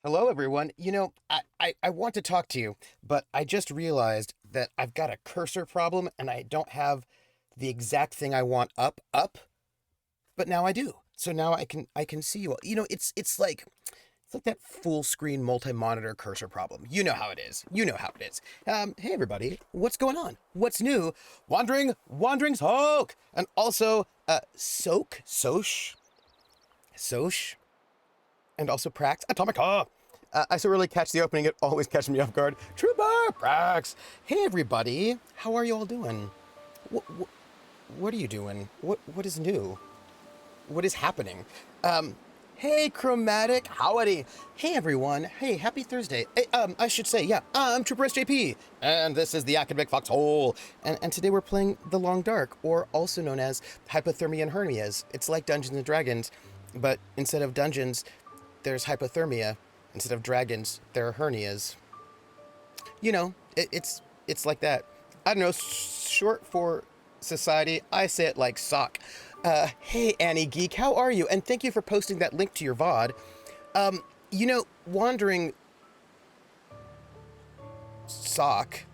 Hello, everyone. I want to talk to you, but I just realized that I've got a cursor problem and I don't have the exact thing I want up, but now I do. So now I can see you all. It's like that full screen multi-monitor cursor problem. You know how it is. You know how it is. Hey everybody, what's going on? What's new? Wandering Hulk, and also Soch, and also Prax Atomica. I so rarely catch the opening; it always catches me off guard. Trooper Prax. Hey everybody, how are you all doing? What what, what are you doing? What is new? What is happening? Um, hey Chromatic, howdy. Hey everyone. Hey, happy Thursday. Hey, I should say, yeah, I'm Trooper SJP, and this is the Academic Foxhole. And today we're playing The Long Dark, or also known as Hypothermia and Hernias. It's like Dungeons and Dragons, but instead of dungeons, there's hypothermia. Instead of dragons, there are hernias. It's like that. I don't know, short for society. I say it like sock. Hey Annie Geek, how are you? And thank you for posting that link to your VOD. Wandering Soch,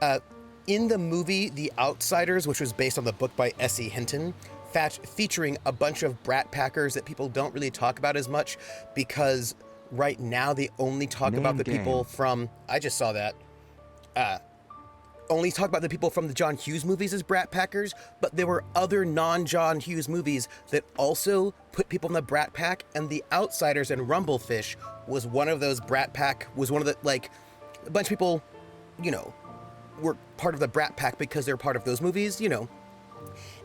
uh, in the movie The Outsiders, which was based on the book by S.E. Hinton, featuring a bunch of brat packers that people don't really talk about as much because right now they only talk about Name the people game. from. I just saw that. Uh, Only talk about the people from the John Hughes movies as Brat Packers, but there were other non-John Hughes movies that also put people in the Brat Pack, and The Outsiders and Rumblefish was one of those Brat Pack, was one of the, like, a bunch of people, you know, were part of the Brat Pack because they're part of those movies.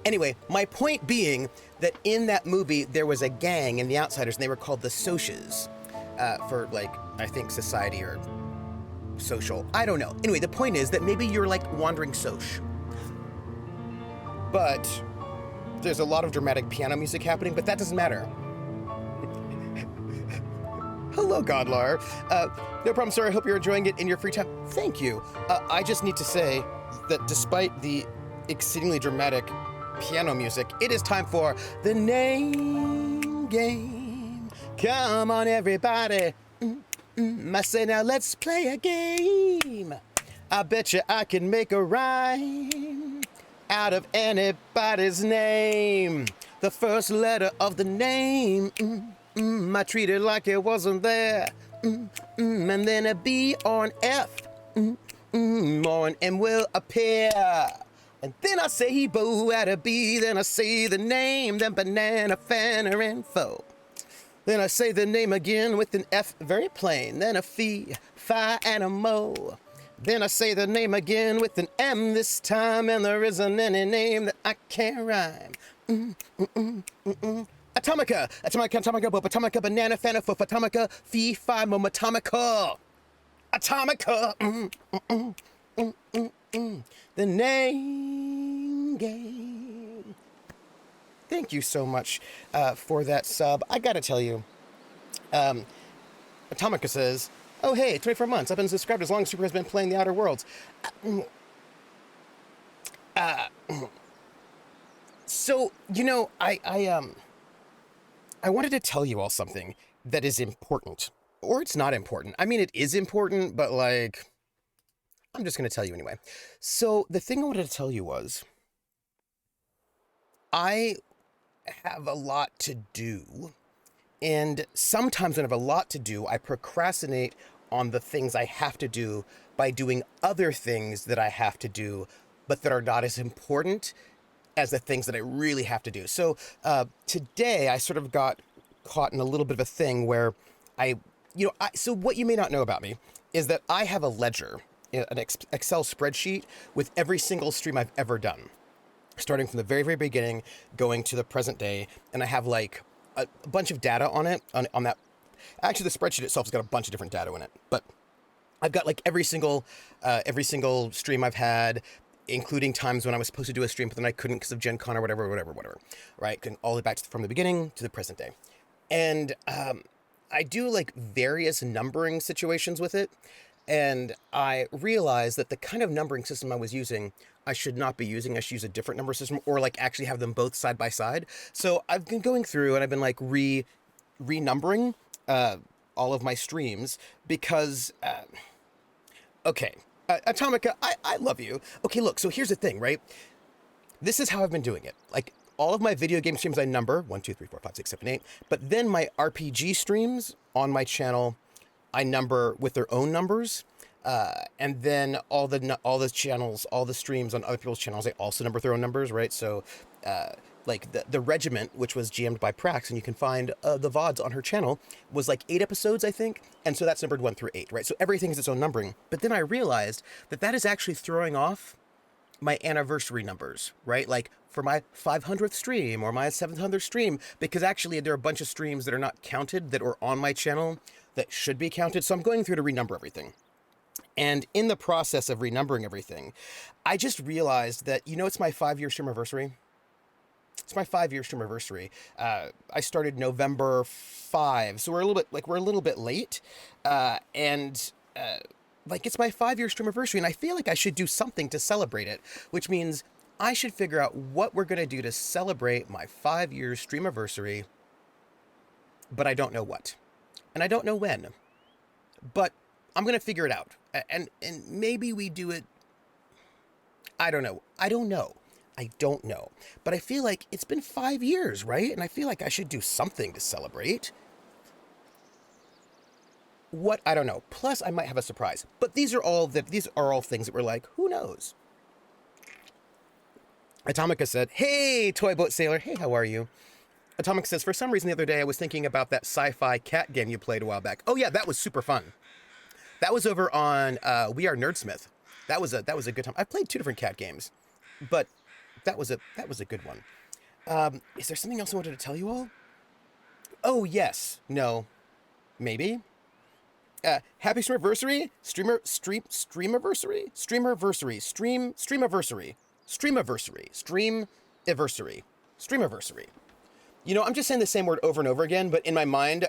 Anyway, my point being that in that movie, there was a gang in The Outsiders, and they were called the Soches, for, like, I think society or social. I don't know. Anyway, the point is that maybe you're like wandering Soch, but there's a lot of dramatic piano music happening, but that doesn't matter. Hello, Godlar. No problem, sir. I hope you're enjoying it in your free time. Thank you. I just need to say that despite the exceedingly dramatic piano music, it is time for the name game. Come on, everybody. I say now let's play a game. I bet you I can make a rhyme out of anybody's name. The first letter of the name, I treat it like it wasn't there. And then a B or an F, or an M will appear. And then I say boo at a B, then I say the name, then banana, fanner, and foe. Then I say the name again with an F, very plain. Then a fee, fi, and a mo. Then I say the name again with an M this time, and there isn't any name that I can't rhyme. Atomica, Bob, Atomica, banana, fana, foof, Atomica, fee, fi, mo, Atomica. The name game. Thank you so much for that sub. I gotta tell you, um, Atomica says, "Oh hey, 24 months. I've been subscribed as long as Super has been playing the Outer Worlds." Uh, so I wanted to tell you all something that is important, or it's not important. I mean, it is important, but like, I'm just gonna tell you anyway. So the thing I wanted to tell you was, I have a lot to do. And sometimes when I have a lot to do, I procrastinate on the things I have to do by doing other things that I have to do, but that are not as important as the things that I really have to do. So today I sort of got caught in a little bit of a thing where so what you may not know about me is that I have a ledger, an Excel spreadsheet with every single stream I've ever done, starting from the very, very beginning, going to the present day, and I have like a bunch of data on it, on that. Actually, the spreadsheet itself has got a bunch of different data in it, but I've got like every single stream I've had, including times when I was supposed to do a stream, but then I couldn't because of Gen Con or whatever, right? And all the way back from the beginning to the present day. And I do like various numbering situations with it, and I realized that the kind of numbering system I was using, I should not be using. I should use a different number system, or like actually have them both side by side. So I've been going through and I've been like renumbering all of my streams because, okay, Atomica, I love you. Okay, look, so here's the thing, right? This is how I've been doing it. Like, all of my video game streams I number 1, 2, 3, 4, 5, 6, 7, 8. But then my RPG streams on my channel I number with their own numbers. And then all the channels, all the streams on other people's channels, I also number with their own numbers, right? So, like the Regiment, which was GM'd by Prax, and you can find the VODs on her channel, was like 8 episodes, I think. And so that's numbered 1 through 8, right? So everything is its own numbering. But then I realized that is actually throwing off my anniversary numbers, right? Like for my 500th stream or my 700th stream, because actually there are a bunch of streams that are not counted that are on my channel that should be counted. So I'm going through to renumber everything. And in the process of renumbering everything, I just realized that, it's my 5-year stream anniversary. It's my 5-year stream anniversary. I started November 5, so we're a little bit late. It's my 5-year stream anniversary, and I feel like I should do something to celebrate it, which means I should figure out what we're going to do to celebrate my 5-year stream anniversary, but I don't know what. And I don't know when. But I'm going to figure it out. And maybe we do it. I don't know. I don't know. But I feel like it's been 5 years, right? And I feel like I should do something to celebrate. What? I don't know. Plus, I might have a surprise. But these are all things that we're like, who knows? Atomica said, "Hey, Toy Boat Sailor. Hey, how are you?" Atomica says, "For some reason the other day I was thinking about that sci-fi cat game you played a while back." Oh yeah, that was super fun. That was over on We Are Nerdsmith. That was a good time. I played 2 different cat games, but that was a good one. Is there something else I wanted to tell you all? Oh yes, no, maybe. Happy Streamiversary, Streamiversary. I'm just saying the same word over and over again, but in my mind,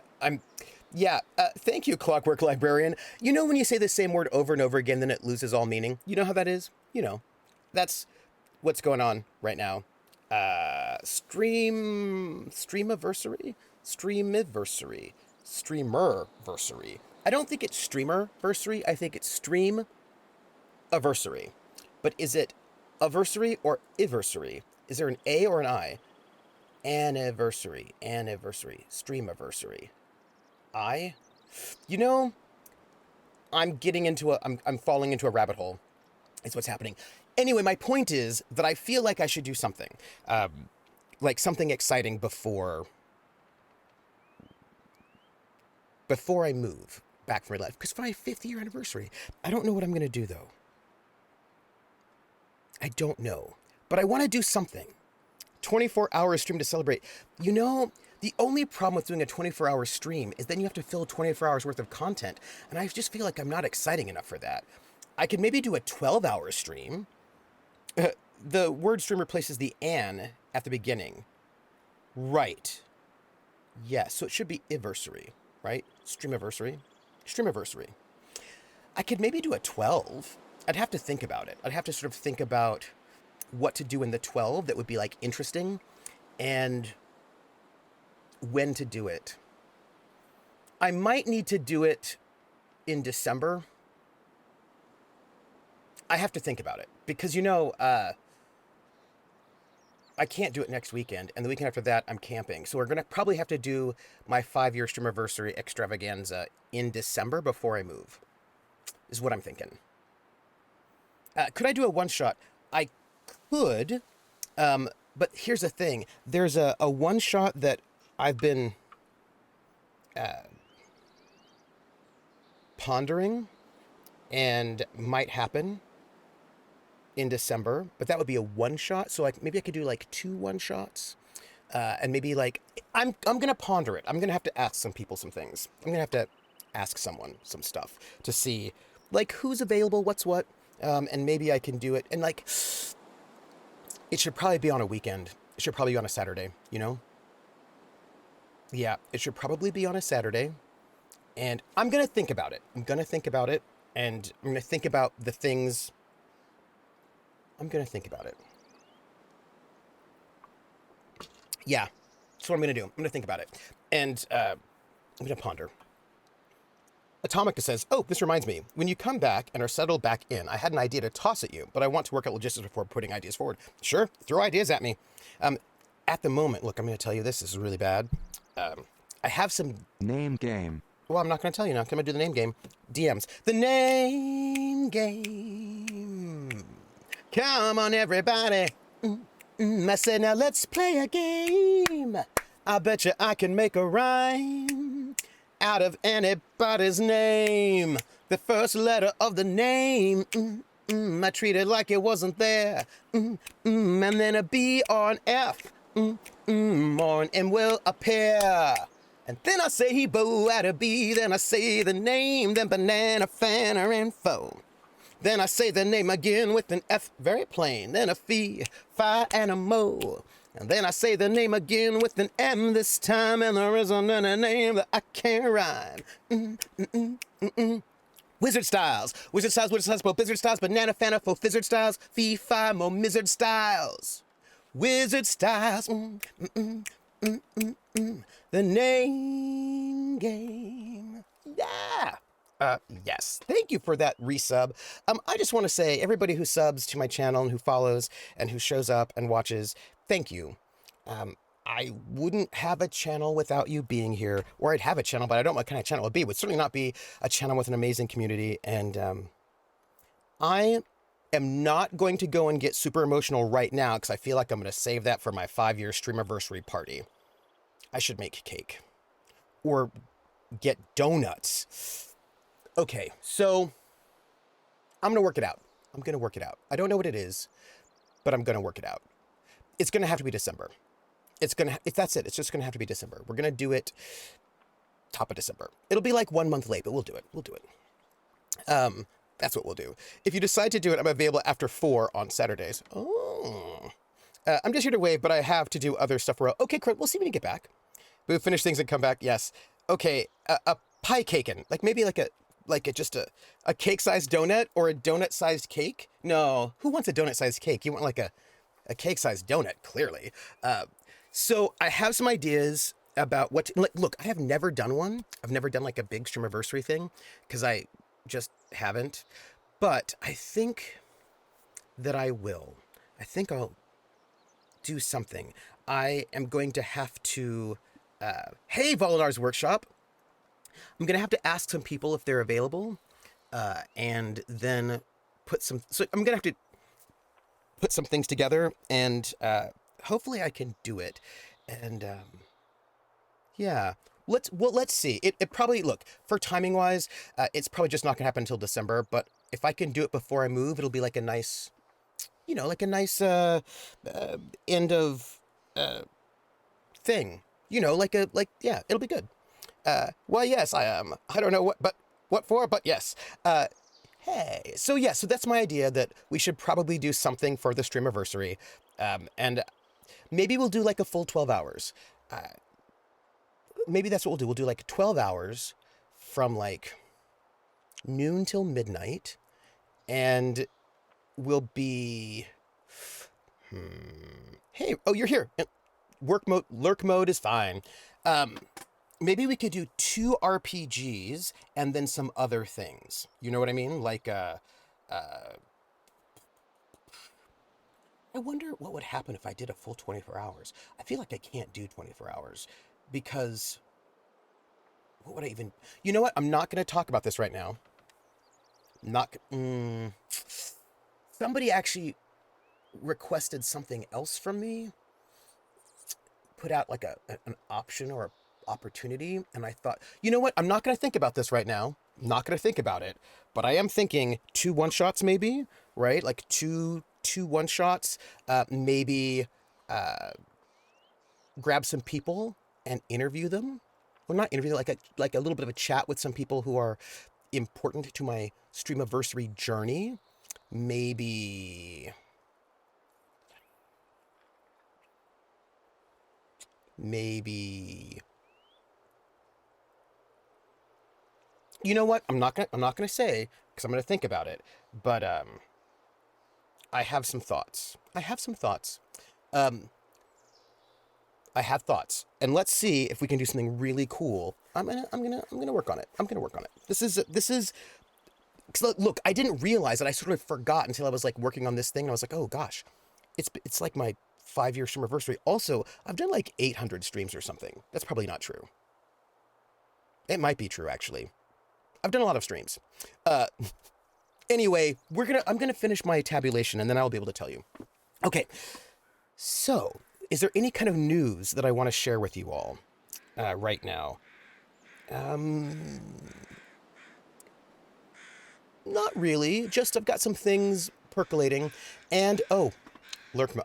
thank you, Clockwork Librarian. When you say the same word over and over again, then it loses all meaning. You know how that is? That's what's going on right now. Streamiversary. I don't think it's streamerversary. I think it's stream-aversary. But is it aversary or iversary? Is there an A or an I? Anniversary, streamiversary. I'm falling into a rabbit hole. It's what's happening. Anyway, my point is that I feel like I should do something, like something exciting before I move back from my life. Because for my 5th year anniversary, I don't know what I'm going to do though. I don't know, but I want to do something. 24-hour stream to celebrate. The only problem with doing a 24-hour stream is then you have to fill 24 hours worth of content. And I just feel like I'm not exciting enough for that. I could maybe do a 12-hour stream. The word stream replaces the "an" at the beginning. Right. Yes, so it should be iversary, right? Streamiversary. I could maybe do a 12. I'd have to think about it. I'd have to sort of think about what to do in the 12 that would be like interesting and when to do it. I might need to do it in December. I have to think about it because, I can't do it next weekend. And the weekend after that, I'm camping. So we're going to probably have to do my 5-year streamiversary extravaganza in December before I move, is what I'm thinking. Could I do a one-shot? I could, but here's the thing. There's a one-shot that I've been pondering and might happen in December, but that would be a one-shot. So maybe I could do like 2 one-shots, and maybe I'm gonna ponder it. I'm gonna have to ask some people some things. I'm gonna have to ask someone some stuff to see who's available, what's what, and maybe I can do it. And it should probably be on a weekend. It should probably be on a Saturday, Yeah, it should probably be on a Saturday. And I'm going to think about it. And I'm going to think about the things. I'm going to think about it. Yeah, that's what I'm going to do. I'm going to think about it. And I'm going to ponder. Atomica says, oh, this reminds me. When you come back and are settled back in, I had an idea to toss at you, but I want to work out logistics before putting ideas forward. Sure, throw ideas at me. At the moment, look, I'm going to tell you this is really bad. I have some... Name game. Well, I'm not going to tell you now. I'm going to do the name game. DMs. The name game. Come on, everybody. I said, now let's play a game. I bet you I can make a rhyme out of anybody's name. The first letter of the name, I treat it like it wasn't there. And then a B or an F, or an M will appear. And then I say bo at a B, then I say the name, then banana, fanner, and foe. Then I say the name again with an F, very plain, then a fee, fi, and a mo. And then I say the name again with an M this time, and there isn't any name that I can't rhyme. Wizard Styles, Wizard Styles, Wizard Styles, Blizzard Styles, Banana Fana, for Fizzard Styles, Fee, Fi, Mo, Mizzard Styles. Wizard Styles, the name game. Yeah. Yes. Thank you for that resub. I just want to say, everybody who subs to my channel and who follows and who shows up and watches, thank you. I wouldn't have a channel without you being here, or I'd have a channel, but I don't know what kind of channel it would be. It would certainly not be a channel with an amazing community. And I am not going to go and get super emotional right now because I feel like I'm going to save that for my 5-year streamiversary party. I should make cake or get donuts. Okay, so I'm going to work it out. I'm going to work it out. I don't know what it is, but I'm going to work it out. It's going to have to be December. It's going to, if that's it, it's just going to have to be December. We're going to do it top of December. It'll be like 1 month late, but we'll do it. We'll do it. That's what we'll do. If you decide to do it, I'm available after 4 on Saturdays. Oh. I'm just here to wave, but I have to do other stuff. Okay, Kurt, we'll see when you get back. We'll finish things and come back. Yes. Okay, a pie cakein. Like maybe just a cake-sized donut or a donut-sized cake? No, who wants a donut-sized cake? You want like a cake-sized donut, clearly. So I have some ideas about what to, look, I have never done one. I've never done like a big streamiversary thing because I just haven't. But I think that I will. I think I'll do something. I am going to have to, hey, Volinar's Workshop. I'm going to have to ask some people if they're available, and then so I'm going to have to put some things together, and hopefully I can do it. And yeah, let's see. It probably, look, for timing wise, it's probably just not going to happen until December, but if I can do it before I move, it'll be like a nice, like a nice end of thing, yeah, it'll be good. Well, yes, I am. I don't know what for, but yes. Hey, so that's my idea, that we should probably do something for the streamiversary. And maybe we'll do like a full 12 hours. Maybe that's what we'll do. We'll do like 12 hours from like noon till midnight. And we'll be, hey, oh, you're here. Lurk mode is fine. Maybe we could do 2 RPGs and then some other things. You know what I mean? Like, I wonder what would happen if I did a full 24 hours. I feel like I can't do 24 hours because what would I even... You know what? I'm not going to talk about this right now. Somebody actually requested something else from me. Put out like an option or opportunity, and I thought, you know what, I'm not going to think about this right now. I'm not going to think about it, but I am thinking 2 one-shots maybe, right? Like two one-shots, maybe grab some people and interview them. Well, not interview, like a little bit of a chat with some people who are important to my streamiversary journey. Maybe you know what? I'm not gonna say because I'm gonna think about it. But I have some thoughts. I have thoughts, and let's see if we can do something really cool I'm gonna work on it. I'm gonna work on it. This is 'cause look, I didn't realize that I sort of forgot until I was like working on this thing. And I was like, oh gosh, it's like my 5 year stream anniversary. Also, I've done like 800 streams or something. That's probably not true. It might be true actually. I've done a lot of streams. Uh, anyway, I'm gonna finish my tabulation and then I'll be able to tell you. Okay, so is there any kind of news that I want to share with you all right now? Um, Not really. Just I've got some things percolating, and oh,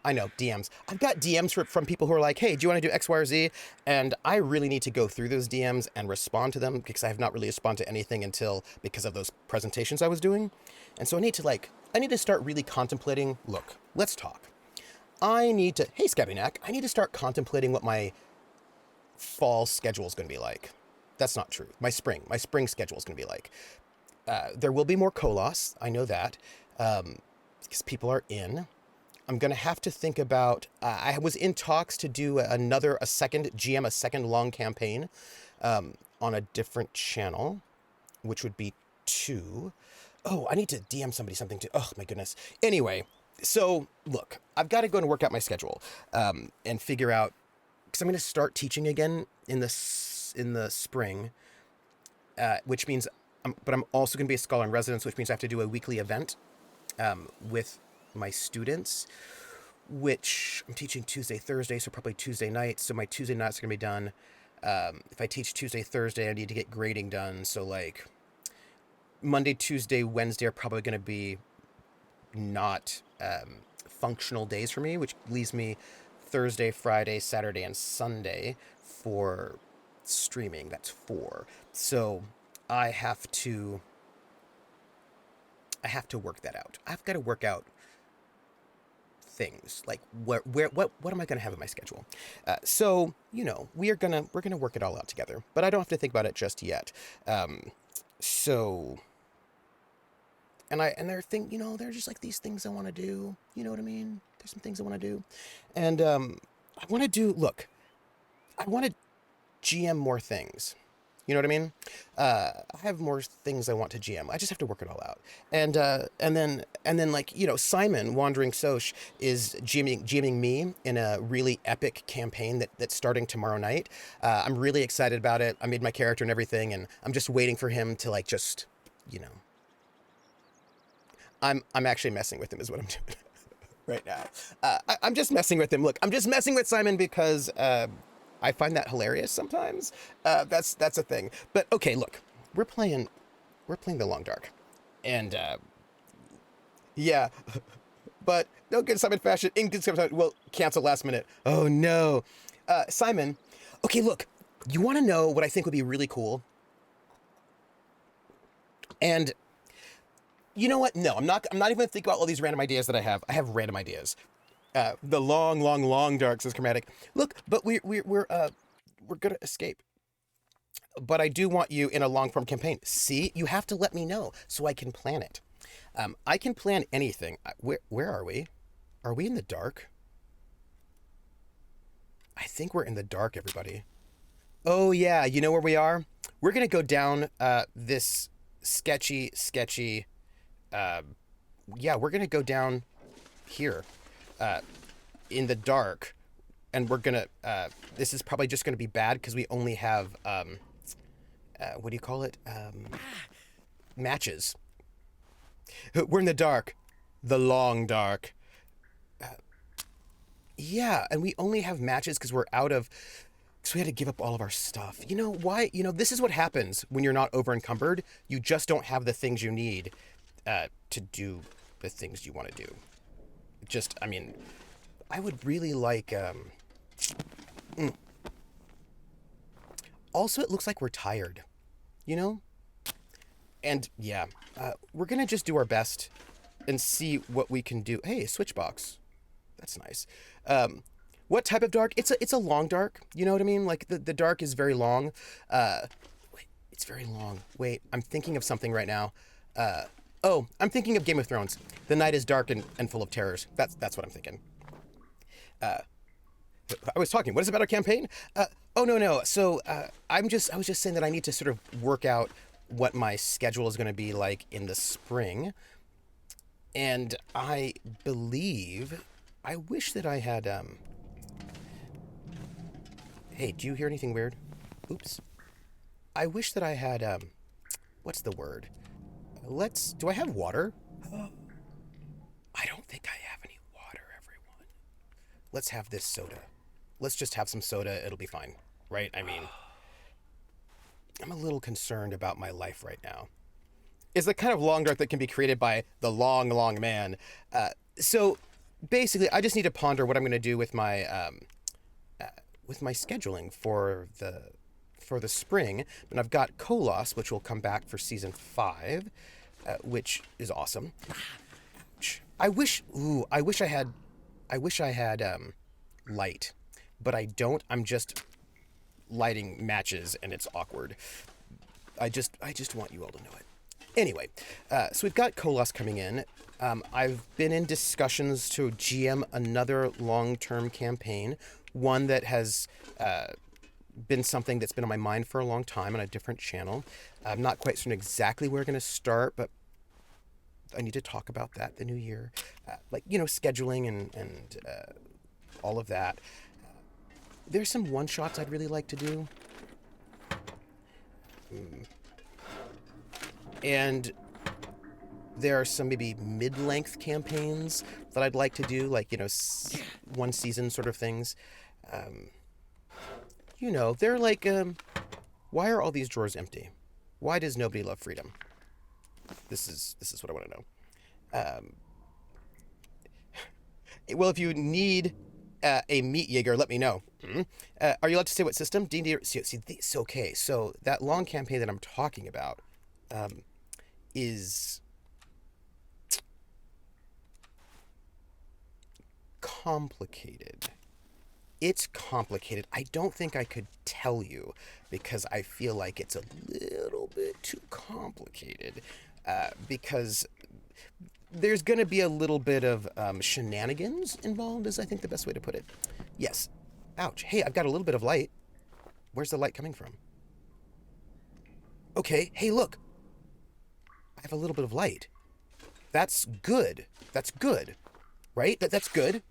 I know DMs. I've got DMs from people who are like, "Hey, do you want to do X, Y, or Z?" And I really need to go through those DMs and respond to them because I have not really responded to anything until because of those presentations I was doing, and so I need to start really contemplating. Look, let's talk. Hey, Scabbynack, I need to start contemplating what my fall schedule is going to be like. That's not true. My spring schedule is going to be like. There will be more Kolos. I know that because people are in. I'm going to have to think about. I was in talks to do a second long campaign on a different channel, which would be 2. Oh, I need to DM somebody something too. Oh my goodness. Anyway, so look, I've got to go and work out my schedule and figure out because I'm going to start teaching again in the spring, which means. But I'm also going to be a scholar in residence, which means I have to do a weekly event with my students, which I'm teaching Tuesday, Thursday, so probably Tuesday night. So my Tuesday nights are going to be done. If I teach Tuesday, Thursday, I need to get grading done. So like Monday, Tuesday, Wednesday are probably going to be not functional days for me, which leaves me Thursday, Friday, Saturday, and Sunday for streaming. That's 4. So I have to work that out. I've got to work out things like what am I going to have in my schedule. So we're gonna work it all out together. But I don't have to think about it just yet. So. And there are just like these things I want to do. You know what I mean? There's some things I want to do, and I want to GM more things. You know what I mean? I have more things I want to GM. I just have to work it all out. And then like, Simon, Wandering Soch, is GMing me in a really epic campaign that's starting tomorrow night. I'm really excited about it. I made my character and everything, and I'm just waiting for him to like just, I'm actually messing with him is what I'm doing right now. I'm just messing with him. Look, I'm just messing with Simon because I find that hilarious sometimes. That's a thing. But okay, look, we're playing the Long Dark, and yeah, but no good Simon fashion. Well, cancel last minute. Oh no, Simon. Okay, look, you want to know what I think would be really cool? And you know what? No, I'm not even gonna think about all these random ideas that I have. I have random ideas. The long dark, says Chromatic. Look, but we're gonna escape. But I do want you in a long form campaign. See, you have to let me know so I can plan it. I can plan anything. Where are we? Are we in the dark? I think we're in the dark, everybody. Oh yeah, you know where we are? We're gonna go down this sketchy. Yeah, we're gonna go down here. In the dark, and we're gonna this is probably just gonna be bad because we only have what do you call it, matches. We're in the dark, the long dark. Yeah, and we only have matches because we had to give up all of our stuff. You know why? This is what happens when you're not over encumbered. You just don't have the things you need to do the things you want to do. I would really like, Also, it looks like we're tired, And, yeah, we're gonna just do our best and see what we can do. Hey, Switchbox. That's nice. What type of dark? It's a long dark, you know what I mean? Like, the dark is very long. Wait, it's very long. Wait, I'm thinking of something right now. I'm thinking of Game of Thrones. The night is dark and full of terrors. That's what I'm thinking. I was talking. What is it about our campaign? Oh no, no. So I was just saying that I need to sort of work out what my schedule is going to be like in the spring, and I believe I wish that I had. Hey, do you hear anything weird? Oops. I wish that I had. What's the word? Let's. Do I have water? I don't think I have any water, everyone. Let's have this soda. Let's just have some soda. It'll be fine, right? I mean, I'm a little concerned about my life right now. It's the kind of long dark that can be created by the long, long man. So basically, I just need to ponder what I'm going to do with my scheduling for the spring. And I've got Kolos, which will come back for season 5, which is awesome. I wish. Ooh, I wish I had light, but I don't. I'm just lighting matches, and it's awkward. I just want you all to know it. Anyway, so we've got Kolos coming in. I've been in discussions to GM another long-term campaign, one that has been something that's been on my mind for a long time on a different channel. I'm not quite certain exactly where we're going to start, but I need to talk about that the new year, like scheduling and all of that. There's some one-shots I'd really like to do. And there are some maybe mid-length campaigns that I'd like to do, like, one season sort of things. They're like, why are all these drawers empty? Why does nobody love freedom? This is what I want to know. Well, if you need a meat Jaeger, let me know. Are you allowed to say what system? D&D. See, okay. So that long campaign that I'm talking about is complicated. It's complicated. I don't think I could tell you because I feel like it's a little bit too complicated. Because there's going to be a little bit of shenanigans involved, is I think the best way to put it. Yes. Ouch. Hey, I've got a little bit of light. Where's the light coming from? Okay. Hey, look. I have a little bit of light. That's good. That's good. Right? That's good.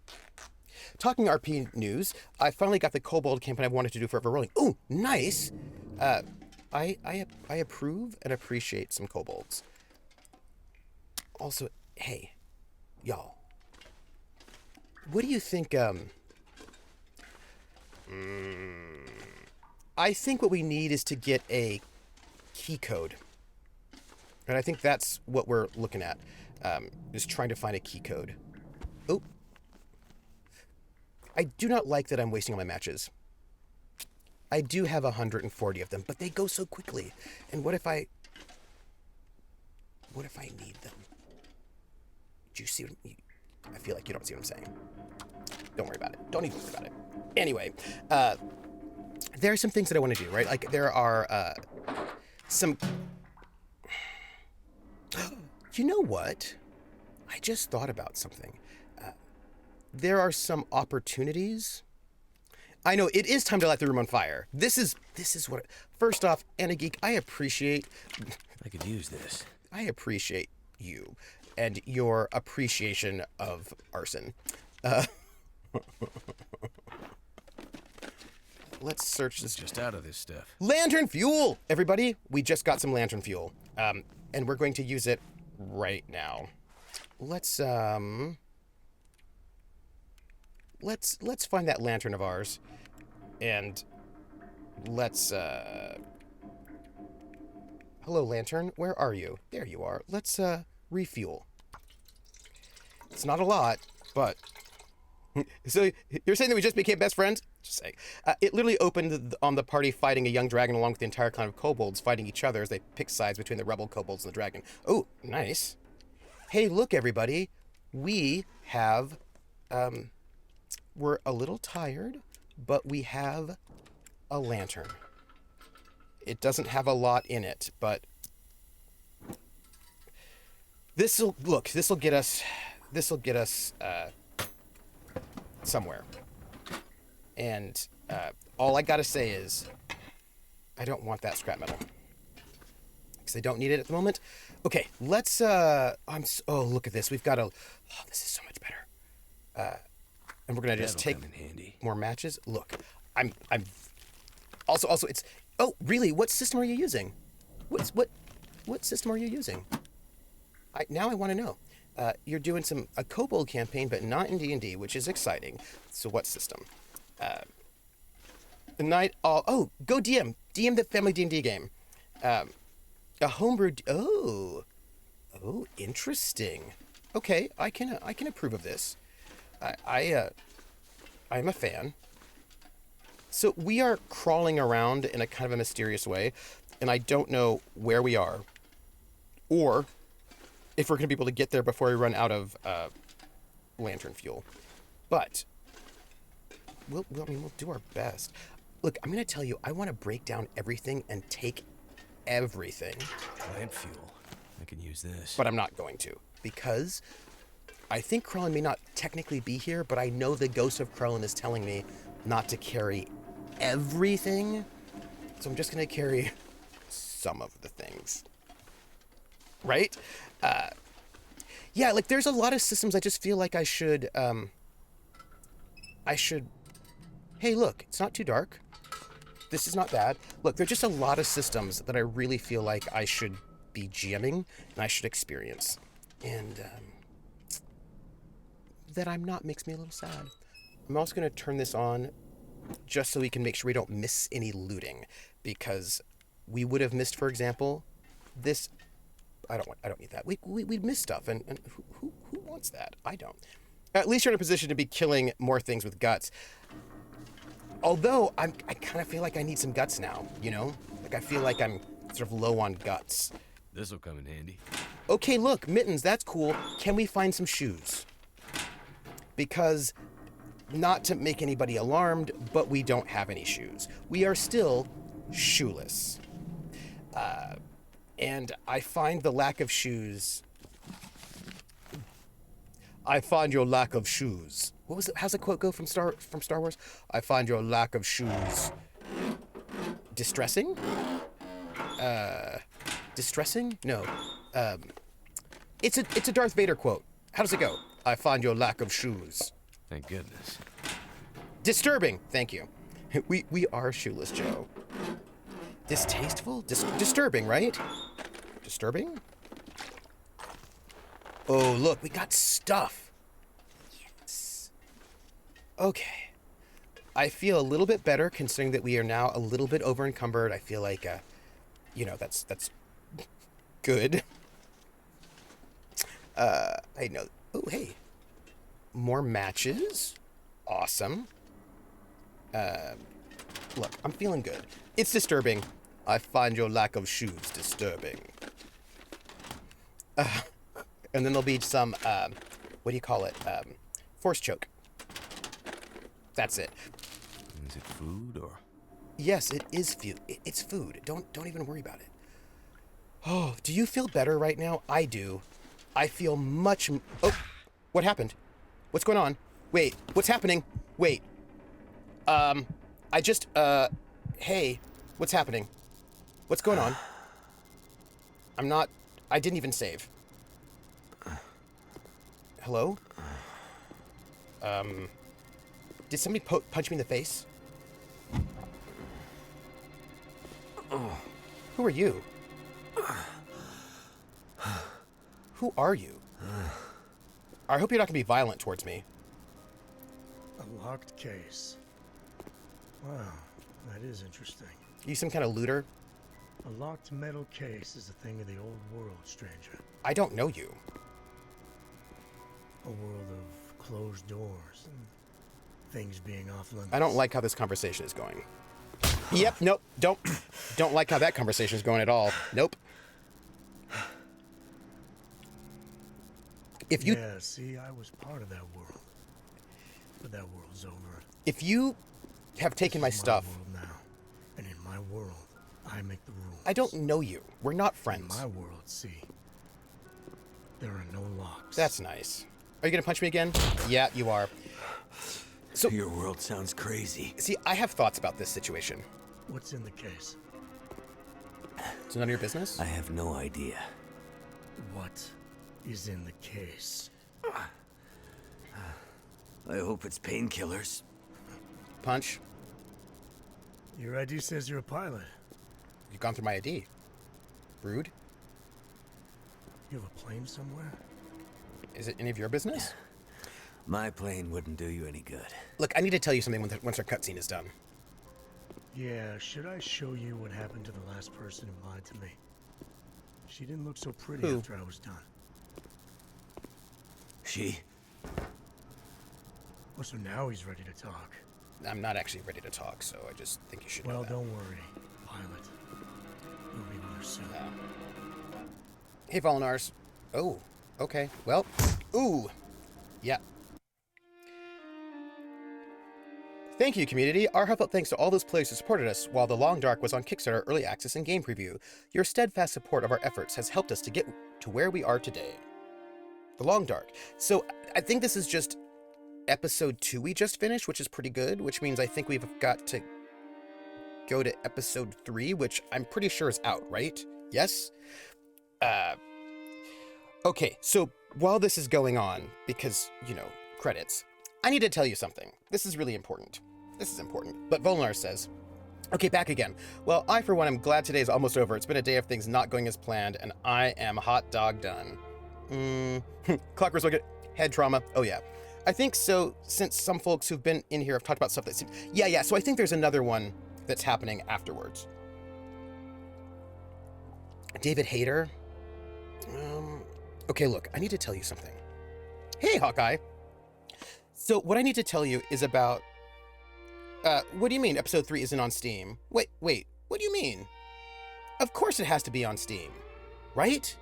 Talking RP news, I finally got the Kobold campaign I've wanted to do forever rolling. Ooh, nice. I approve and appreciate some kobolds. Also, hey, y'all. What do you think, I think what we need is to get a key code. And I think that's what we're looking at, is trying to find a key code. Oh. I do not like that I'm wasting all my matches. I do have 140 of them, but they go so quickly. And what if I need them? Do you see what I feel like you don't see what I'm saying. Don't worry about it. Don't even think about it. Anyway, there are some things that I want to do, right? Like there are some... You know what? I just thought about something. There are some opportunities. I know it is time to light the room on fire. This is what. First off, Anna Geek, I appreciate. I could use this. I appreciate you and your appreciation of arson. Let's search this. Just out of this stuff. Lantern fuel, everybody. We just got some lantern fuel, and we're going to use it right now. Let's find that lantern of ours, and let's, hello, lantern, where are you? There you are. Let's, refuel. It's not a lot, but... So, you're saying that we just became best friends? Just saying. It literally opened on the party fighting a young dragon along with the entire clan of kobolds fighting each other as they pick sides between the rebel kobolds and the dragon. Oh, nice. Hey, look, everybody. We have, we're a little tired, but we have a lantern. It doesn't have a lot in it, but this'll get us somewhere. And All I gotta say is, I don't want that scrap metal. Because I don't need it at the moment. Okay, let's, oh, look at this. We've got this is so much better. And we're gonna just That'll take come in handy. more matches. Look, I'm, also, it's, oh, really? What system are you using? What system are you using? Now I want to know. You're doing a Kobold campaign, but not in D&D, which is exciting. So what system? The night. Oh, go DM. DM the family D&D game. A homebrew. Oh, interesting. Okay, I can approve of this. I'm a fan. So we are crawling around in a kind of a mysterious way, and I don't know where we are, or if we're going to be able to get there before we run out of lantern fuel. But we'll do our best. Look, I'm going to tell you, I want to break down everything and take everything. Plant fuel. I can use this. But I'm not going to, because I think Krellin may not technically be here, but I know the ghost of Krellin is telling me not to carry everything. So I'm just going to carry some of the things. Right? Yeah, like there's a lot of systems I just feel like I should, hey, look, it's not too dark. This is not bad. Look, there's just a lot of systems that I really feel like I should be GMing and I should experience. And that I'm not makes me a little sad. I'm also going to turn this on just so we can make sure we don't miss any looting, because we would have missed, for example, this. I don't need that. We'd miss stuff, and who wants that? I don't. At least you're in a position to be killing more things with guts. Although I kind of feel like I need some guts now, you know? Like I feel like I'm sort of low on guts. This'll come in handy. Okay, look, mittens, that's cool. Can we find some shoes? Because, not to make anybody alarmed, but we don't have any shoes. We are still shoeless. And I find the lack of shoes. I find your lack of shoes. What was it? How's the quote go from Star Wars? I find your lack of shoes distressing. Distressing? No. It's a Darth Vader quote. How does it go? I find your lack of shoes Thank goodness. disturbing. Thank you. We are shoeless, Joe. Distasteful? Disturbing, right? Disturbing? Oh, look, we got stuff. Yes. Okay. I feel a little bit better considering that we are now a little bit over encumbered. I feel like, that's good. I know. Oh, hey. More matches. Awesome. Look, I'm feeling good. It's disturbing. I find your lack of shoes disturbing. And then there'll be some, what do you call it? Force choke. That's it. Is it food or? Yes, it is food. It's food. Don't even worry about it. Oh, do you feel better right now? I do. I feel much. Oh, what happened? What's going on? Wait, what's happening? Wait. I just, hey, what's happening? What's going on? I didn't even save. Hello? Did somebody punch me in the face? Who are you? Who are you? I hope you're not gonna be violent towards me. A locked case. Wow, that is interesting. You some kind of looter? A locked metal case is a thing of the old world, stranger. I don't know you. A world of closed doors and things being off limits. I don't like how this conversation is going. Yep, nope, don't like how that conversation is going at all. Nope. If you Yeah, see, I was part of that world. But that world's over. if you have taken my This is stuff, world now. And in my world, I make the rules. I don't know you. We're not In friends. my world, see, there are no locks. That's nice. Are you gonna punch me again? Yeah, you are. So- Your world sounds crazy. See, I have thoughts about this situation. What's in the case? It's none of your business? I have no idea. What is in the case? I hope it's painkillers. Punch, Your ID says you're a pilot. you've gone through my ID. Rude. You have a plane somewhere? Is it any of your business? My plane wouldn't do you any good. Look, I need to tell you something once our cutscene is done. Yeah, should I show you what happened to the last person who lied to me? She didn't look so pretty Who? after I was done. She? Oh, so now he's ready to talk. I'm not actually ready to talk, so I just think you should know Well, that. don't worry, pilot. You'll be with her soon. Hey, Volinars. Oh, okay. Well, ooh. Yeah. Thank you, community. Our heartfelt thanks to all those players who supported us while The Long Dark was on Kickstarter Early Access and Game Preview. Your steadfast support of our efforts has helped us to get to where we are today. The Long Dark. So, I think this is just episode 2 we just finished, which is pretty good, which means I think we've got to go to episode 3, which I'm pretty sure is out, right? Yes? Okay, so while this is going on, because, you know, credits, I need to tell you something. This is really important. This is important. But Volnar says, okay, back again. Well, I, for one, am glad today is almost over. It's been a day of things not going as planned, and I am hot dog done. Clockwork Wicket, head trauma. Oh, yeah. I think so, since some folks who've been in here have talked about stuff that seems... Yeah, so I think there's another one that's happening afterwards. David Hayter? Okay, look, I need to tell you something. Hey, Hawkeye. So what I need to tell you is about... what do you mean episode 3 isn't on Steam? Wait, what do you mean? Of course it has to be on Steam, right?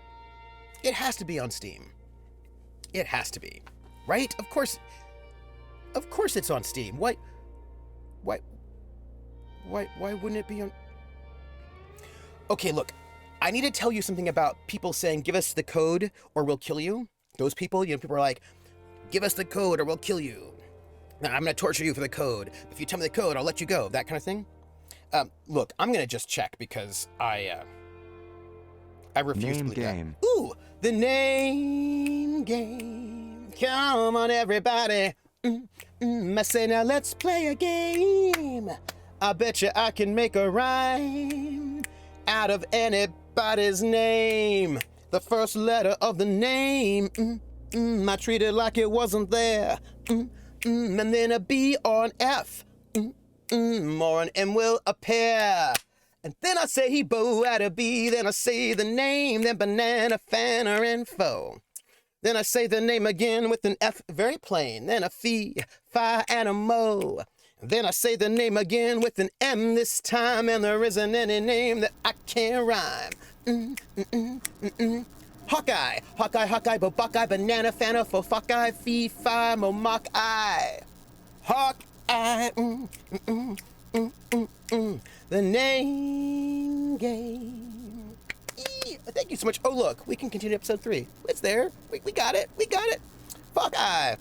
It has to be on Steam. It has to be, right? Of course it's on Steam. Why wouldn't it be on... Okay, look, I need to tell you something about people saying, give us the code or we'll kill you. Those people, you know, people are like, give us the code or we'll kill you. Now, I'm going to torture you for the code. If you tell me the code, I'll let you go. That kind of thing. Look, I'm going to just check because I refuse to Name believe that. game. Ooh, the name game. Come on, everybody. I say now let's play a game. I bet you I can make a rhyme out of anybody's name. The first letter of the name. I treat it like it wasn't there. And then a B or an F. Or an M will appear. And then I say he bo at a B. Then I say the name. Then banana, fan, or info. Then I say the name again with an F, very plain. Then a fee, fi, and a mo. Then I say the name again with an M this time. And there isn't any name that I can't rhyme. Hawkeye, bo buckeye, banana, fana, fo fuckeye, fee, fi, mo mock eye. Hawkeye, the name game. Thank you so much. Oh, look, we can continue episode 3. It's there. We got it. Hawkeye.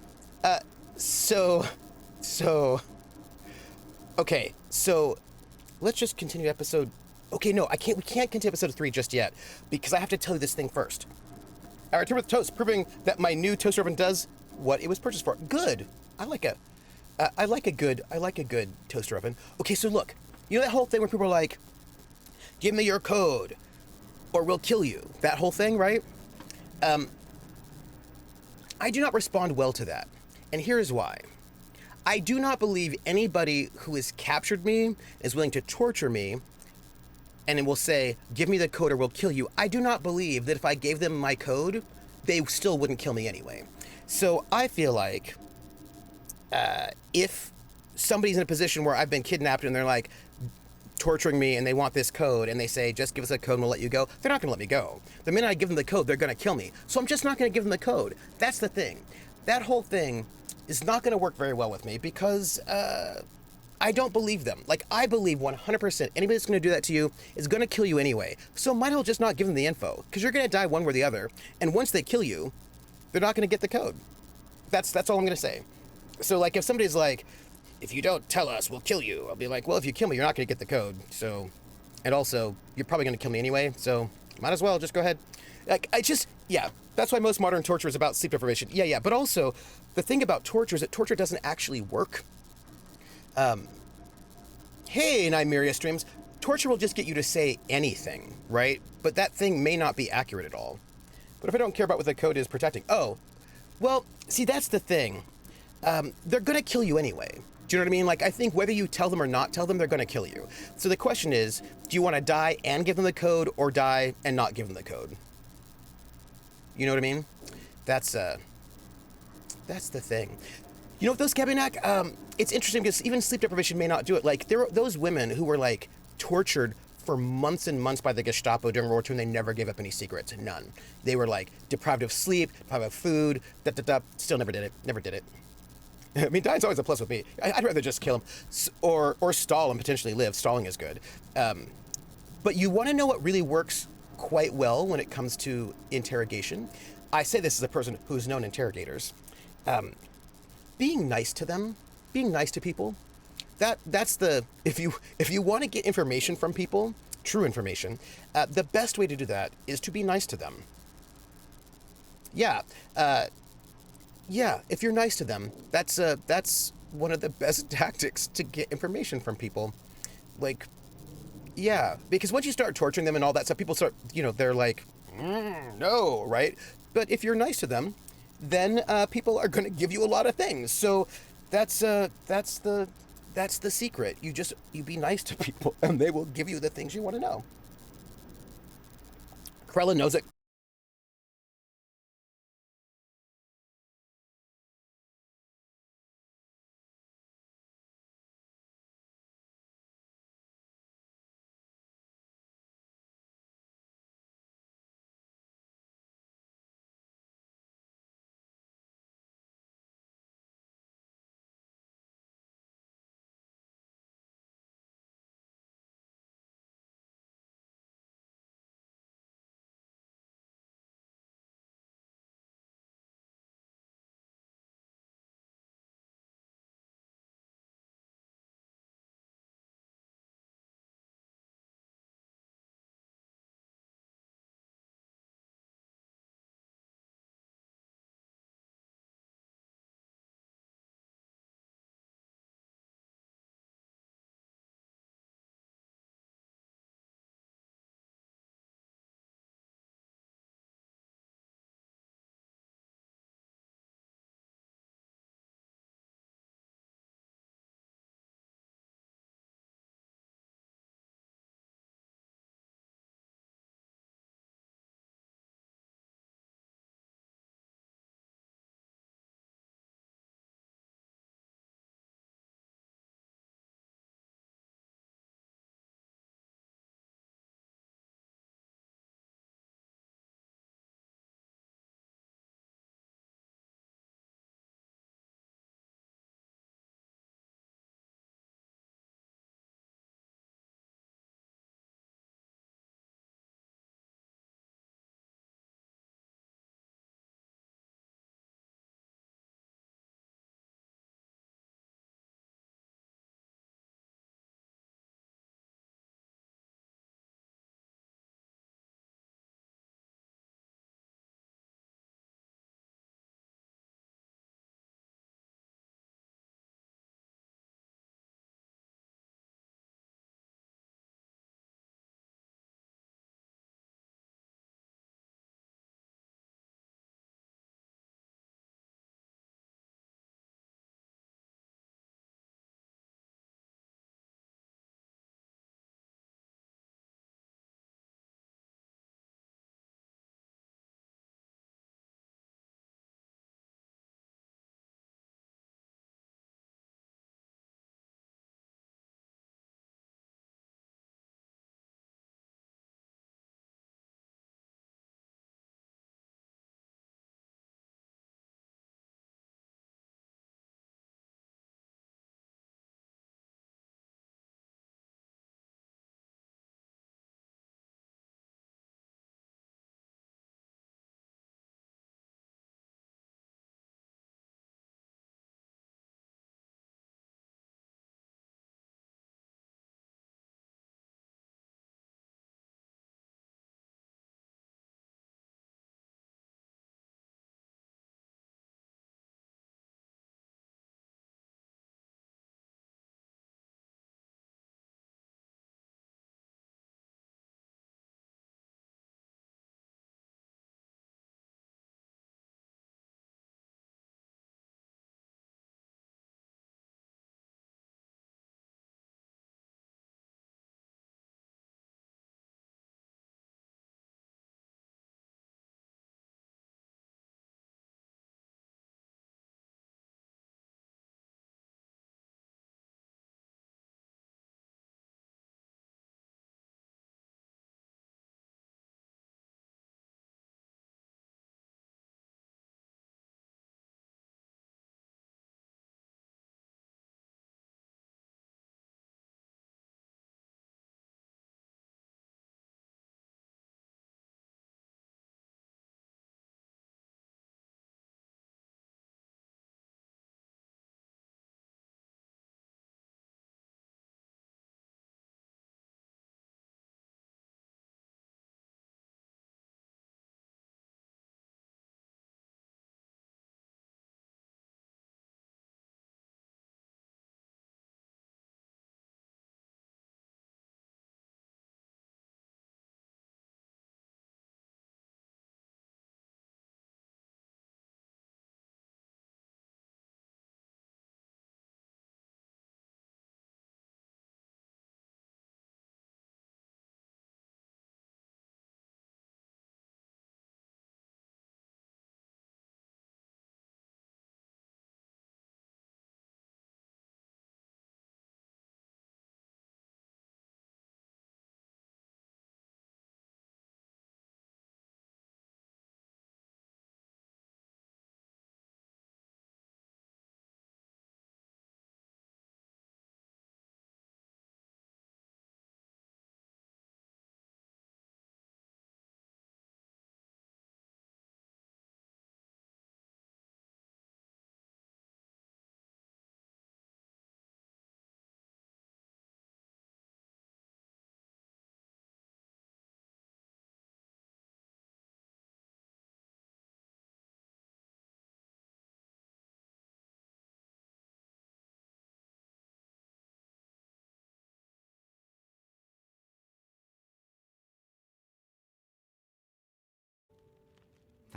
Okay, so let's just continue episode... Okay, no, we can't continue episode 3 just yet, because I have to tell you this thing first. I return with toast, proving that my new toaster oven does what it was purchased for. Good. I like a good toaster oven. Okay, so look, you know that whole thing where people are like, give me your code, or we'll kill you. That whole thing, right? I do not respond well to that, and here's why. I do not believe anybody who has captured me, is willing to torture me, and it will say, give me the code or we'll kill you. I do not believe that if I gave them my code, they still wouldn't kill me anyway. So I feel like if somebody's in a position where I've been kidnapped and they're like torturing me and they want this code and they say, just give us a code and we'll let you go, they're not gonna let me go. The minute I give them the code, they're gonna kill me. So I'm just not gonna give them the code. That's the thing. That whole thing is not gonna work very well with me because I don't believe them. Like, I believe 100% anybody that's going to do that to you is going to kill you anyway. So might as well just not give them the info, because you're going to die one way or the other. And once they kill you, they're not going to get the code. That's all I'm going to say. So, like, if somebody's like, if you don't tell us, we'll kill you, I'll be like, well, if you kill me, you're not going to get the code. So, and also, you're probably going to kill me anyway. So, might as well just go ahead. Like, yeah, that's why most modern torture is about sleep deprivation. Yeah. But also, the thing about torture is that torture doesn't actually work. Hey, Nymeria streams. Torture will just get you to say anything, right? But that thing may not be accurate at all. But if I don't care about what the code is protecting, well, see, that's the thing. They're gonna kill you anyway. Do you know what I mean? Like, I think whether you tell them or not tell them, they're gonna kill you. So the question is, do you want to die and give them the code, or die and not give them the code? You know what I mean? That's the thing. You know what, though, Skabinak? It's interesting because even sleep deprivation may not do it. Like, there are those women who were, like, tortured for months and months by the Gestapo during World War II, and they never gave up any secrets. None. They were, like, deprived of sleep, deprived of food, still never did it. Never did it. I mean, dying's always a plus with me. I'd rather just kill him or stall and potentially live. Stalling is good. But you want to know what really works quite well when it comes to interrogation? I say this as a person who's known interrogators. Being nice to them, being nice to people, that's the, if you want to get information from people, true information, the best way to do that is to be nice to them. Yeah, if you're nice to them, that's one of the best tactics to get information from people. Like, yeah, because once you start torturing them and all that stuff, people start, they're like, no, right? But if you're nice to them, then people are going to give you a lot of things. So that's the secret. You be nice to people, and they will give you the things you want to know. Krella knows it.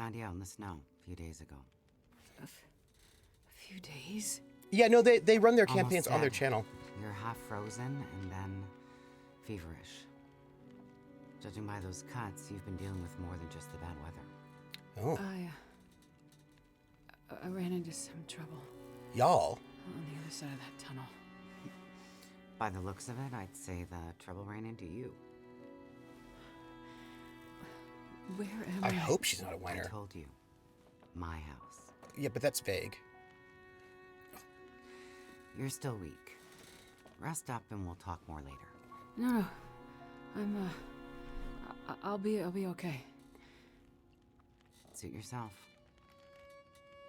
found you out in the snow a few days ago. A few days? Yeah, no, they run their Almost campaigns on their dead. channel. You're half frozen and then feverish. Judging by those cuts, you've been dealing with more than just the bad weather. Oh, I ran into some trouble y'all. on the other side of that tunnel. By the looks of it, I'd say the trouble ran into you. Where am I I? hope she's not a I whiner. told you. My house. Yeah, but that's vague. You're still weak. Rest up and we'll talk more later. No, I'm I'll be okay. Suit yourself.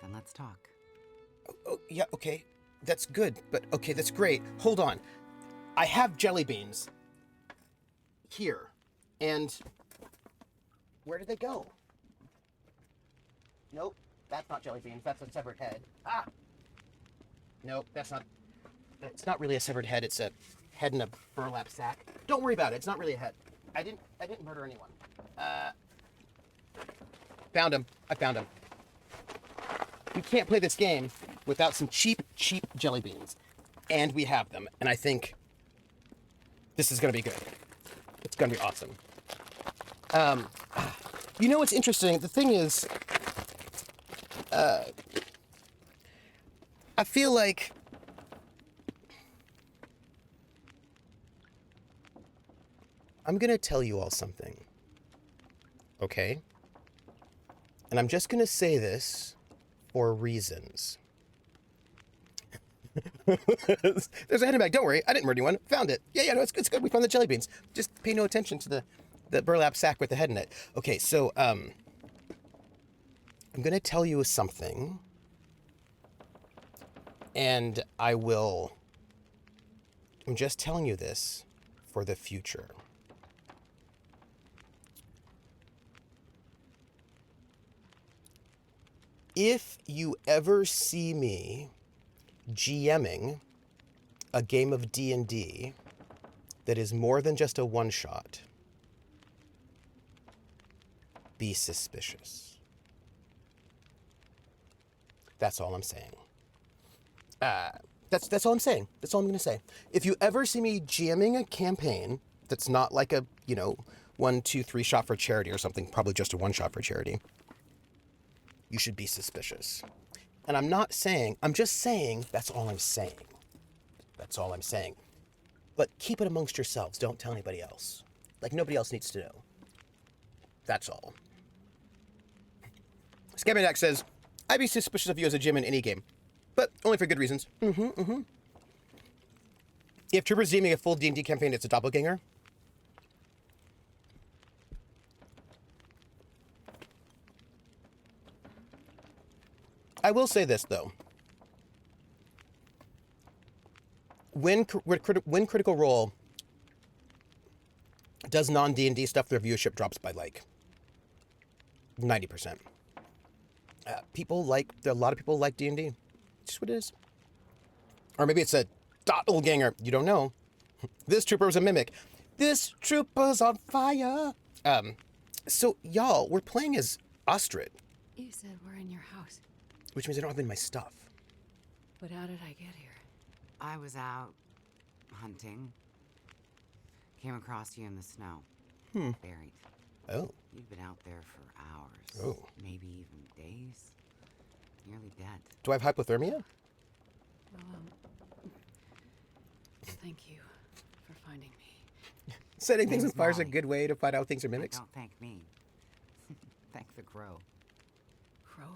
Then let's talk. Oh, yeah, okay. That's good, but okay, that's great. Hold on. I have jelly beans here. And where did they go? Nope, that's not jelly beans. That's a severed head. Ah! Nope, that's not. It's not really a severed head. It's a head in a burlap sack. Don't worry about it. It's not really a head. I didn't murder anyone. Found him. I found him. We can't play this game without some cheap jelly beans. And we have them. And I think this is going to be good. It's going to be awesome. You know what's interesting? The thing is, I feel like I'm going to tell you all something. Okay? And I'm just going to say this for reasons. There's a head bag. Don't worry. I didn't murder anyone. Found it. Yeah, no, it's good. We found the jelly beans. Just pay no attention to the burlap sack with the head in it. Okay, so, I'm going to tell you something. And I'm just telling you this for the future. If you ever see me GMing a game of D&D that is more than just a one-shot, be suspicious. That's all I'm saying. That's all I'm saying. That's all I'm going to say. If you ever see me GMing a campaign that's not like a, 1, 2, 3 shot for charity or something, probably just a one shot for charity, you should be suspicious. And I'm just saying, that's all I'm saying. That's all I'm saying. But keep it amongst yourselves. Don't tell anybody else. Like, nobody else needs to know. That's all. Scabberdack says, I'd be suspicious of you as a GM in any game, but only for good reasons. If Trooper's DMing a full D&D campaign, it's a doppelganger. I will say this, though. When Critical Role does non-D&D stuff, their viewership drops by, 90%. A lot of people like D&D. It's just what it is. Or maybe it's a doppelganger. You don't know. This trooper was a mimic. This trooper's on fire. So, y'all, we're playing as Ostrid, You said we're in your house, which means I don't have any of my stuff. but how did I get here? I was out hunting. Came across you in the snow. Buried. Oh. You'd been out there for hours. Oh. Maybe even days. Nearly dead. Do I have hypothermia? Well, thank you for finding me. Setting things on Name's fire is a Molly. good way to find out things are Hey, mimics. don't thank me. Thank the crow. Crow?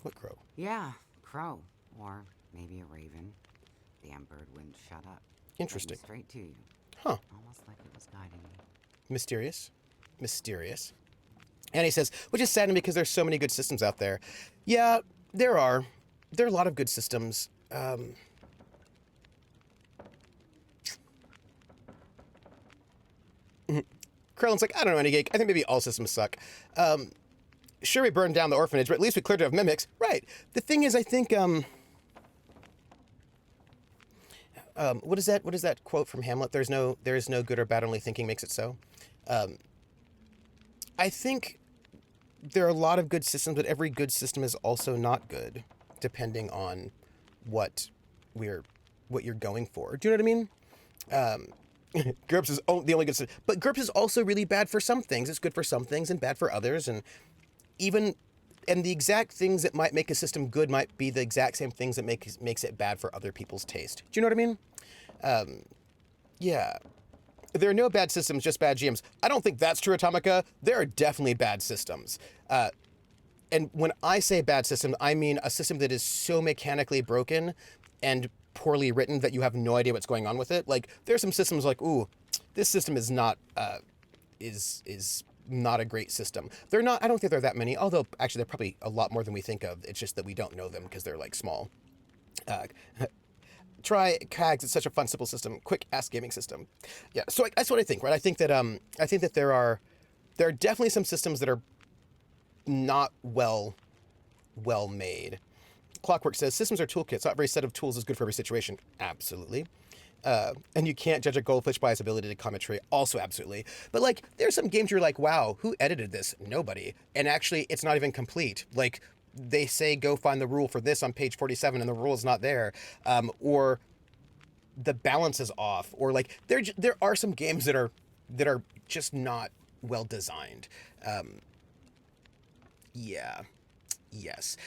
What crow? Yeah, crow. Or maybe a raven. Damn bird wouldn't shut up. Interesting. Heading straight to you. Huh. Almost like it was guiding me. Mysterious. And he says, which is saddening because there's so many good systems out there. Yeah, there are. There are a lot of good systems. Krellin's like, I don't know any geek. I think maybe all systems suck. Sure, we burned down the orphanage, but at least we cleared it of mimics. Right. The thing is, I think, what is that quote from Hamlet? There is no good or bad, only thinking makes it so. I think there are a lot of good systems, but every good system is also not good, depending on what you're going for. Do you know what I mean? GURPS is the only good system, but GURPS is also really bad for some things. It's good for some things and bad for others, and the exact things that might make a system good might be the exact same things that makes it bad for other people's taste. Do you know what I mean? Yeah. There are no bad systems, just bad GMs. I don't think that's true, Atomica. There are definitely bad systems. And when I say bad system, I mean a system that is so mechanically broken and poorly written that you have no idea what's going on with it. Like, there are some systems like, ooh, this system is not is not a great system. They're not. I don't think there are that many. Although actually, they're probably a lot more than we think of. It's just that we don't know them because they're like small. Try CAGS. It's such a fun, simple system. Quick ass gaming system. Yeah. So that's what I think, right? I think that there are definitely some systems that are not well made. Clockwork says systems are toolkits. Not every set of tools is good for every situation. Absolutely. And you can't judge a goldfish by his ability to commentary. Also, absolutely. But like, there's some games you're like, wow, who edited this? Nobody. And actually, it's not even complete. Like, they say go find the rule for this on page 47, and the rule is not there. Or the balance is off. Or like, there are some games that are just not well designed. Yeah. Yes.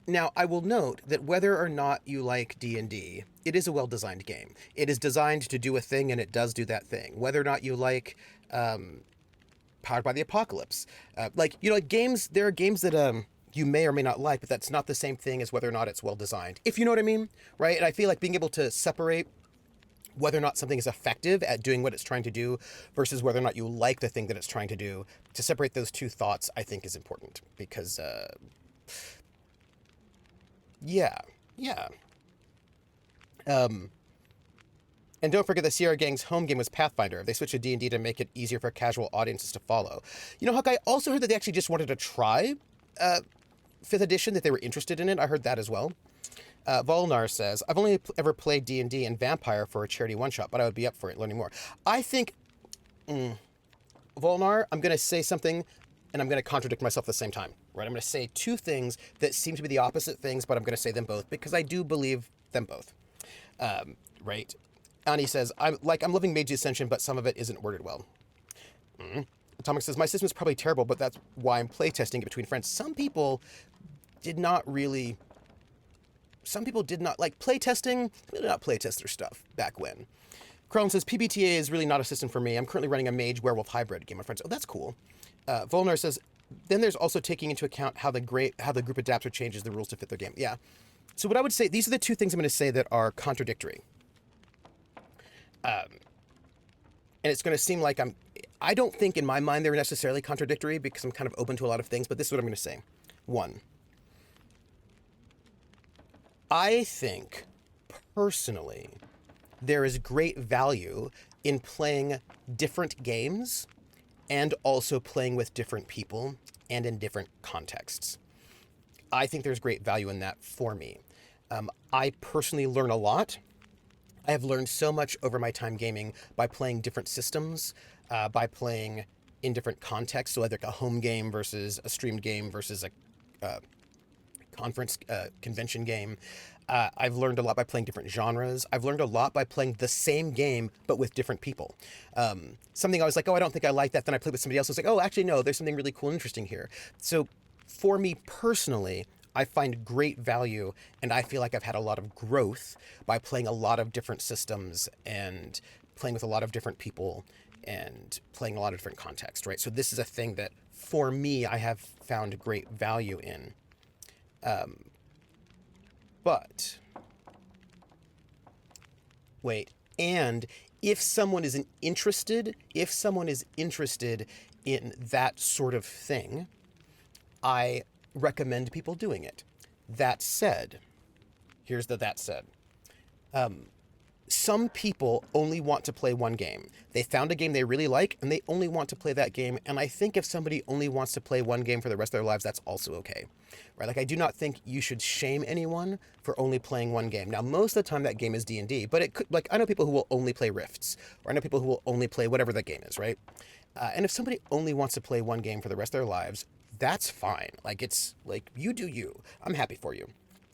Now, I will note that whether or not you like D&D, it is a well-designed game. It is designed to do a thing, and it does do that thing. Whether or not you like Powered by the Apocalypse. Like games, there are games that you may or may not like, but that's not the same thing as whether or not it's well-designed. If you know what I mean, right? And I feel like being able to separate whether or not something is effective at doing what it's trying to do versus whether or not you like the thing that it's trying to do, to separate those two thoughts, I think is important. Because... Yeah. And don't forget the Sierra Gang's home game was Pathfinder. They switched to D&D to make it easier for casual audiences to follow. You know, Huck, I also heard that they actually just wanted to try 5th edition, that they were interested in it. I heard that as well. Volnar says, I've only ever played D&D and Vampire for a charity one-shot, but I would be up for it, learning more. I think, Volnar, I'm going to say something, and I'm going to contradict myself at the same time, right? I'm going to say two things that seem to be the opposite things, but I'm going to say them both because I do believe them both, right? Ani says, I'm loving Mage Ascension, but some of it isn't worded well. Atomic says, my system is probably terrible, but that's why I'm playtesting it between friends. Some people did not like playtesting. They did not playtest their stuff back when. Crone says, PBTA is really not a system for me. I'm currently running a Mage Werewolf hybrid game with friends. Oh, that's cool. Volnar says, then there's also taking into account how the group adapts or changes the rules to fit their game. Yeah. So what I would say, these are the two things I'm going to say that are contradictory. And it's going to seem like I don't think in my mind they're necessarily contradictory because I'm kind of open to a lot of things, but this is what I'm going to say. One, I think personally there is great value in playing different games and also playing with different people and in different contexts. I think there's great value in that for me. I personally learn a lot. I have learned so much over my time gaming by playing different systems, by playing in different contexts. So like a home game versus a streamed game versus a conference convention game. I've learned a lot by playing different genres. I've learned a lot by playing the same game, but with different people. Something I was like, oh, I don't think I like that. Then I played with somebody else. I was like, oh, actually, no, there's something really cool and interesting here. So for me personally, I find great value, and I feel like I've had a lot of growth by playing a lot of different systems and playing with a lot of different people and playing a lot of different contexts, right? So this is a thing that, for me, I have found great value in. But wait, and if someone is interested in that sort of thing, I recommend people doing it. That said, here's the that said. Some people only want to play one game. They found a game they really like, and they only want to play that game. And I think if somebody only wants to play one game for the rest of their lives, that's also okay, right? Like, I do not think you should shame anyone for only playing one game. Now, most of the time that game is D&D, but it could, like, I know people who will only play Rifts, or I know people who will only play whatever that game is, right? And if somebody only wants to play one game for the rest of their lives, that's fine. Like, it's like, you do you. I'm happy for you.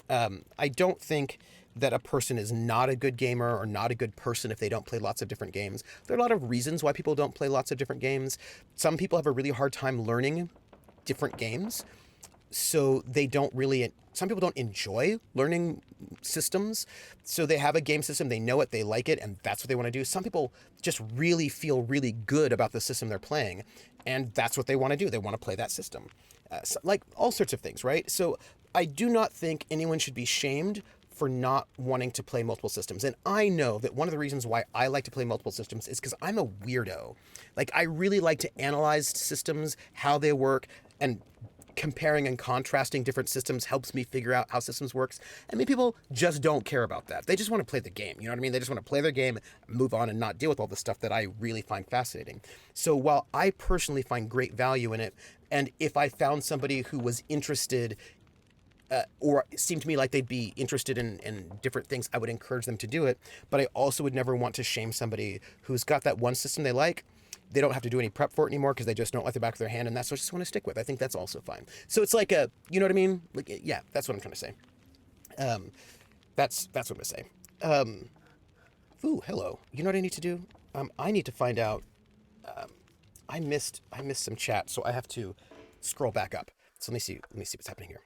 I don't think that a person is not a good gamer or not a good person if they don't play lots of different games. There are a lot of reasons why people don't play lots of different games. Some people have a really hard time learning different games, so they don't really, some people don't enjoy learning systems, so they have a game system, they know it, they like it, and that's what they want to do. Some people just really feel really good about the system they're playing, and that's what they want to do. They want to play that system. Like all sorts of things, right? So I do not think anyone should be shamed for not wanting to play multiple systems. And I know that one of the reasons why I like to play multiple systems is because I'm a weirdo. Like, I really like to analyze systems, how they work, and comparing and contrasting different systems helps me figure out how systems works. And many people just don't care about that. They just want to play the game. You know what I mean? They just want to play their game, move on, and not deal with all the stuff that I really find fascinating. So while I personally find great value in it, and if I found somebody who was interested or it seemed to me like they'd be interested in different things, I would encourage them to do it. But I also would never want to shame somebody who's got that one system they like. They don't have to do any prep for it anymore because they just don't like the back of their hand, and that's what I just want to stick with. I think that's also fine. So it's like you know what I mean? Like, yeah, that's what I'm trying to say. That's what I'm gonna say. Ooh, hello. You know what I need to do? I need to find out. I missed some chat, so I have to scroll back up. So let me see what's happening here.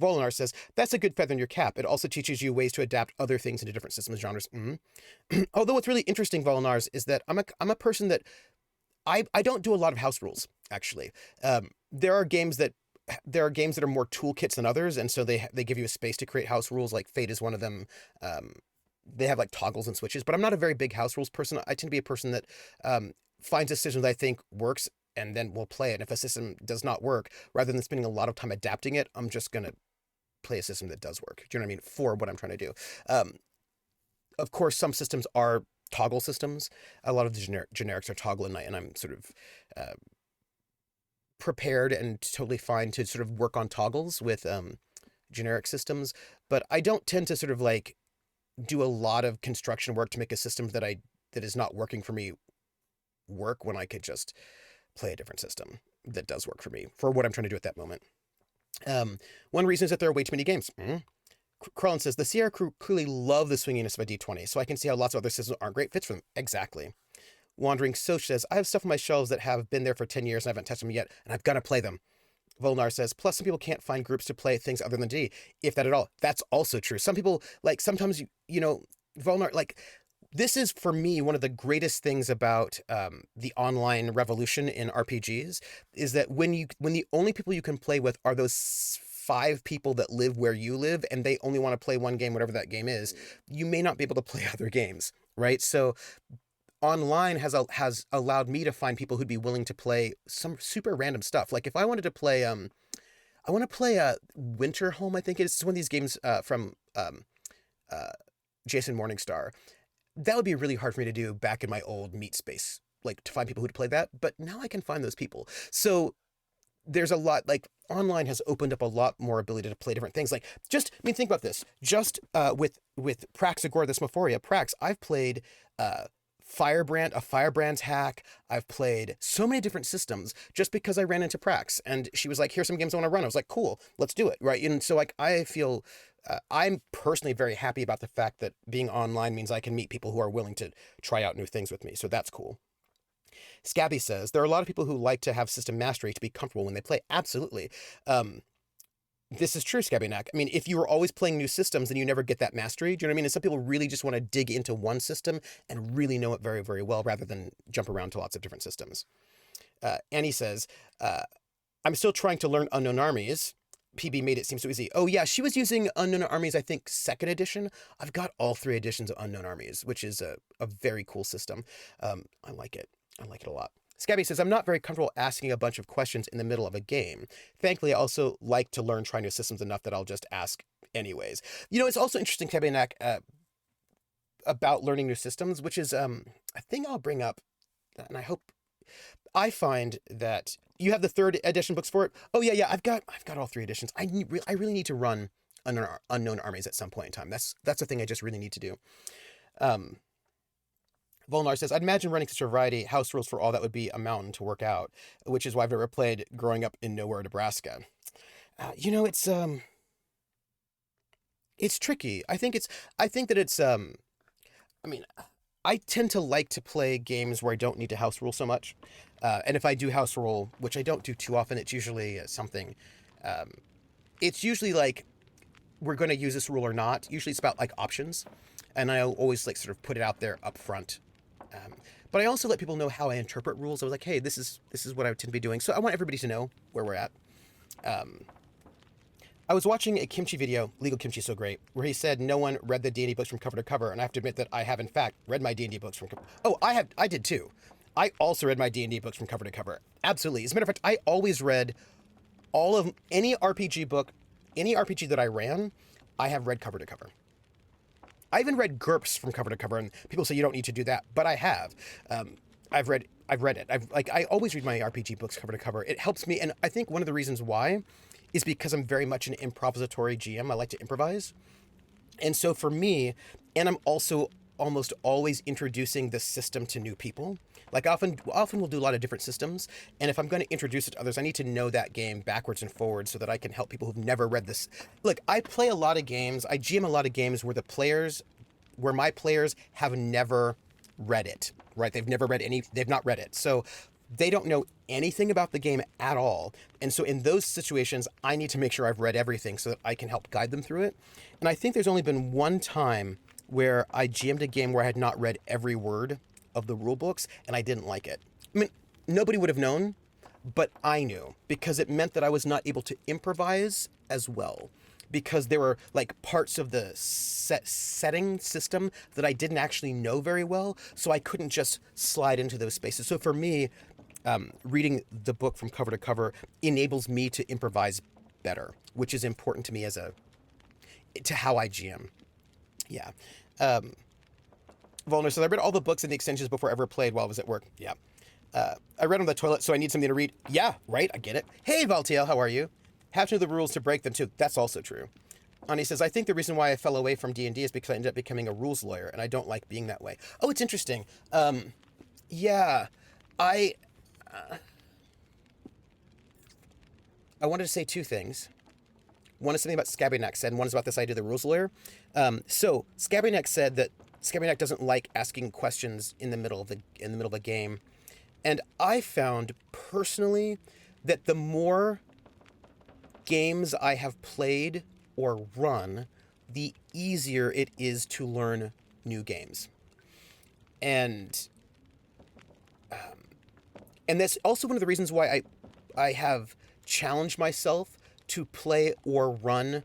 Volinar says, that's a good feather in your cap. It also teaches you ways to adapt other things into different systems and genres. Mm-hmm. Although what's really interesting, Volinars, is that I'm a person that I don't do a lot of house rules, actually. There are games that are more toolkits than others, and so they give you a space to create house rules, like Fate is one of them. They have like toggles and switches, but I'm not a very big house rules person. I tend to be a person that finds a system that I think works and then we'll play it. And if a system does not work, rather than spending a lot of time adapting it, I'm just going to play a system that does work. Do you know what I mean? For what I'm trying to do. Of course, some systems are toggle systems. A lot of the generics are toggle, and I'm sort of prepared and totally fine to sort of work on toggles with generic systems. But I don't tend to sort of like do a lot of construction work to make a system that is not working for me work when I could just play a different system that does work for me for what I'm trying to do at that moment. One reason is that there are way too many games. Krellin says, the Sierra crew clearly love the swinginess of a D20, so I can see how lots of other systems aren't great fits for them. Exactly. Wandering Soch says, I have stuff on my shelves that have been there for 10 years and I haven't touched them yet, and I've got to play them. Volnar says, plus some people can't find groups to play things other than D, if that at all. That's also true. Some people, like, sometimes, you know, Volnar, like, this is, for me, one of the greatest things about the online revolution in RPGs, is that when the only people you can play with are those 5 people that live where you live, and they only want to play one game, whatever that game is, you may not be able to play other games, right? So online has allowed me to find people who'd be willing to play some super random stuff. Like if I wanted to play, I want to play Winterhome, I think it's one of these games from Jason Morningstar. That would be really hard for me to do back in my old meat space, like to find people who'd play that. But now I can find those people. So there's a lot, like online has opened up a lot more ability to play different things. Like just, I mean, think about this. Just with Praxagora, this Mephoria, Prax, I've played Firebrand, a Firebrand's hack. I've played so many different systems just because I ran into Prax and she was like, here's some games I want to run. I was like, cool, let's do it. Right. And so like, I feel I'm personally very happy about the fact that being online means I can meet people who are willing to try out new things with me. So that's cool. Scabby says, there are a lot of people who like to have system mastery to be comfortable when they play. Absolutely. This is true, Scabbynack. I mean, if you were always playing new systems, then you never get that mastery. Do you know what I mean? And some people really just want to dig into one system and really know it very, very well rather than jump around to lots of different systems. Annie says, I'm still trying to learn Unknown Armies. PB made it seem so easy. Oh yeah, she was using Unknown Armies, I think, 2nd edition. I've got all 3 editions of Unknown Armies, which is a very cool system. I like it. I like it a lot. Scabby says, I'm not very comfortable asking a bunch of questions in the middle of a game. Thankfully, I also like to learn trying new systems enough that I'll just ask anyways. You know, it's also interesting, Scabbynack, about learning new systems, which is a thing I'll bring up, and I find that you have the 3rd edition books for it. Oh yeah, I've got all 3 editions. I really need to run Unknown Armies at some point in time. That's the thing I just really need to do. Volnar says, I'd imagine running such a variety, house rules for all that would be a mountain to work out, which is why I've never played growing up in nowhere, Nebraska. It's tricky. I think that it's, I mean, I tend to like to play games where I don't need to house rule so much. And if I do house rule, which I don't do too often, it's usually something, it's usually like, we're going to use this rule or not. Usually it's about like options. And I always like sort of put it out there up front. But I also let people know how I interpret rules. I was like, hey, this is what I tend to be doing. So I want everybody to know where we're at. I was watching a Kimchi video, Legal Kimchi is so great, where he said no one read the D&D books from cover to cover, and I have to admit that I have in fact read my D&D books from cover. Oh, I did too. I also read my D&D books from cover to cover. Absolutely. As a matter of fact, I always read all of any RPG book, any RPG that I ran, I have read cover to cover. I even read GURPS from cover to cover, and people say you don't need to do that, but I have. I've read it. I always read my RPG books cover to cover. It helps me, and I think one of the reasons why is because I'm very much an improvisatory GM. I like to improvise. And so for me, and I'm also almost always introducing the system to new people. Like often we'll do a lot of different systems. And if I'm going to introduce it to others, I need to know that game backwards and forwards so that I can help people who've never read this. Look, I play a lot of games. I GM a lot of games where my players have never read it, right? They've not read it. So they don't know anything about the game at all. And so in those situations, I need to make sure I've read everything so that I can help guide them through it. And I think there's only been one time where I GM'd a game where I had not read every word of the rule books, and I didn't like it. I mean, nobody would have known, but I knew, because it meant that I was not able to improvise as well, because there were like parts of the setting system that I didn't actually know very well, so I couldn't just slide into those spaces. So for me, reading the book from cover to cover enables me to improvise better, which is important to me to how I GM. Yeah. Volner says, I read all the books and the extensions before I ever played while I was at work. Yeah. I read on the toilet, so I need something to read. Yeah, right, I get it. Hey, Valtiel, how are you? Have to know the rules to break them, too. That's also true. Ani says, I think the reason why I fell away from D&D is because I ended up becoming a rules lawyer, and I don't like being that way. Oh, it's interesting. Yeah, I wanted to say two things. One is something about Scabbyneck said, and one is about this idea of the rules lawyer. So Scabbyneck said that Scabbyneck doesn't like asking questions in the middle of a game, and I found personally that the more games I have played or run, the easier it is to learn new games, and that's also one of the reasons why I have challenged myself to play or run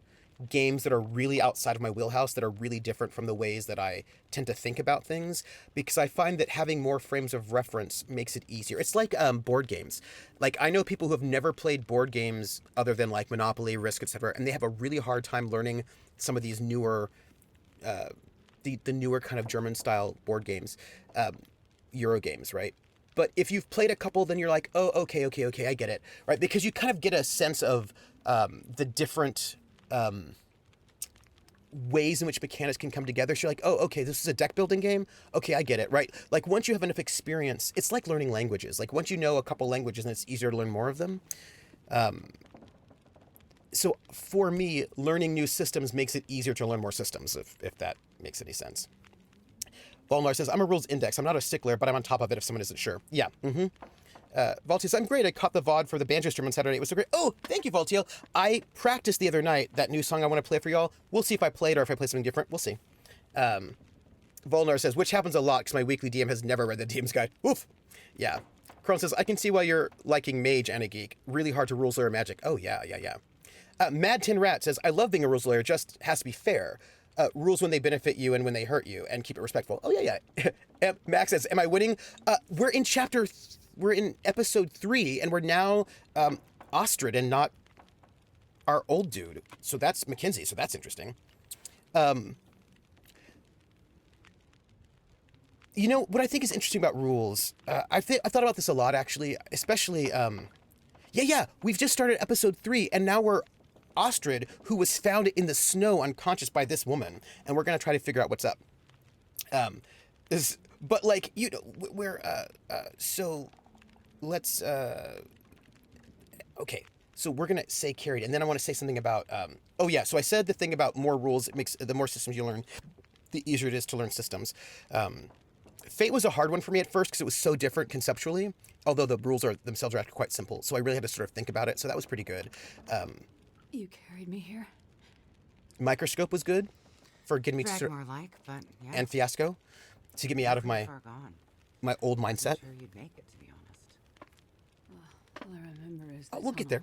games that are really outside of my wheelhouse, that are really different from the ways that I tend to think about things, because I find that having more frames of reference makes it easier. It's like board games. Like, I know people who have never played board games other than like Monopoly, Risk, etc., and they have a really hard time learning some of these newer, the newer kind of German-style board games, Euro games, right? But if you've played a couple, then you're like, oh, okay, I get it, right? Because you kind of get a sense of the different ways in which mechanics can come together. So you're like, oh, okay, this is a deck building game. Okay, I get it, right? Like once you have enough experience, it's like learning languages. Like once you know a couple languages, then it's easier to learn more of them. So for me, learning new systems makes it easier to learn more systems, if that makes any sense. Volnar says, I'm a rules index. I'm not a stickler, but I'm on top of it if someone isn't sure. Yeah. Valtiel says, I'm great. I caught the VOD for the banjo stream on Saturday. It was so great. Oh, thank you, Valtiel. I practiced the other night that new song I want to play for y'all. We'll see if I play it or if I play something different. We'll see. Volnar says, which happens a lot because my weekly DM has never read the DM's guide. Oof. Yeah. Kron says, I can see why you're liking Mage and a geek. Really hard to rules lawyer magic. Oh, yeah. Mad Tin Rat says, I love being a rules lawyer, just has to be fair. Rules when they benefit you and when they hurt you, and keep it respectful. Oh, yeah. Max says, am I winning? We're in episode 3, and we're now Ostrid and not our old dude. So that's Mackenzie, so that's interesting. You know, what I think is interesting about rules, I thought about this a lot, actually, especially, we've just started episode 3, and now we're Ostrid, who was found in the snow unconscious by this woman, and we're going to try to figure out what's up. But like, you know, so let's, okay. So we're going to say carried, and then I want to say something about, oh yeah, so I said the thing about more rules, it makes, the more systems you learn, the easier it is to learn systems. Fate was a hard one for me at first because it was so different conceptually, although the rules themselves are actually quite simple, so I really had to sort of think about it, so that was pretty good. You carried me here? Microscope was good for getting me Drag to, more like, but yeah. and Fiasco to get me out of pretty my, far gone. my old I'm mindset. sure you'd make it, to be honest. All I remember is the We'll get there.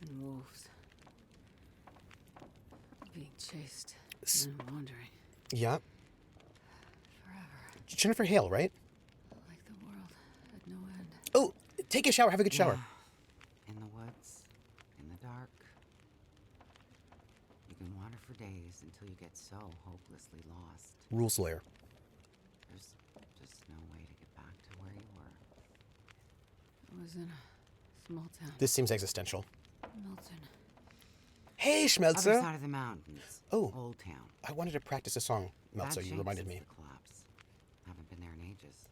tunnel and wolves. Being chased and wandering Yeah. forever. Jennifer Hale, right? Like the world had no end. Oh, take a shower. Have a good shower. In the woods, in the dark. You can wander for days until you get so hopelessly lost. Rules lawyer. There's just no way to get back to where you were. I was in a small town. This seems existential. Milton. Hey, Other Schmelzer. side of the mountains. Oh. Old Town. I wanted to practice a song, Bad Meltzer. You shape reminded since me. the collapse. Haven't been there in ages.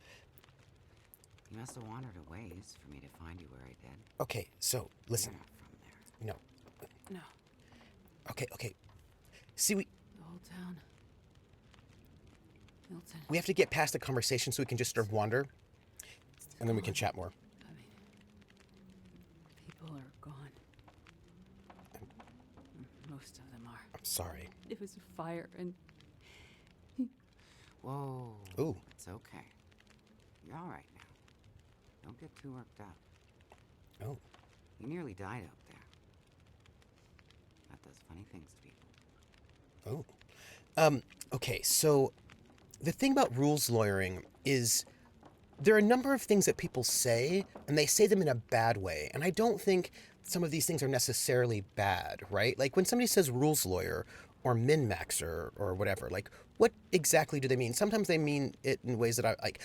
You must have wandered a ways for me to find you where I did. Okay, so listen. You're not from there. No. No, Okay. See, the whole town. Milton. we have to get past the conversation so we can just sort of wander, and then we can chat more. I mean, people are gone. Most of them are. I'm sorry. It was a fire and Whoa. Ooh. It's okay. You're all right now. Don't get too worked up. Oh. You nearly died out there. That does funny things to people. Oh. Okay, so the thing about rules lawyering is there are a number of things that people say, and they say them in a bad way. And I don't think some of these things are necessarily bad, right? Like when somebody says rules lawyer or min-maxer or whatever, like what exactly do they mean? Sometimes they mean it in ways that I like.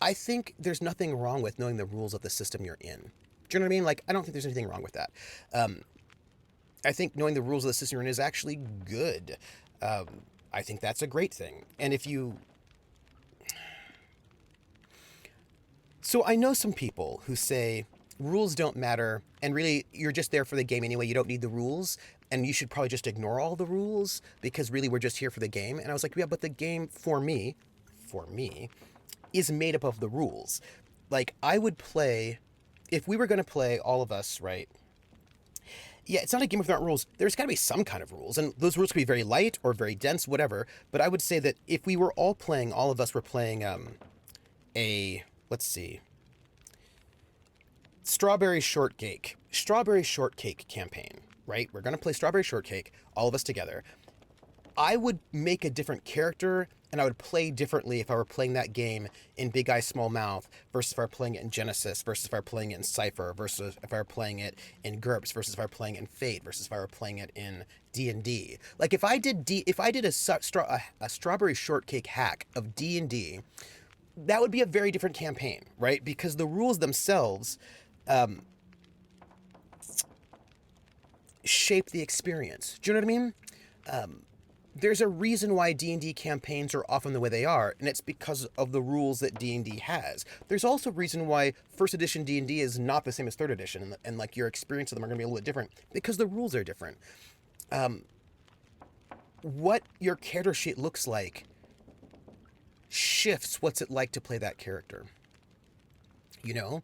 I think there's nothing wrong with knowing the rules of the system you're in. Do you know what I mean? Like, I don't think there's anything wrong with that. I think knowing the rules of the system you're in is actually good. I think that's a great thing. And if you... So I know some people who say rules don't matter, and really you're just there for the game anyway. You don't need the rules, and you should probably just ignore all the rules because really we're just here for the game. And I was like, yeah, but the game for me, is made up of the rules. Like, I would play... If we were going to play, all of us, right? Yeah, it's not a game without rules. There's got to be some kind of rules. And those rules could be very light or very dense, whatever. But I would say that if we were all playing, all of us were playing let's see, Strawberry Shortcake campaign, right? We're going to play Strawberry Shortcake, all of us together. I would make a different character, and I would play differently if I were playing that game in Big Eye Small Mouth versus if I were playing it in Genesis versus if I were playing it in Cypher versus if I were playing it in GURPS versus if I were playing it in Fate versus if I were playing it in D&D. Like if I did a Strawberry Shortcake hack of D&D, that would be a very different campaign, right? Because the rules themselves shape the experience. Do you know what I mean? There's a reason why D&D campaigns are often the way they are, and it's because of the rules that D&D has. There's also a reason why first edition D&D is not the same as third edition, and like your experience of them are going to be a little bit different because the rules are different. What your character sheet looks like shifts what's it like to play that character. You know?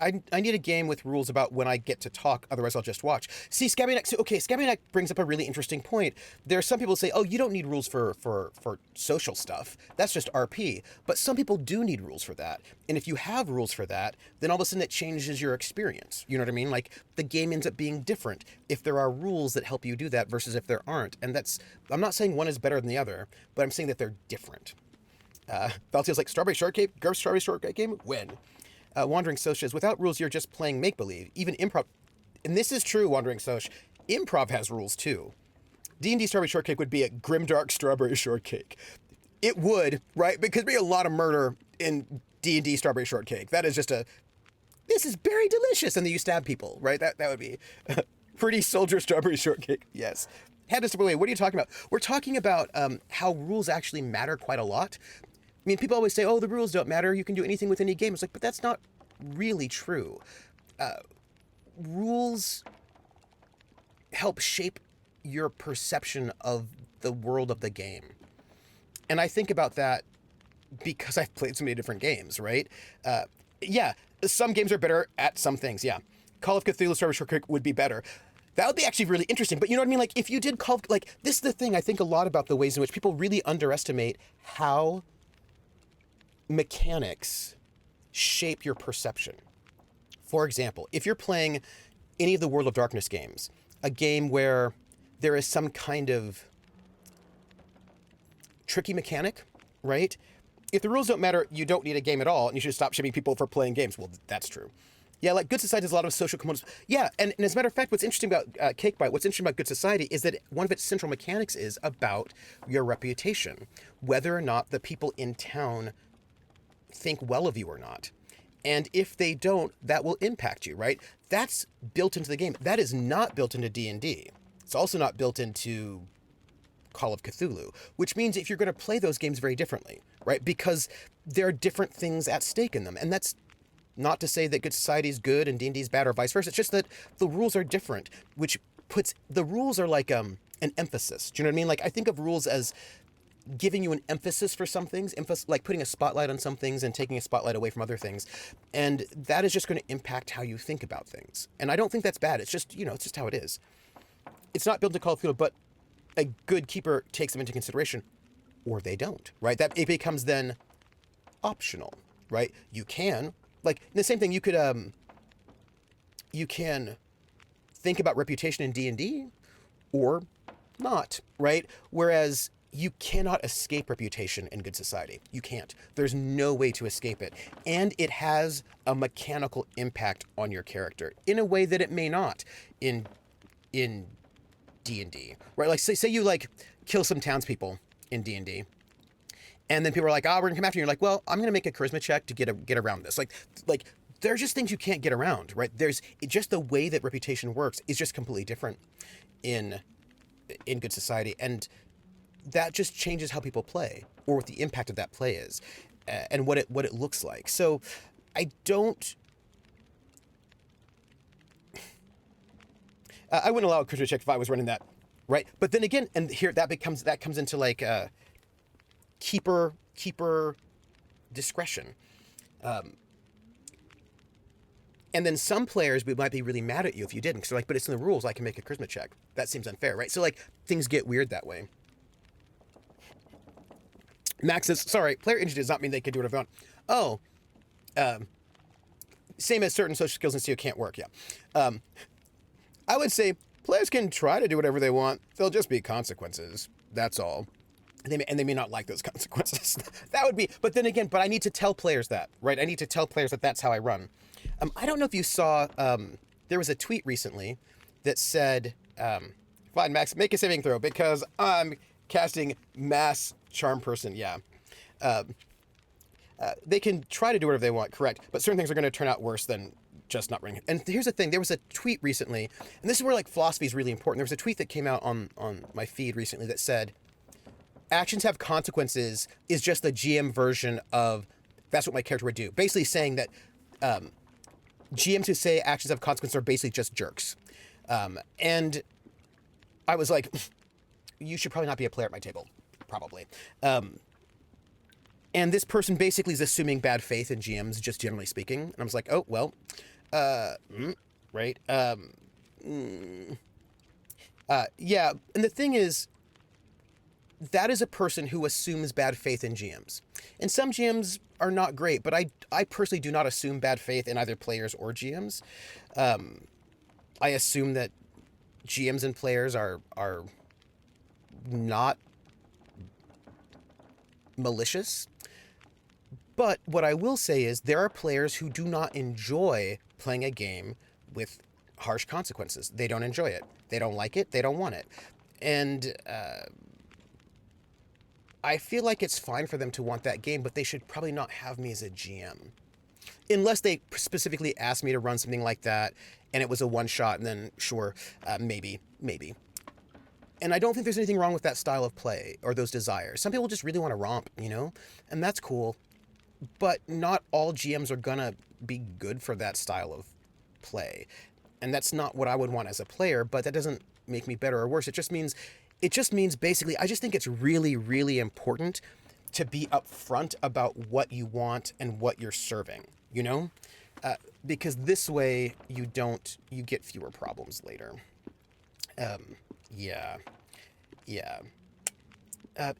I need a game with rules about when I get to talk, otherwise I'll just watch. See, Scabby Neck brings up a really interesting point. There are some people who say, oh, you don't need rules for social stuff. That's just RP. But some people do need rules for that. And if you have rules for that, then all of a sudden it changes your experience. You know what I mean? Like, the game ends up being different if there are rules that help you do that versus if there aren't. And I'm not saying one is better than the other, but I'm saying that they're different. Valtiel's like, Strawberry Shortcake? GURPS Strawberry Shortcake game? When? Wandering Soch says, without rules, you're just playing make-believe. Even improv... And this is true, Wandering Soch. Improv has rules, too. D&D Strawberry Shortcake would be a grimdark Strawberry Shortcake. It would, right? Because there'd be a lot of murder in D&D Strawberry Shortcake. That is just this is very delicious, and then you stab people, right? That would be... Pretty Soldier Strawberry Shortcake, yes. Had to wait. What are you talking about? We're talking about how rules actually matter quite a lot. I mean, people always say, "Oh, the rules don't matter. You can do anything with any game." It's like, but that's not really true. Rules help shape your perception of the world of the game, and I think about that because I've played so many different games. Right? Yeah, some games are better at some things. Yeah, Call of Cthulhu Star Wars Short would be better. That would be actually really interesting. But you know what I mean? Like, if you did like, this is the thing I think a lot about the ways in which people really underestimate how mechanics shape your perception. For example, if you're playing any of the World of Darkness games, a game where there is some kind of tricky mechanic, right? If the rules don't matter, you don't need a game at all, and you should stop shaming people for playing games. Well, that's true. Yeah, like Good Society has a lot of social components. Yeah, and as a matter of fact, what's interesting about Cakebite, what's interesting about Good Society is that one of its central mechanics is about your reputation, whether or not the people in town think well of you or not. And if they don't, that will impact you, right? That's built into the game. That is not built into D&D. It's also not built into Call of Cthulhu, which means if you're going to play those games very differently, right? Because there are different things at stake in them. And that's not to say that Good Society is good and D&D is bad or vice versa. It's just that the rules are different, which puts the rules are like an emphasis. Do you know what I mean? Like, I think of rules as giving you an emphasis for some things, like putting a spotlight on some things and taking a spotlight away from other things. And that is just going to impact how you think about things. And I don't think that's bad. It's just, it's just how it is. It's not built to Call of Cthulhu, but a good keeper takes them into consideration, or they don't, right? That it becomes then optional, right? You can, like, the same thing, you can think about reputation in D&D or not, right? Whereas you cannot escape reputation in Good Society. You can't. There's no way to escape it. And it has a mechanical impact on your character in a way that it may not in D&D, right? Like, say you, like, kill some townspeople in D&D, and then people are like, we're gonna come after you. You're like, well, I'm gonna make a charisma check to get around this. Like, there's just things you can't get around, right? Just the way that reputation works is just completely different in Good Society, and that just changes how people play, or what the impact of that play is, and what it looks like. So I don't. I wouldn't allow a charisma check if I was running that, right? But then again, and here that comes into like keeper discretion. And then some players might be really mad at you if you didn't, because they're like, but it's in the rules, I can make a charisma check. That seems unfair, right? So, like, things get weird that way. Max says, sorry, player injury does not mean they can do whatever they want. Same as certain social skills in Steel can't work, yeah. I would say players can try to do whatever they want. There'll just be consequences. That's all. And they may not like those consequences. That would be, but then again, I need to tell players that, right? I need to tell players that that's how I run. I don't know if you saw, there was a tweet recently that said, fine, Max, make a saving throw because I'm casting mass charm person. Yeah. They can try to do whatever they want, correct, but certain things are going to turn out worse than just not running. And here's the thing, there was a tweet recently, and this is where, like, philosophy is really important. There was a tweet that came out on my feed recently that said, actions have consequences is just the GM version of that's what my character would do. Basically saying that GMs who say actions have consequences are basically just jerks. And I was like, you should probably not be a player at my table. Probably. And this person basically is assuming bad faith in GMs, just generally speaking. And I was like, oh, well, right. Yeah. And the thing is, that is a person who assumes bad faith in GMs. And some GMs are not great, but I personally do not assume bad faith in either players or GMs. I assume that GMs and players are not malicious. But what I will say is there are players who do not enjoy playing a game with harsh consequences. They don't enjoy it. They don't like it. They don't want it. And I feel like it's fine for them to want that game, but they should probably not have me as a GM. Unless they specifically asked me to run something like that, and it was a one-shot, and then, sure, maybe. And I don't think there's anything wrong with that style of play or those desires. Some people just really want to romp, and that's cool. But not all GMs are gonna be good for that style of play. And that's not what I would want as a player, but that doesn't make me better or worse. It just means basically, I just think it's really, really important to be upfront about what you want and what you're serving, because this way you get fewer problems later. Yeah.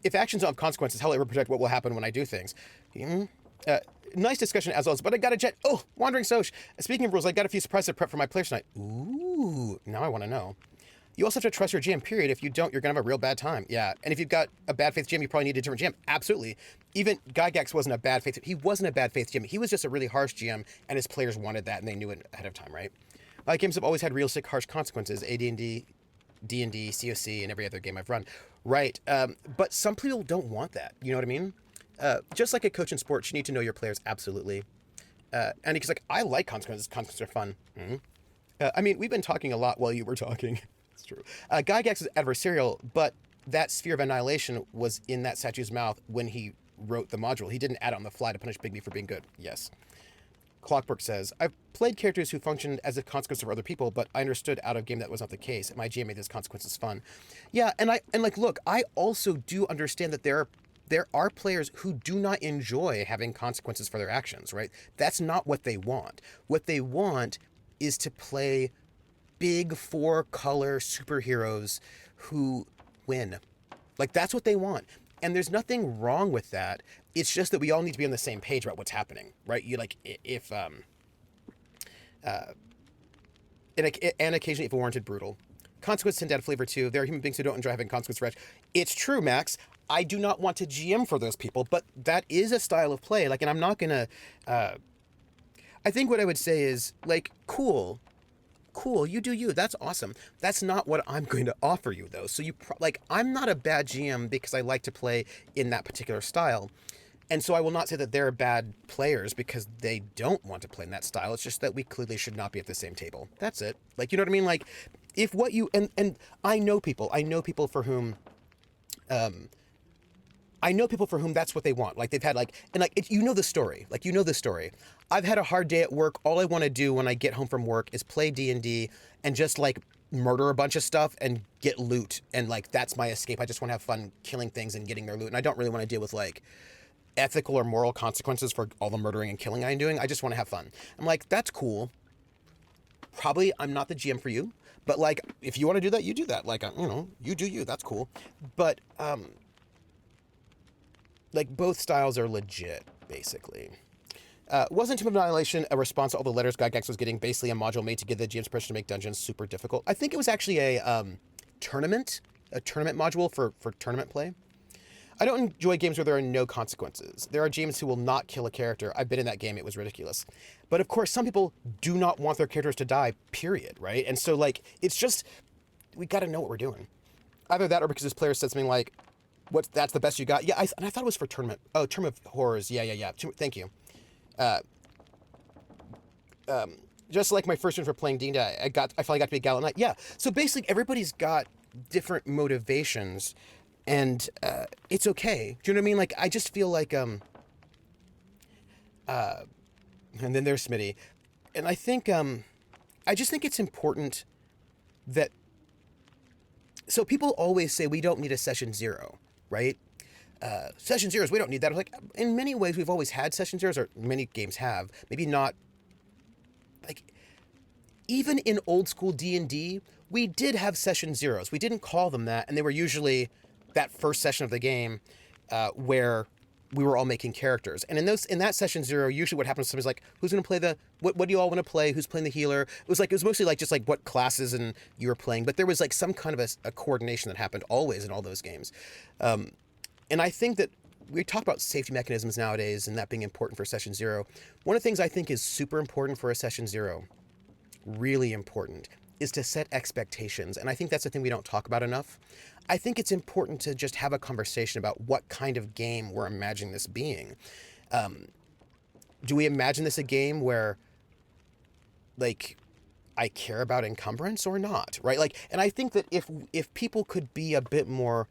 If actions don't have consequences, how will I ever predict what will happen when I do things? Nice discussion as always, but I got a jet. Oh, Wandering Soch. Speaking of rules, I got a few surprises to prep for my players tonight. Ooh, now I want to know. You also have to trust your GM, period. If you don't, you're going to have a real bad time. Yeah, and if you've got a bad faith GM, you probably need a different GM. Absolutely. Even Gygax wasn't a bad faith. He wasn't a bad faith GM. He was just a really harsh GM, and his players wanted that, and they knew it ahead of time, right? Games have always had realistic, harsh consequences. AD&D, D&D, COC, and every other game I've run. Right, but some people don't want that. You know what I mean? Just like a coach in sports, you need to know your players, absolutely. And he's like, I like consequences. Consequences are fun. I mean, we've been talking a lot while you were talking. It's true. Gygax is adversarial, but that sphere of annihilation was in that statue's mouth when he wrote the module. He didn't add it on the fly to punish Bigby for being good. Yes. Clockwork says, I've played characters who functioned as a consequence for other people, but I understood out of game that was not the case. My GM made those consequences fun. Yeah, and look, I also do understand that there are players who do not enjoy having consequences for their actions, right? That's not what they want. What they want is to play big 4-color superheroes who win. Like, that's what they want. And there's nothing wrong with that. It's just that we all need to be on the same page about what's happening, right? You like, if and occasionally if warranted, brutal. Consequences tend to add flavor too. There are human beings who don't enjoy having consequence rush. It's true, Max. I do not want to GM for those people, but that is a style of play. Like, and I'm not gonna. I think what I would say is like, cool, you do you. That's awesome. That's not what I'm going to offer you though. So I'm not a bad GM because I like to play in that particular style. And so I will not say that they're bad players because they don't want to play in that style. It's just that we clearly should not be at the same table. That's it. Like, you know what I mean? Like, if what you, and I know people for whom, that's what they want. Like, they've had the story. Like, the story. I've had a hard day at work. All I want to do when I get home from work is play D&D and just like murder a bunch of stuff and get loot. And like, that's my escape. I just want to have fun killing things and getting their loot. And I don't really want to deal with like ethical or moral consequences for all the murdering and killing I'm doing. I just want to have fun. I'm like, that's cool. Probably I'm not the GM for you, but like, if you want to do that, you do that. Like, you do you, that's cool. But, like, both styles are legit, basically. Wasn't Tomb of Annihilation a response to all the letters Gygax was getting, basically a module made to give the GM's permission to make dungeons super difficult? I think it was actually a tournament module for tournament play. I don't enjoy games where there are no consequences. There are GMs who will not kill a character. I've been in that game. It was ridiculous. But of course, some people do not want their characters to die, period, right? And so, like, it's just, we got to know what we're doing. Either that or because this player said something like, that's the best you got? Yeah, and I thought it was for tournament. Oh, Term of Horrors. Yeah. Thank you. Just like my first one for playing D&D, I finally got to be a Gallant Knight. Yeah. So basically, everybody's got different motivations. And it's okay. Do you know what I mean? Like, I just feel like, and then there's Smitty. And I think, I just think it's important that, so people always say we don't need a session 0, right? Session 0s, we don't need that. Like, in many ways, we've always had session 0s, or many games have. Maybe not, like, even in old school D&D, we did have session 0s. We didn't call them that, and they were usually that first session of the game where we were all making characters. And in that session 0, usually what happens is somebody's like, who's going to play what do you all want to play? Who's playing the healer? It was mostly like just like what classes and you were playing, but there was like some kind of a coordination that happened always in all those games. And I think that we talk about safety mechanisms nowadays and that being important for session 0. One of the things I think is super important for a session 0, really important, is to set expectations. And I think that's the thing we don't talk about enough. I think it's important to just have a conversation about what kind of game we're imagining this being. Do we imagine this a game where, like, I care about encumbrance or not, right? Like, and I think that if people could be a bit more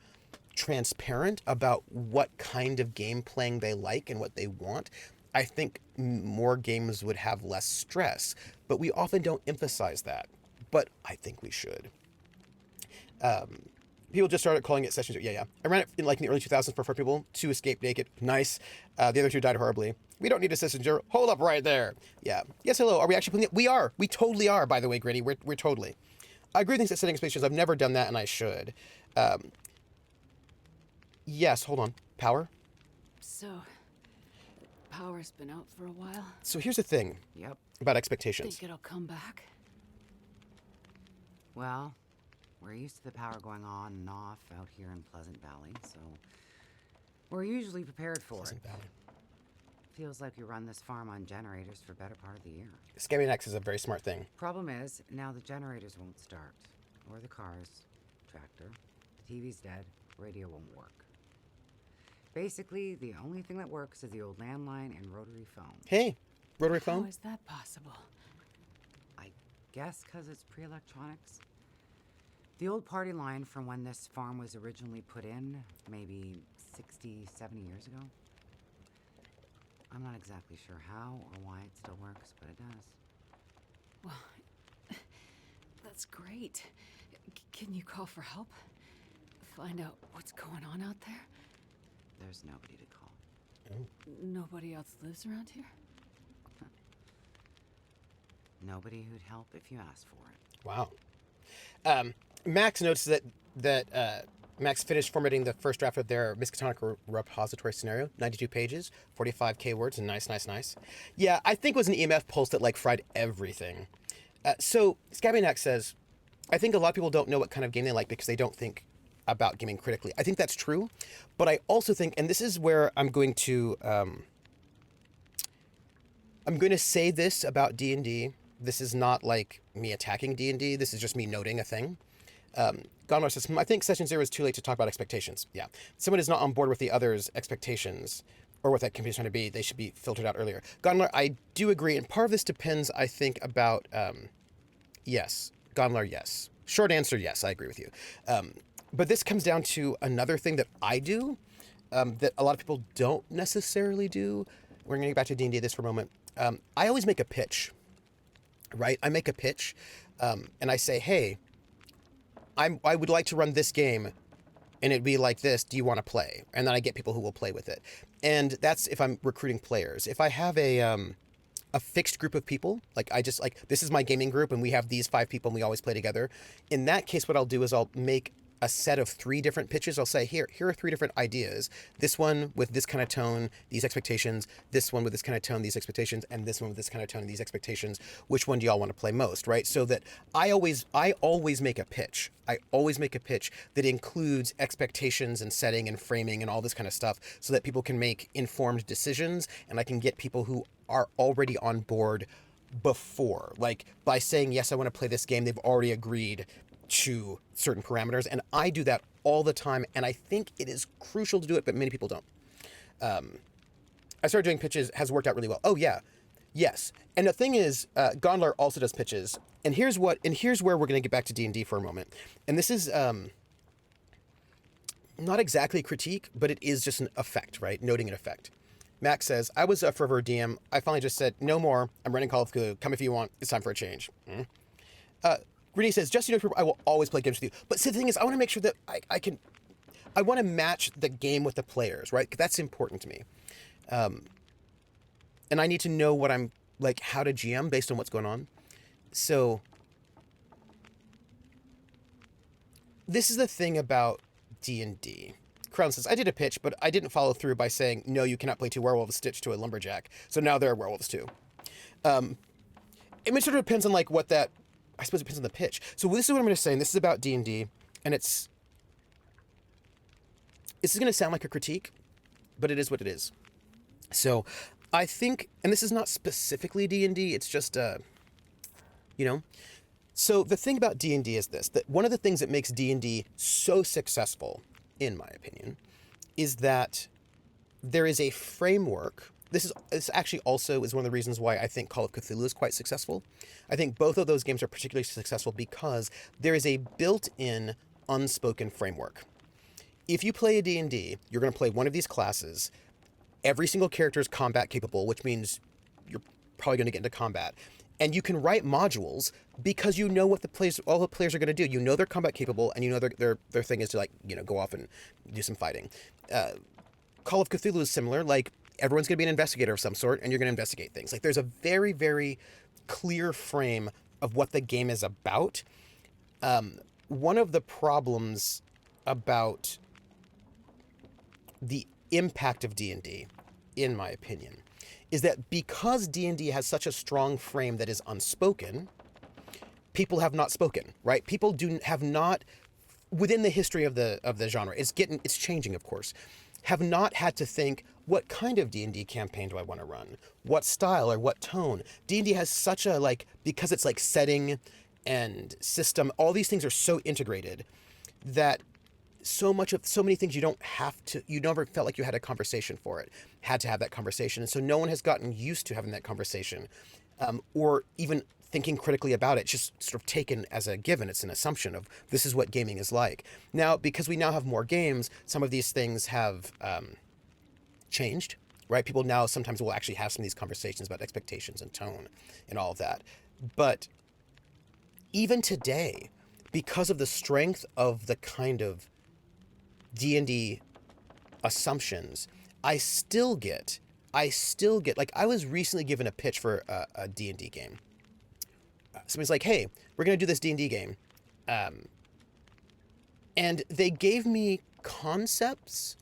transparent about what kind of game playing they like and what they want, I think more games would have less stress. But we often don't emphasize that. But I think we should. People just started calling it Session 0. Yeah. I ran it in like in the early 2000s for 4 people. 2 escaped naked. Nice. The other 2 died horribly. We don't need a Session 0. Hold up right there. Yeah. Yes, hello. Are we actually playing it? We are. We totally are, by the way, Gritty. We're totally. I agree with things that setting expectations. I've never done that, and I should. Yes, hold on. Power? So, power's been out for a while. So here's the thing Yep. about expectations. Think it'll come back? Well, we're used to the power going on and off out here in Pleasant Valley, so we're usually prepared for it. Feels like we run this farm on generators for better part of the year. Scamming X is a very smart thing. Problem is, now the generators won't start. Or the cars, tractor. The TV's dead, radio won't work. Basically, the only thing that works is the old landline and rotary phone. Hey, rotary How phone? is that possible? I guess because it's pre-electronics. The old party line from when this farm was originally put in, maybe 60, 70 years ago. I'm not exactly sure how or why it still works, but it does. Well, that's great. Can you call for help? Find out what's going on out there? There's nobody to call. Nobody else lives around here? Nobody who'd help if you asked for it. Wow. Max notes that Max finished formatting the first draft of their Miskatonic repository scenario, 92 pages, 45K words, and nice. Yeah, I think it was an EMF pulse that like fried everything. So Scabbynax says, I think a lot of people don't know what kind of game they like because they don't think about gaming critically. I think that's true, but I also think, and this is where I'm going to say this about D&D. This is not like me attacking D&D. This is just me noting a thing. Gonmar says, I think Session 0 is too late to talk about expectations. Yeah. Someone is not on board with the other's expectations or what that company's trying to be. They should be filtered out earlier. Gonmar, I do agree. And part of this depends, I think, about, yes. Gonmar, yes. Short answer, yes. I agree with you. But this comes down to another thing that I do that a lot of people don't necessarily do. We're going to get back to D&D this for a moment. I always make a pitch, right? I make a pitch and I say, hey, I would like to run this game and it'd be like this. Do you want to play? And then I get people who will play with it. And that's if I'm recruiting players. If I have a fixed group of people, like this is my gaming group and we have these 5 people and we always play together. In that case, what I'll do is I'll make a set of 3 different pitches. I'll say, here are 3 different ideas. This one with this kind of tone, these expectations. This one with this kind of tone, these expectations. And this one with this kind of tone and these expectations. Which one do y'all want to play most, right? So that I always make a pitch. I always make a pitch that includes expectations and setting and framing and all this kind of stuff so that people can make informed decisions and I can get people who are already on board before. Like by saying, yes, I want to play this game, they've already agreed to certain parameters, and I do that all the time, and I think it is crucial to do it, but many people don't. I started doing pitches, has worked out really well. Oh yeah, yes. And the thing is, Gondlar also does pitches, and here's where we're going to get back to D&D for a moment. And this is not exactly a critique, but it is just an effect, right? Noting an effect. Max says, I was a forever DM. I finally just said, no more. I'm running Call of Cthulhu. Come if you want. It's time for a change. Gritty says, just so you know, I will always play games with you. But see, the thing is, I want to make sure that I want to match the game with the players, right? 'Cause that's important to me. And I need to know what I'm, like, how to GM based on what's going on. So, this is the thing about D&D. Crown says, I did a pitch, but I didn't follow through by saying, no, you cannot play 2 werewolves stitched to a lumberjack. So now there are werewolves too. It sort of depends on, like, what that... I suppose it depends on the pitch. So this is what I'm going to say, and this is about D&D, and this is going to sound like a critique, but it is what it is. So I think, and this is not specifically D&D, it's just, So the thing about D&D is this, that one of the things that makes D&D so successful, in my opinion, is that there is a framework this actually also is one of the reasons why I think Call of Cthulhu is quite successful. I think both of those games are particularly successful because there is a built-in unspoken framework. If you play a D&D, you're going to play one of these classes. Every single character is combat capable, which means you're probably going to get into combat. And you can write modules because you know what all the players are going to do. You know they're combat capable, and you know their thing is to, like, you know, go off and do some fighting. Call of Cthulhu is similar. Like, everyone's going to be an investigator of some sort, and you're going to investigate things. Like, there's a very, very clear frame of what the game is about. One of the problems about the impact of D&D, in my opinion, is that because D&D has such a strong frame that is unspoken, people have not spoken, right? People have not, within the history of the genre, it's changing, of course, have not had to think, what kind of D&D campaign do I want to run? What style or what tone? D&D has such a, like, because it's like setting and system, all these things are so integrated that so many things you never felt like you had a conversation for it, had to have that conversation. And so no one has gotten used to having that conversation, or even thinking critically about it, just sort of taken as a given. It's an assumption of this is what gaming is like. Now, because we now have more games, some of these things have changed, right? People now sometimes will actually have some of these conversations about expectations and tone and all of that. But even today, because of the strength of the kind of D&D assumptions, I still get, like, I was recently given a pitch for a D&D game. Somebody's like, hey, we're going to do this D&D game. And they gave me concepts.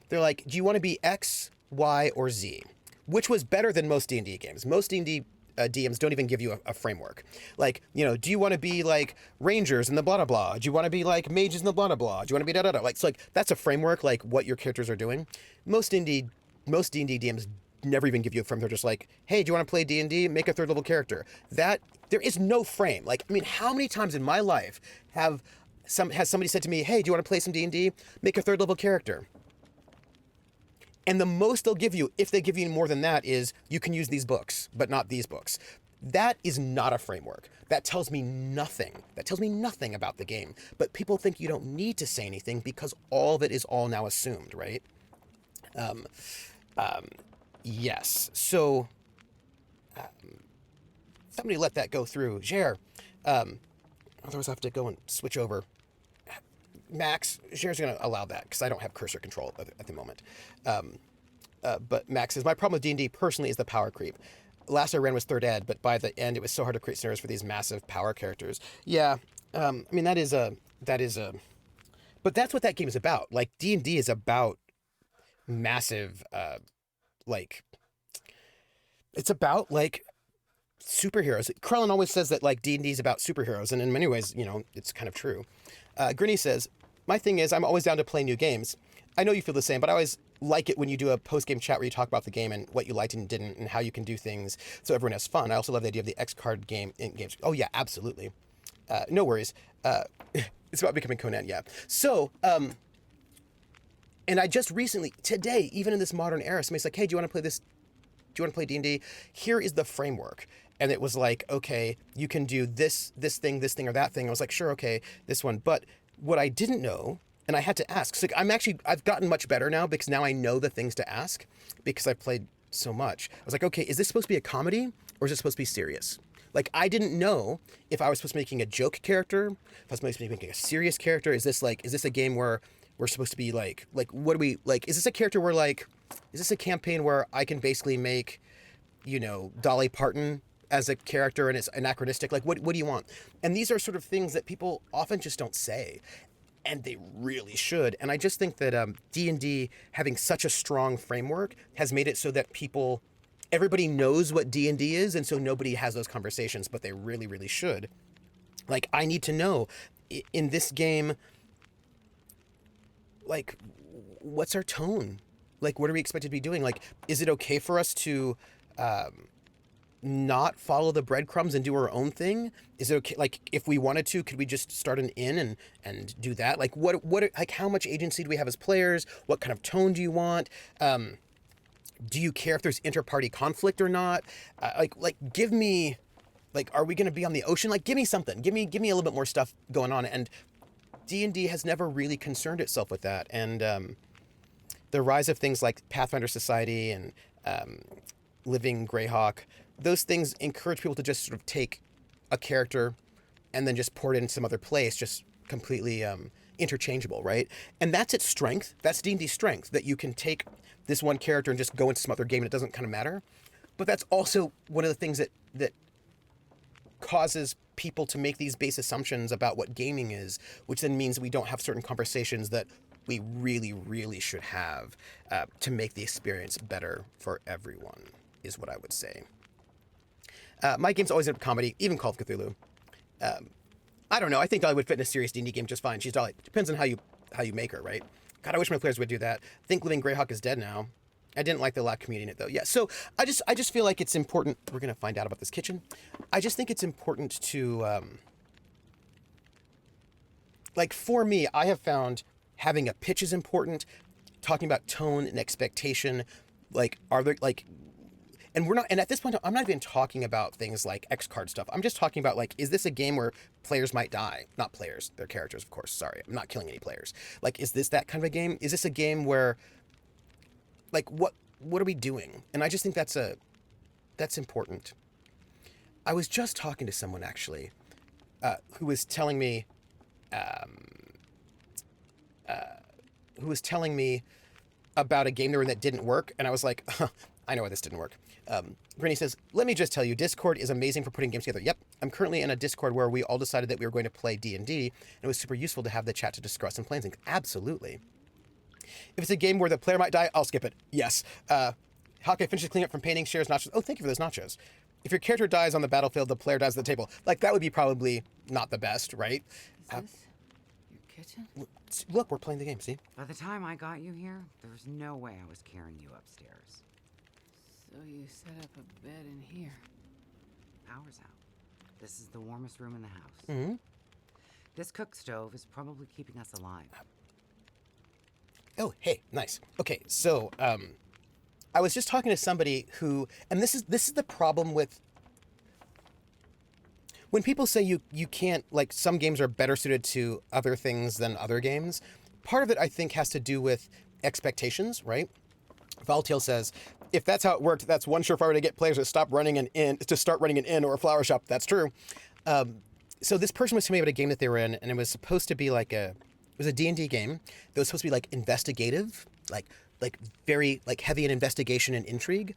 They're like, do you want to be X, Y, or Z? Which was better than most D&D games. Most D&D DMs don't even give you a framework. Like, you know, do you want to be like rangers and the blah, blah, blah? Do you want to be like mages and the blah, blah, blah? Do you want to be da, da, da? Like, so, like, that's a framework, like what your characters are doing. Most D&D DMs never even give you a frame. They're just like, hey, do you want to play D&D? Make a third level character. There is no frame. Like, I mean, how many times in my life has somebody said to me, hey, do you want to play some D&D? Make a third level character. And the most they'll give you, if they give you more than that, is you can use these books, but not these books. That is not a framework. That tells me nothing. That tells me nothing about the game. But people think you don't need to say anything because all of it is all now assumed, right? Yes. So somebody let that go through. Jer, otherwise I have to go and switch over. Max, Jer's going to allow that because I don't have cursor control at the moment. But Max says, my problem with D&D personally is the power creep. Last I ran was 3rd ed, but by the end it was so hard to create scenarios for these massive power characters. Yeah, I mean, that is a, but that's what that game is about. Like, D&D is about massive, like, it's about, like, superheroes. Krellin always says that, like, D&D is about superheroes, and in many ways, you know, it's kind of true. Grinny says, my thing is, I'm always down to play new games. I know you feel the same, but I always like it when you do a post-game chat where you talk about the game and what you liked and didn't and how you can do things so everyone has fun. I also love the idea of the X-card game in games. Oh, yeah, absolutely. No worries. It's about becoming Conan, yeah. So, and I just recently, today, even in this modern era, somebody's like, hey, do you want to play this? Do you want to play D&D? Here is the framework. And it was like, okay, you can do this thing, or that thing. I was like, sure, okay, this one. But what I didn't know, and I had to ask, so I've gotten much better now because now I know the things to ask because I've played so much. I was like, okay, is this supposed to be a comedy or is it supposed to be serious? Like, I didn't know if I was supposed to be making a joke character, if I was supposed to be making a serious character. Is this a game where we're supposed to be like, what do we, like, is this a character where, like, is this a campaign where I can basically make, you know, Dolly Parton as a character and it's anachronistic? Like, what do you want? And these are sort of things that people often just don't say, and they really should. And I just think that D&D having such a strong framework has made it so that everybody knows what D&D is, and so nobody has those conversations, but they really, really should. Like, I need to know, in this game, like, what's our tone? Like, what are we expected to be doing? Like, is it okay for us to not follow the breadcrumbs and do our own thing? Is it okay, like, if we wanted to, could we just start an inn and do that? Like, what like, how much agency do we have as players? What kind of tone do you want? do you care if there's inter-party conflict or not? Give me, like, are we going to be on the ocean? Like, give me something. Give me a little bit more stuff going on. And D&D has never really concerned itself with that. And the rise of things like Pathfinder Society and Living Greyhawk, those things encourage people to just sort of take a character and then just pour it in some other place, just completely interchangeable, right? And that's its strength. That's D&D's strength, that you can take this one character and just go into some other game and it doesn't kind of matter. But that's also one of the things that causes people to make these base assumptions about what gaming is, which then means we don't have certain conversations that we really, really should have to make the experience better for everyone, is what I would say. My games always end up comedy, even Call of Cthulhu. I don't know. I think Dolly would fit in a serious D&D game just fine. She's Dolly. Depends on how you make her, right? God, I wish my players would do that. I think Living Greyhawk is dead now. I didn't like the lack of community in it, though. Yeah, so I just feel like it's important. We're going to find out about this kitchen. I just think it's important to... for me, I have found having a pitch is important. Talking about tone and expectation. And we're not, and at this point, I'm not even talking about things like X card stuff. I'm just talking about, is this a game where players might die? Not players, they're characters, of course. Sorry, I'm not killing any players. Is this that kind of a game? Is this a game where, what are we doing? And I just think that's important. I was just talking to someone, actually, who was telling me, about a game they were in that didn't work, and I was like, I know why this didn't work. Brittany says, let me just tell you, Discord is amazing for putting games together. Yep, I'm currently in a Discord where we all decided that we were going to play D&D, and it was super useful to have the chat to discuss and play things. Absolutely. If it's a game where the player might die, I'll skip it. Yes. Hawkeye finishes cleaning up from painting, shares nachos. Oh, thank you for those nachos. If your character dies on the battlefield, the player dies at the table. That would be probably not the best, right? Is this your kitchen? Look, we're playing the game, see? By the time I got you here, there was no way I was carrying you upstairs. So you set up a bed in here. Power's out. This is the warmest room in the house. Mm-hmm. This cook stove is probably keeping us alive. Oh, hey, nice. Okay, so I was just talking to somebody who, and this is the problem with when people say you can't, some games are better suited to other things than other games. Part of it, I think, has to do with expectations, right? Valtail says, if that's how it worked, that's one surefire way to get players to start running an inn or a flower shop. That's true. So this person was telling me about a game that they were in, and it was supposed to be it was a D&D game that was supposed to be investigative, very heavy in investigation and intrigue.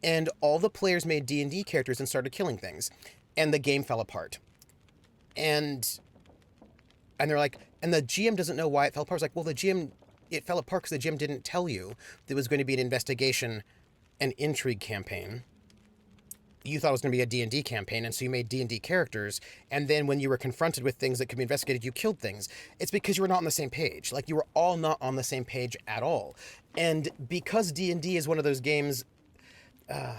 And all the players made D&D characters and started killing things, and the game fell apart. And they're like, and the GM doesn't know why it fell apart. It's like, well, it fell apart because the GM didn't tell you there was going to be an investigation and intrigue campaign. You thought it was going to be a D&D campaign, and so you made D&D characters, and then when you were confronted with things that could be investigated, you killed things. It's because you were not on the same page. You were all not on the same page at all. And because D&D is one of those games... how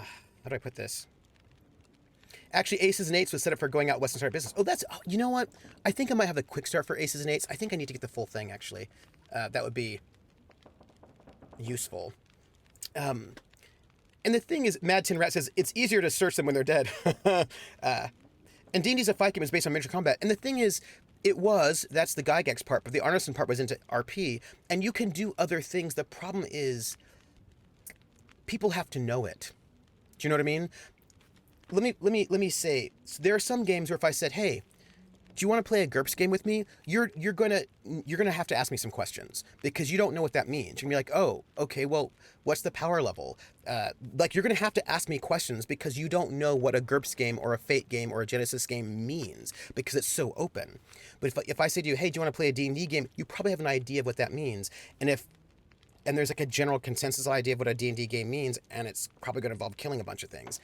do I put this? Actually, Aces and Eights was set up for going out west and start business. You know what? I think I might have the quick start for Aces and Eights. I think I need to get the full thing, actually. That would be useful. And the thing is, Mad Tin Rat says, it's easier to search them when they're dead. And D&D's a fight game is based on miniature combat. And the thing is, that's the Gygax part, but the Arneson part was into RP. And you can do other things. The problem is, people have to know it. Do you know what I mean? Let me say, there are some games where if I said, hey, do you want to play a GURPS game with me? You're gonna have to ask me some questions because you don't know what that means. You're gonna be like, oh, okay, well, what's the power level? You're gonna have to ask me questions because you don't know what a GURPS game or a Fate game or a Genesis game means because it's so open. But if I say to you, hey, do you want to play a D&D game? You probably have an idea of what that means. And there's a general consensus idea of what a D&D game means, and it's probably gonna involve killing a bunch of things.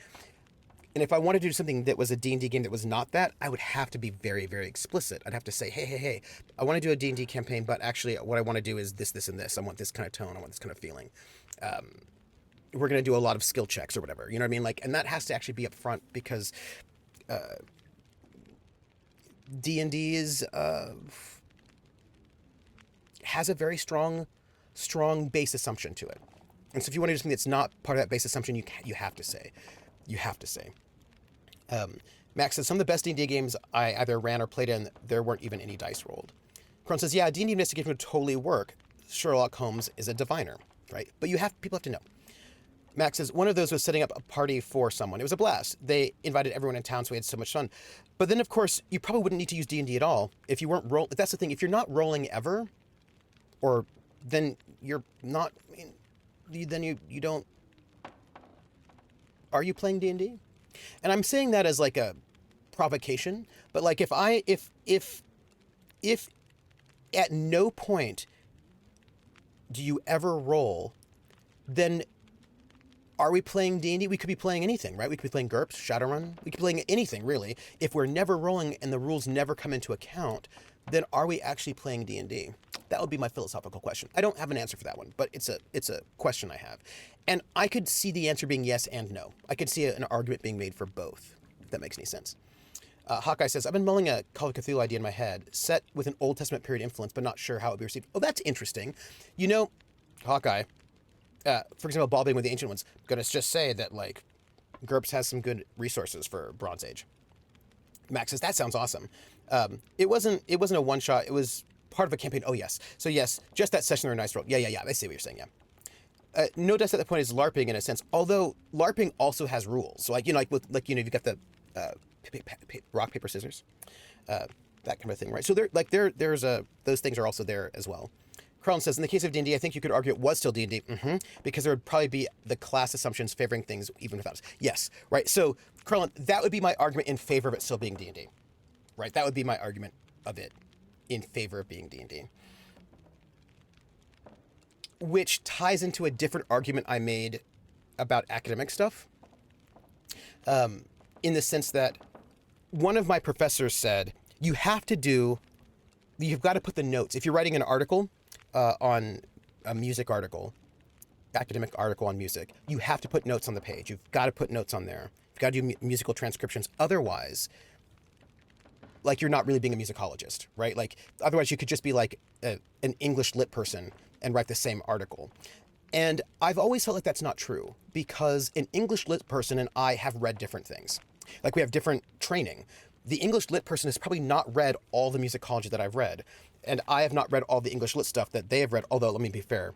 And if I wanted to do something that was a D&D game that was not that, I would have to be very, very explicit. I'd have to say, hey, I want to do a D&D campaign, but actually what I want to do is this, this, and this. I want this kind of tone. I want this kind of feeling. We're going to do a lot of skill checks or whatever. You know what I mean? And that has to actually be up front because D&D has a very strong base assumption to it. And so if you want to do something that's not part of that base assumption, you have to say. You have to say. Max says, some of the best D&D games I either ran or played in, there weren't even any dice rolled. Kron says, yeah, D&D investigation would totally work. Sherlock Holmes is a diviner, right? But people have to know. Max says, one of those was setting up a party for someone. It was a blast. They invited everyone in town, so we had so much fun. But then, of course, you probably wouldn't need to use D&D at all if you weren't rolling. That's the thing. If you're not rolling ever, or then you're not, then you don't. Are you playing D&D? And I'm saying that as like a provocation, but like if at no point do you ever roll, then are we playing D&D? We could be playing anything, right? We could be playing GURPS, Shadowrun. We could be playing anything, really. If we're never rolling and the rules never come into account, then are we actually playing D&D? That would be my philosophical question. I don't have an answer for that one, but it's a question I have. And I could see the answer being yes and no. I could see an argument being made for both, if that makes any sense. Hawkeye says, I've been mulling a Call of Cthulhu idea in my head, set with an Old Testament period influence, but not sure how it would be received. Oh, that's interesting. You know, Hawkeye, for example, Ball being with the Ancient Ones, I'm going to just say that, like, GURPS has some good resources for Bronze Age. Max says, that sounds awesome. It wasn't a one-shot. It was part of a campaign. Oh, yes. So, yes, just that session or a nice roll. Yeah. I see what you're saying, yeah. No dice at that point is LARPing in a sense, although LARPing also has rules. So, you've got the rock, paper, scissors, that kind of thing, right? So, there's those things are also there as well. Carlin says, in the case of D&D, I think you could argue it was still D&D, because there would probably be the class assumptions favoring things even without us. Yes, right? So, Carlin, that would be my argument in favor of it still being D&D, right? That would be my argument of it in favor of being D&D. Which ties into a different argument I made about academic stuff, in the sense that one of my professors said, you've got to put the notes. If you're writing an article, on a music article, academic article on music, you have to put notes on the page. You've got to put notes on there. You've got to do musical transcriptions. Otherwise, like, you're not really being a musicologist, right? Like, otherwise you could just be like an English lit person and write the same article. And I've always felt like that's not true, because an English lit person and I have read different things. Like, we have different training. The English lit person has probably not read all the musicology that I've read. And I have not read all the English lit stuff that they have read, although, let me be fair,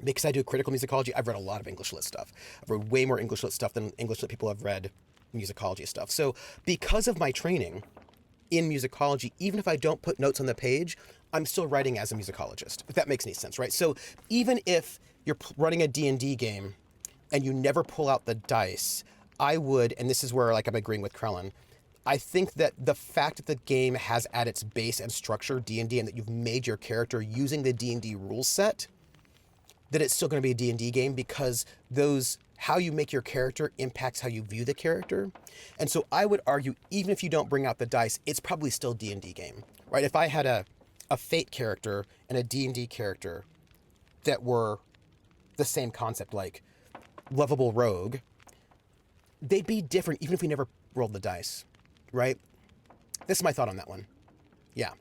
because I do critical musicology, I've read a lot of English lit stuff. I've read way more English lit stuff than English lit people have read musicology stuff. So because of my training in musicology, even if I don't put notes on the page, I'm still writing as a musicologist, if that makes any sense, right? So even if you're running a D&D game and you never pull out the dice, I would, and this is where, like, I'm agreeing with Krellin, I think that the fact that the game has at its base and structure D&D, and that you've made your character using the D&D rule set, that it's still going to be a D&D game, because how you make your character impacts how you view the character. And so I would argue, even if you don't bring out the dice, it's probably still D&D game, right? If I had a Fate character and a D&D character that were the same concept, like lovable rogue, they'd be different even if we never rolled the dice. Right? This is my thought on that one. Yeah.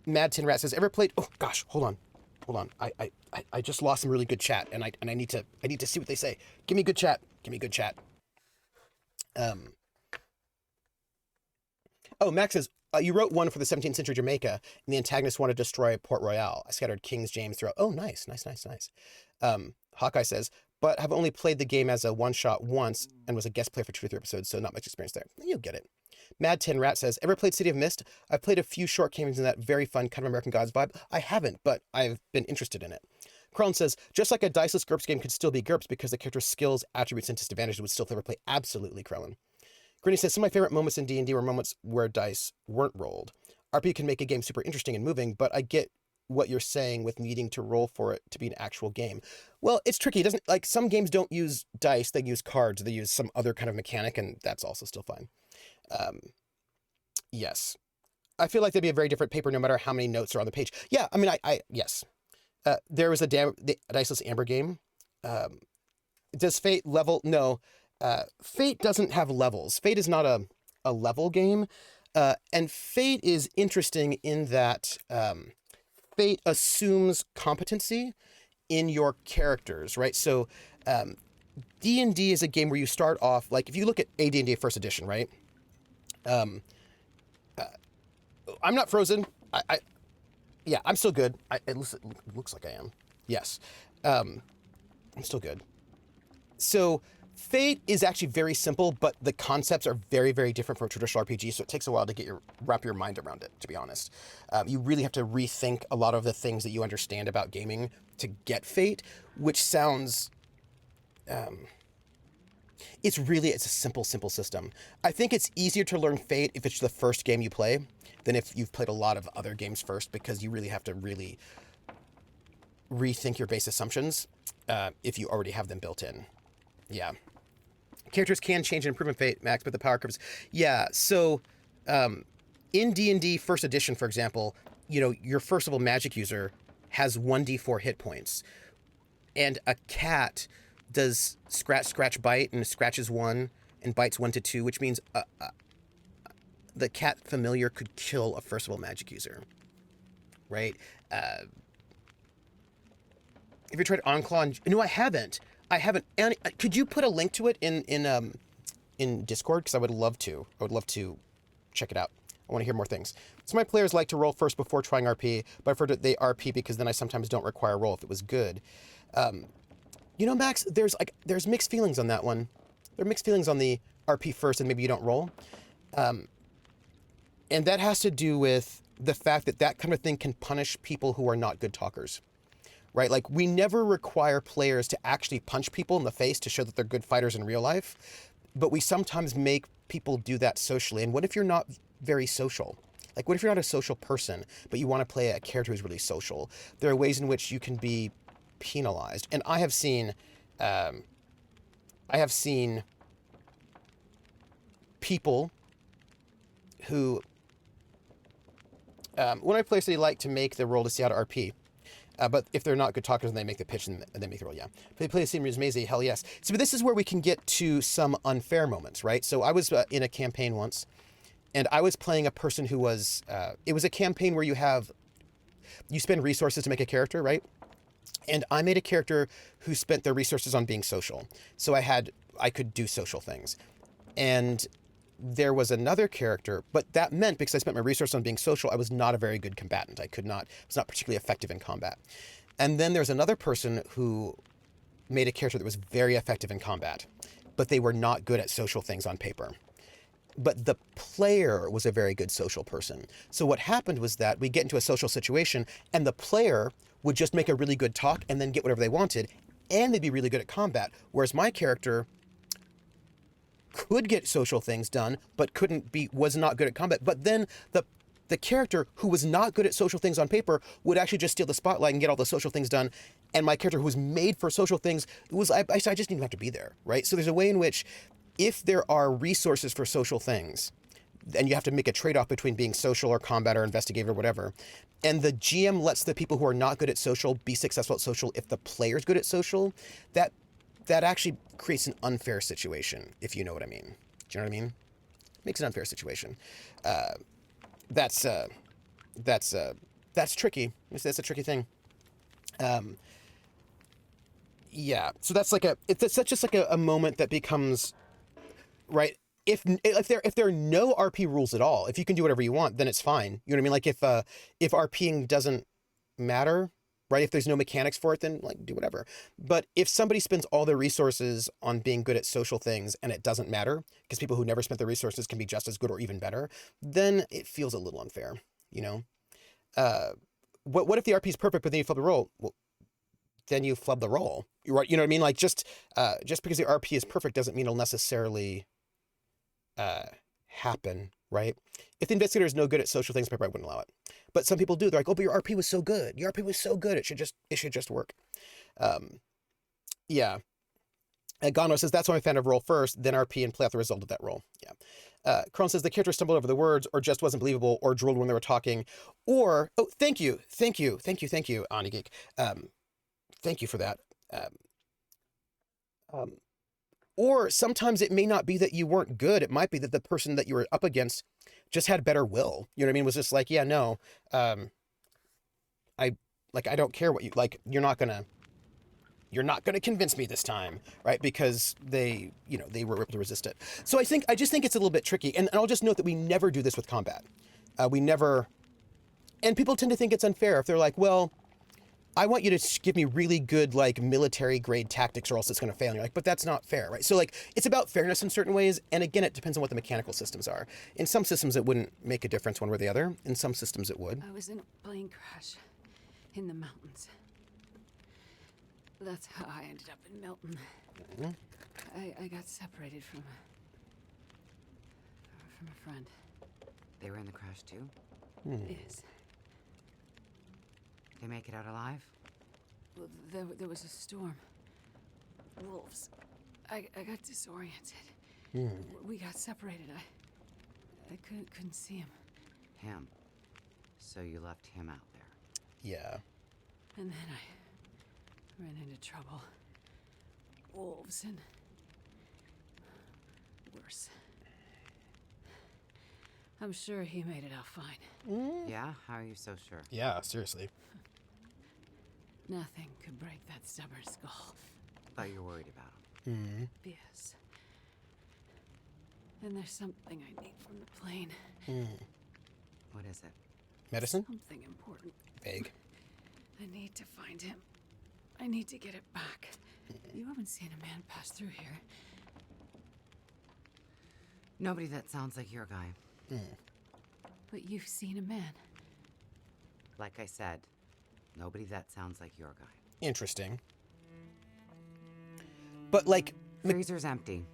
Mad Tin Rat says, ever played... Oh, gosh, hold on. I just lost some really good chat, and I need to see what they say. Give me good chat. Max says, you wrote one for the 17th century Jamaica, and the antagonist wanted to destroy Port Royal. I scattered Kings James throughout. Oh, nice. Hawkeye says, but have only played the game as a one-shot once and was a guest player for 2 or 3 episodes, so not much experience there. You'll get it. Mad Tin Rat says, ever played City of Mist? I've played a few short games in that very fun kind of American Gods vibe. I haven't, but I've been interested in it. Krellin says, just like a diceless GURPS game could still be GURPS because the character's skills, attributes, and disadvantages would still favor play. Absolutely, Krellin. Grinny says, some of my favorite moments in D&D were moments where dice weren't rolled. RP can make a game super interesting and moving, but I get what you're saying with needing to roll for it to be an actual game. Well, it's tricky. It doesn't, like, some games don't use dice, they use cards, they use some other kind of mechanic, and that's also still fine. Yes. I feel like that'd be a very different paper no matter how many notes are on the page. Yeah, I mean, yes. There was the Diceless Amber game. Does Fate level? No. Fate doesn't have levels. Fate is not a level game. And Fate is interesting in that Fate assumes competency in your characters, right? So D&D is a game where you start off, like if you look at AD&D First Edition, right? I'm not frozen. Yeah, I'm still good. It looks like I am. Yes. I'm still good. So Fate is actually very simple, but the concepts are very, very different from a traditional RPG, so it takes a while to wrap your mind around it, to be honest. You really have to rethink a lot of the things that you understand about gaming to get Fate, which sounds... it's a simple system. I think it's easier to learn Fate if it's the first game you play than if you've played a lot of other games first, because you really have to rethink your base assumptions if you already have them built in. Yeah. Characters can change and improve in Fate, Max, but the power curves... Yeah, so in D&D First Edition, for example, your first level magic user has 1d4 hit points. And a cat does scratch, scratch, bite, and scratches 1 and bites 1 to 2, which means the cat familiar could kill a first level magic user, right? Have you tried Enclaw? No, I haven't. And could you put a link to it in Discord? Because I would love to. I would love to check it out. I want to hear more things. So my players like to roll first before trying RP, but I've heard that they RP because then I sometimes don't require a roll if it was good. Max, there's mixed feelings on that one. There are mixed feelings on the RP first and maybe you don't roll. And that has to do with the fact that kind of thing can punish people who are not good talkers, right? Like, we never require players to actually punch people in the face to show that they're good fighters in real life, but we sometimes make people do that socially. And what if you're not very social? Like, what if you're not a social person, but you want to play a character who's really social? There are ways in which you can be penalized. And I have seen people who, when I play, they like to make the roll to see how to RP. But if they're not good talkers and they make the pitch and they make the roll, yeah. If they play the same as Maisie, hell yes. So but this is where we can get to some unfair moments, right? So I was in a campaign once, and I was playing a person who was, it was a campaign where you spend resources to make a character, right? And I made a character who spent their resources on being social. So I could do social things. And there was another character, but that meant because I spent my resources on being social, I was not a very good combatant. I was not particularly effective in combat. And then there's another person who made a character that was very effective in combat, but they were not good at social things on paper. But the player was a very good social person. So what happened was that we get into a social situation and the player would just make a really good talk and then get whatever they wanted, and they'd be really good at combat. Whereas my character could get social things done, but was not good at combat. But then the character who was not good at social things on paper would actually just steal the spotlight and get all the social things done. And my character who was made for social things I just didn't have to be there, right? So there's a way in which if there are resources for social things, and you have to make a trade-off between being social or combat or investigative or whatever, and the GM lets the people who are not good at social be successful at social if the player's good at social, that actually creates an unfair situation, if you know what I mean. Do you know what I mean? Makes an unfair situation. That's tricky. That's a tricky thing. Yeah. So that's just like a moment that becomes, right. If there are no RP rules at all, if you can do whatever you want, then it's fine. You know what I mean? Like if RPing doesn't matter, right? If there's no mechanics for it, then like do whatever. But if somebody spends all their resources on being good at social things and it doesn't matter, because people who never spent their resources can be just as good or even better, then it feels a little unfair, you know? What if the RP is perfect, but then you flub the roll? Well, then you flub the roll. You're right. You know what I mean? Like just because the RP is perfect doesn't mean it'll necessarily happen, right? If the investigator is no good at social things, I wouldn't allow it. But some people do. They're like, oh, but your RP was so good. Your RP was so good. It should just work. Yeah. And Gano says, that's why I'm a fan of roll first, then RP and play out the result of that roll. Yeah. Kron says the character stumbled over the words or just wasn't believable or drooled when they were talking. Or, oh, thank you, Onigeek. Thank you for that. Or sometimes it may not be that you weren't good. It might be that the person that you were up against just had better will. You know what I mean? Was just like, yeah, no, I don't care what you like. You're not gonna you're not going to convince me this time, right? Because they were able to resist it. So I just think it's a little bit tricky. And I'll just note that we never do this with combat. We never, and people tend to think it's unfair if they're like, well, I want you to give me really good, like, military grade tactics or else it's going to fail. And you're like, but that's not fair, right? So, like, it's about fairness in certain ways. And again, it depends on what the mechanical systems are. In some systems, it wouldn't make a difference one way or the other. In some systems, it would. I was in a plane crash in the mountains. That's how I ended up in Milton. I got separated from a friend. They were in the crash too? Yes. They make it out alive? Well, there was a storm. Wolves. I got disoriented. We got separated. I couldn't see him. Him. So you left him out there. Yeah. And then I ran into trouble. Wolves and worse. I'm sure he made it out fine. Yeah? How are you so sure? Yeah, seriously. Nothing could break that stubborn skull. But you're worried about him. Yes. And there's something I need from the plane. What is it? Medicine? Something important. Vague. I need to find him. I need to get it back. You haven't seen a man pass through here. Nobody that sounds like your guy. But you've seen a man. Like I said, nobody that sounds like your guy. Interesting. But, like... Freezer's empty.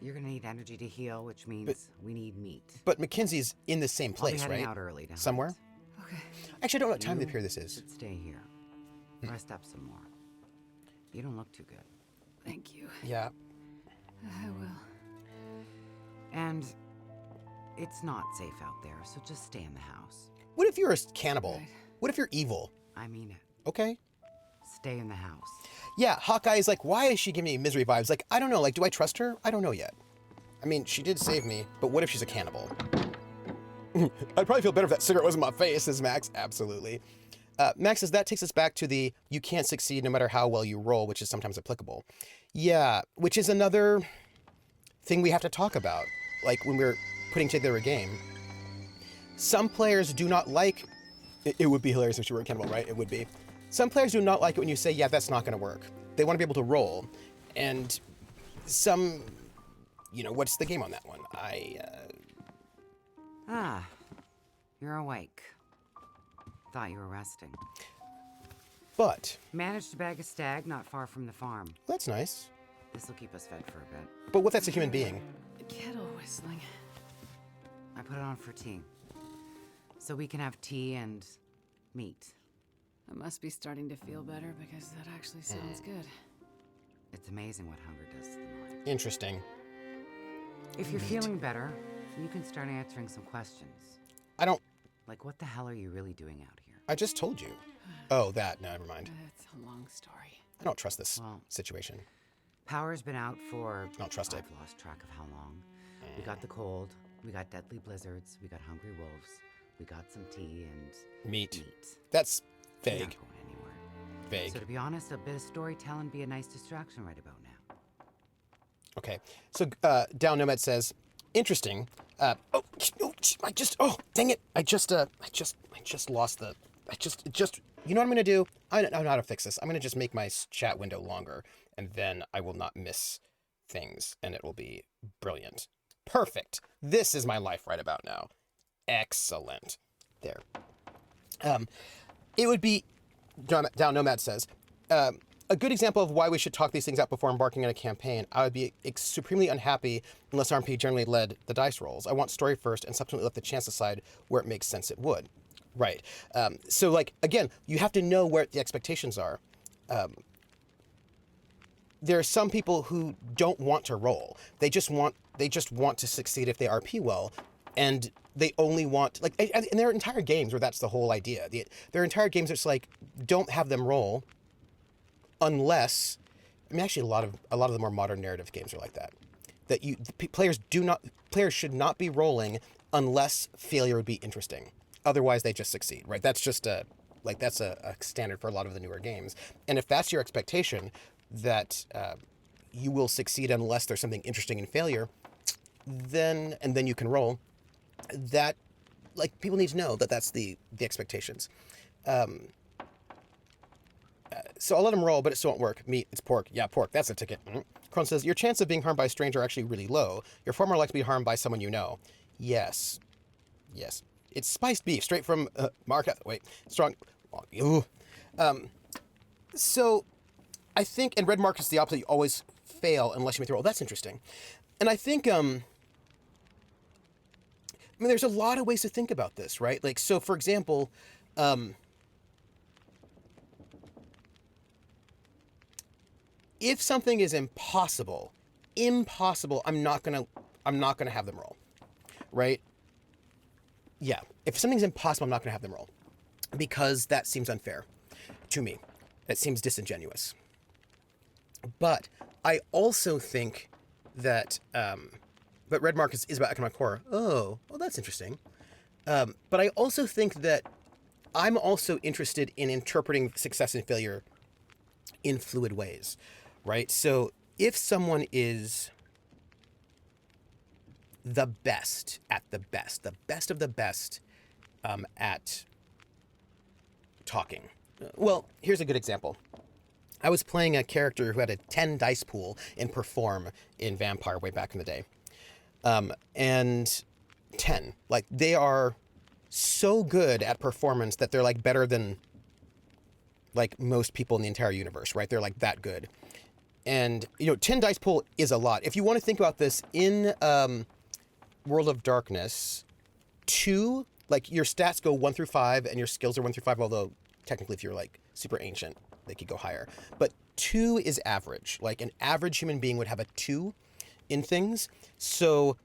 You're gonna need energy to heal, which means we need meat. But Mackenzie's in the same I'll be place, heading right? out early to hunt. Somewhere? Okay. Actually, I don't know what time of the period this is. Should stay here. Rest up some more. You don't look too good. Thank you. Yeah. I will. And it's not safe out there, so just stay in the house. What if you're a cannibal? Right. What if you're evil? I mean it. Okay. Stay in the house. Yeah, Hawkeye's like, why is she giving me misery vibes? Like, I don't know. Like, do I trust her? I don't know yet. I mean, she did save me, but what if she's a cannibal? I'd probably feel better if that cigarette wasn't my face, says Max. Absolutely. Max says that takes us back to the you can't succeed no matter how well you roll, which is sometimes applicable. Yeah, which is another thing we have to talk about. Like when we're putting together a game, some players do not like, it would be hilarious if she were a cannibal, right? It would be. Some players do not like it when you say, yeah, that's not going to work. They want to be able to roll. And some, what's the game on that one? Ah, you're awake. Thought you were resting. But, Managed to bag a stag not far from the farm. that's nice. This'll keep us fed for a bit. But what if that's a human being? Kettle whistling. I put it on for tea. So we can have tea and meat. I must be starting to feel better because that actually sounds good. It's amazing what hunger does to the mind. Interesting. If you're feeling better, you can start answering some questions. Like, what the hell are you really doing out here? I just told you. Oh, that. No, never mind. It's a long story. I don't trust this Well- situation. Power's been out for... Don't trust it. I've lost track of how long. We got the cold, we got deadly blizzards, we got hungry wolves, we got some tea and... Meat. That's We're not vague. going anywhere. Vague. So to be honest, a bit of storytelling would be a nice distraction right about now. Okay. So, Down Nomad says, interesting. Dang it. I just lost the, you know what I'm going to do? I know how to fix this. I'm going to just make my chat window longer, and then I will not miss things, and it will be brilliant. Perfect. This is my life right about now. Excellent. There. It would be, Down Nomad says, a good example of why we should talk these things out before embarking on a campaign. I would be supremely unhappy unless RMP generally led the dice rolls. I want story first and subsequently let the chance decide where it makes sense it would. Right. So, like, again, you have to know where the expectations are. There are some people who don't want to roll. They just want to succeed if they RP well, and they only want, like, and there are entire games where that's the whole idea. There are entire games that's like, don't have them roll unless, I mean, actually a lot of the more modern narrative games are like that. That players should not be rolling unless failure would be interesting. Otherwise, they just succeed, right? That's just Like that's a standard for a lot of the newer games. And if that's your expectation, that you will succeed unless there's something interesting in failure, then you can roll. That, like, people need to know that that's the expectations. So I'll let him roll, but it still won't work. Meat, it's pork. Yeah, pork. That's a ticket. Crone says, your chance of being harmed by a stranger are actually really low. You're far more likely to be harmed by someone you know. Yes. Yes. It's spiced beef, straight from Mark. Wait, strong. Ooh. So I think, and red mark is the opposite. You always fail unless you make the roll. That's interesting. And I think, I mean, there's a lot of ways to think about this, right? Like, so for example, if something is impossible, I'm not gonna have them roll, right? Yeah, if something's impossible, I'm not gonna have them roll, because that seems unfair to me. That seems disingenuous. But I also think that, but red mark is about economic horror. Oh, well, that's interesting. But I also think that I'm also interested in interpreting success and failure in fluid ways, right? So if someone is the best of the best at talking. Well, here's a good example. I was playing a character who had a 10 dice pool in Perform in Vampire way back in the day. And 10, like, they are so good at performance that they're like better than like most people in the entire universe, right? They're like that good. And, 10 dice pool is a lot. If you want to think about this in World of Darkness, 2, like, your stats go 1 through 5 and your skills are 1 through 5, although technically if you're like super ancient, they could go higher. But 2 is average. Like, an average human being would have a 2 in things. So,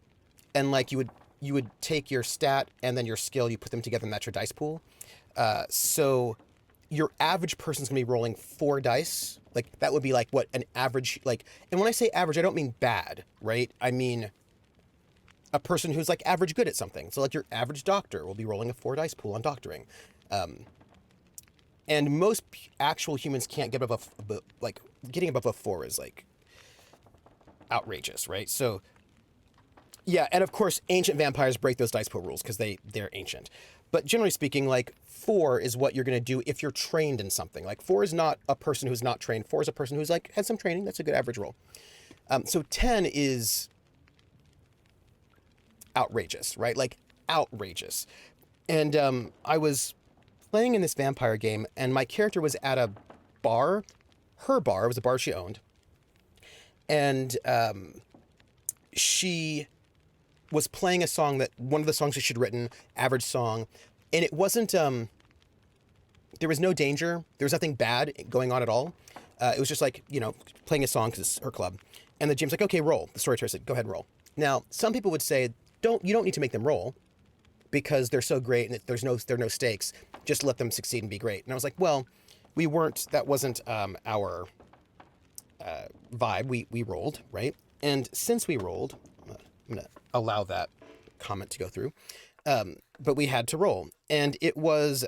and like you would take your stat and then your skill, you put them together and that's your dice pool. So your average person's gonna be rolling 4 dice. Like, that would be like what an average, like, and when I say average, I don't mean bad, right? I mean a person who's like average good at something. So like your average doctor will be rolling a 4 dice pool on doctoring. And most actual humans can't get above, like, getting above a 4 is like outrageous, right? So yeah, and of course ancient vampires break those dice pool rules because they're ancient. But generally speaking, like, 4 is what you're going to do if you're trained in something. Like, 4 is not a person who's not trained. 4 is a person who's like had some training. That's a good average roll. So 10 is outrageous, right? Like, outrageous. And I was playing in this vampire game, and my character was at a bar. Her bar, it was a bar she owned. And she was playing a song that, one of the songs that she'd written, average song. And it wasn't, there was no danger. There was nothing bad going on at all. It was just like, playing a song because it's her club. And the GM's like, okay, roll. The storyteller said, go ahead and roll. Now, some people would say, you don't need to make them roll because they're so great and there are no stakes. Just let them succeed and be great. And I was like, well, that wasn't our vibe. We rolled, right? And since we rolled, I'm going to allow that comment to go through. But we had to roll. And it was,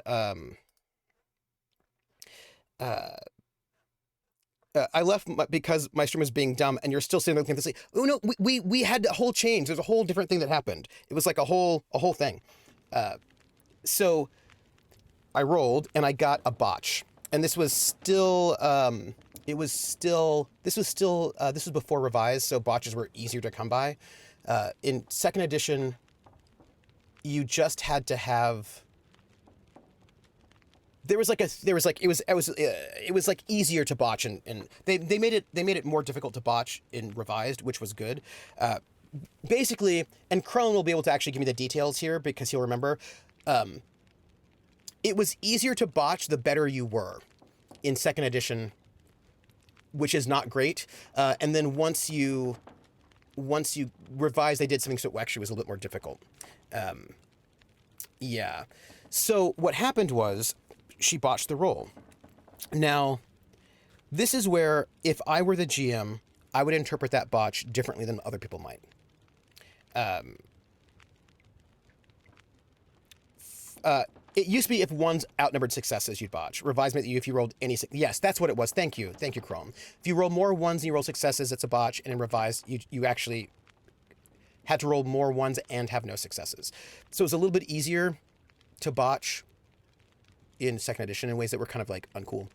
I left because my stream was being dumb, and you're still sitting there looking at this. Like, oh no, we had a whole change. There's a whole different thing that happened. It was like a whole thing. So I rolled and I got a botch, and this was still this was before Revise, so botches were easier to come by. In second edition, you just had to have. It was like easier to botch, and they made it more difficult to botch in Revised, which was good. Basically, and Crone will be able to actually give me the details here because he'll remember. It was easier to botch the better you were in second edition, which is not great. And then once you Revised, they did something so it actually was a little bit more difficult. Yeah. So what happened was, she botched the roll. Now, this is where, if I were the GM, I would interpret that botch differently than other people might. It used to be if one's outnumbered successes, you'd botch. Revised meant that if you rolled any... Yes, that's what it was. Thank you. Thank you, Chrome. If you roll more ones than you roll successes, it's a botch. And in revised, you actually had to roll more ones and have no successes. So it was a little bit easier to botch in second edition in ways that were kind of like uncool.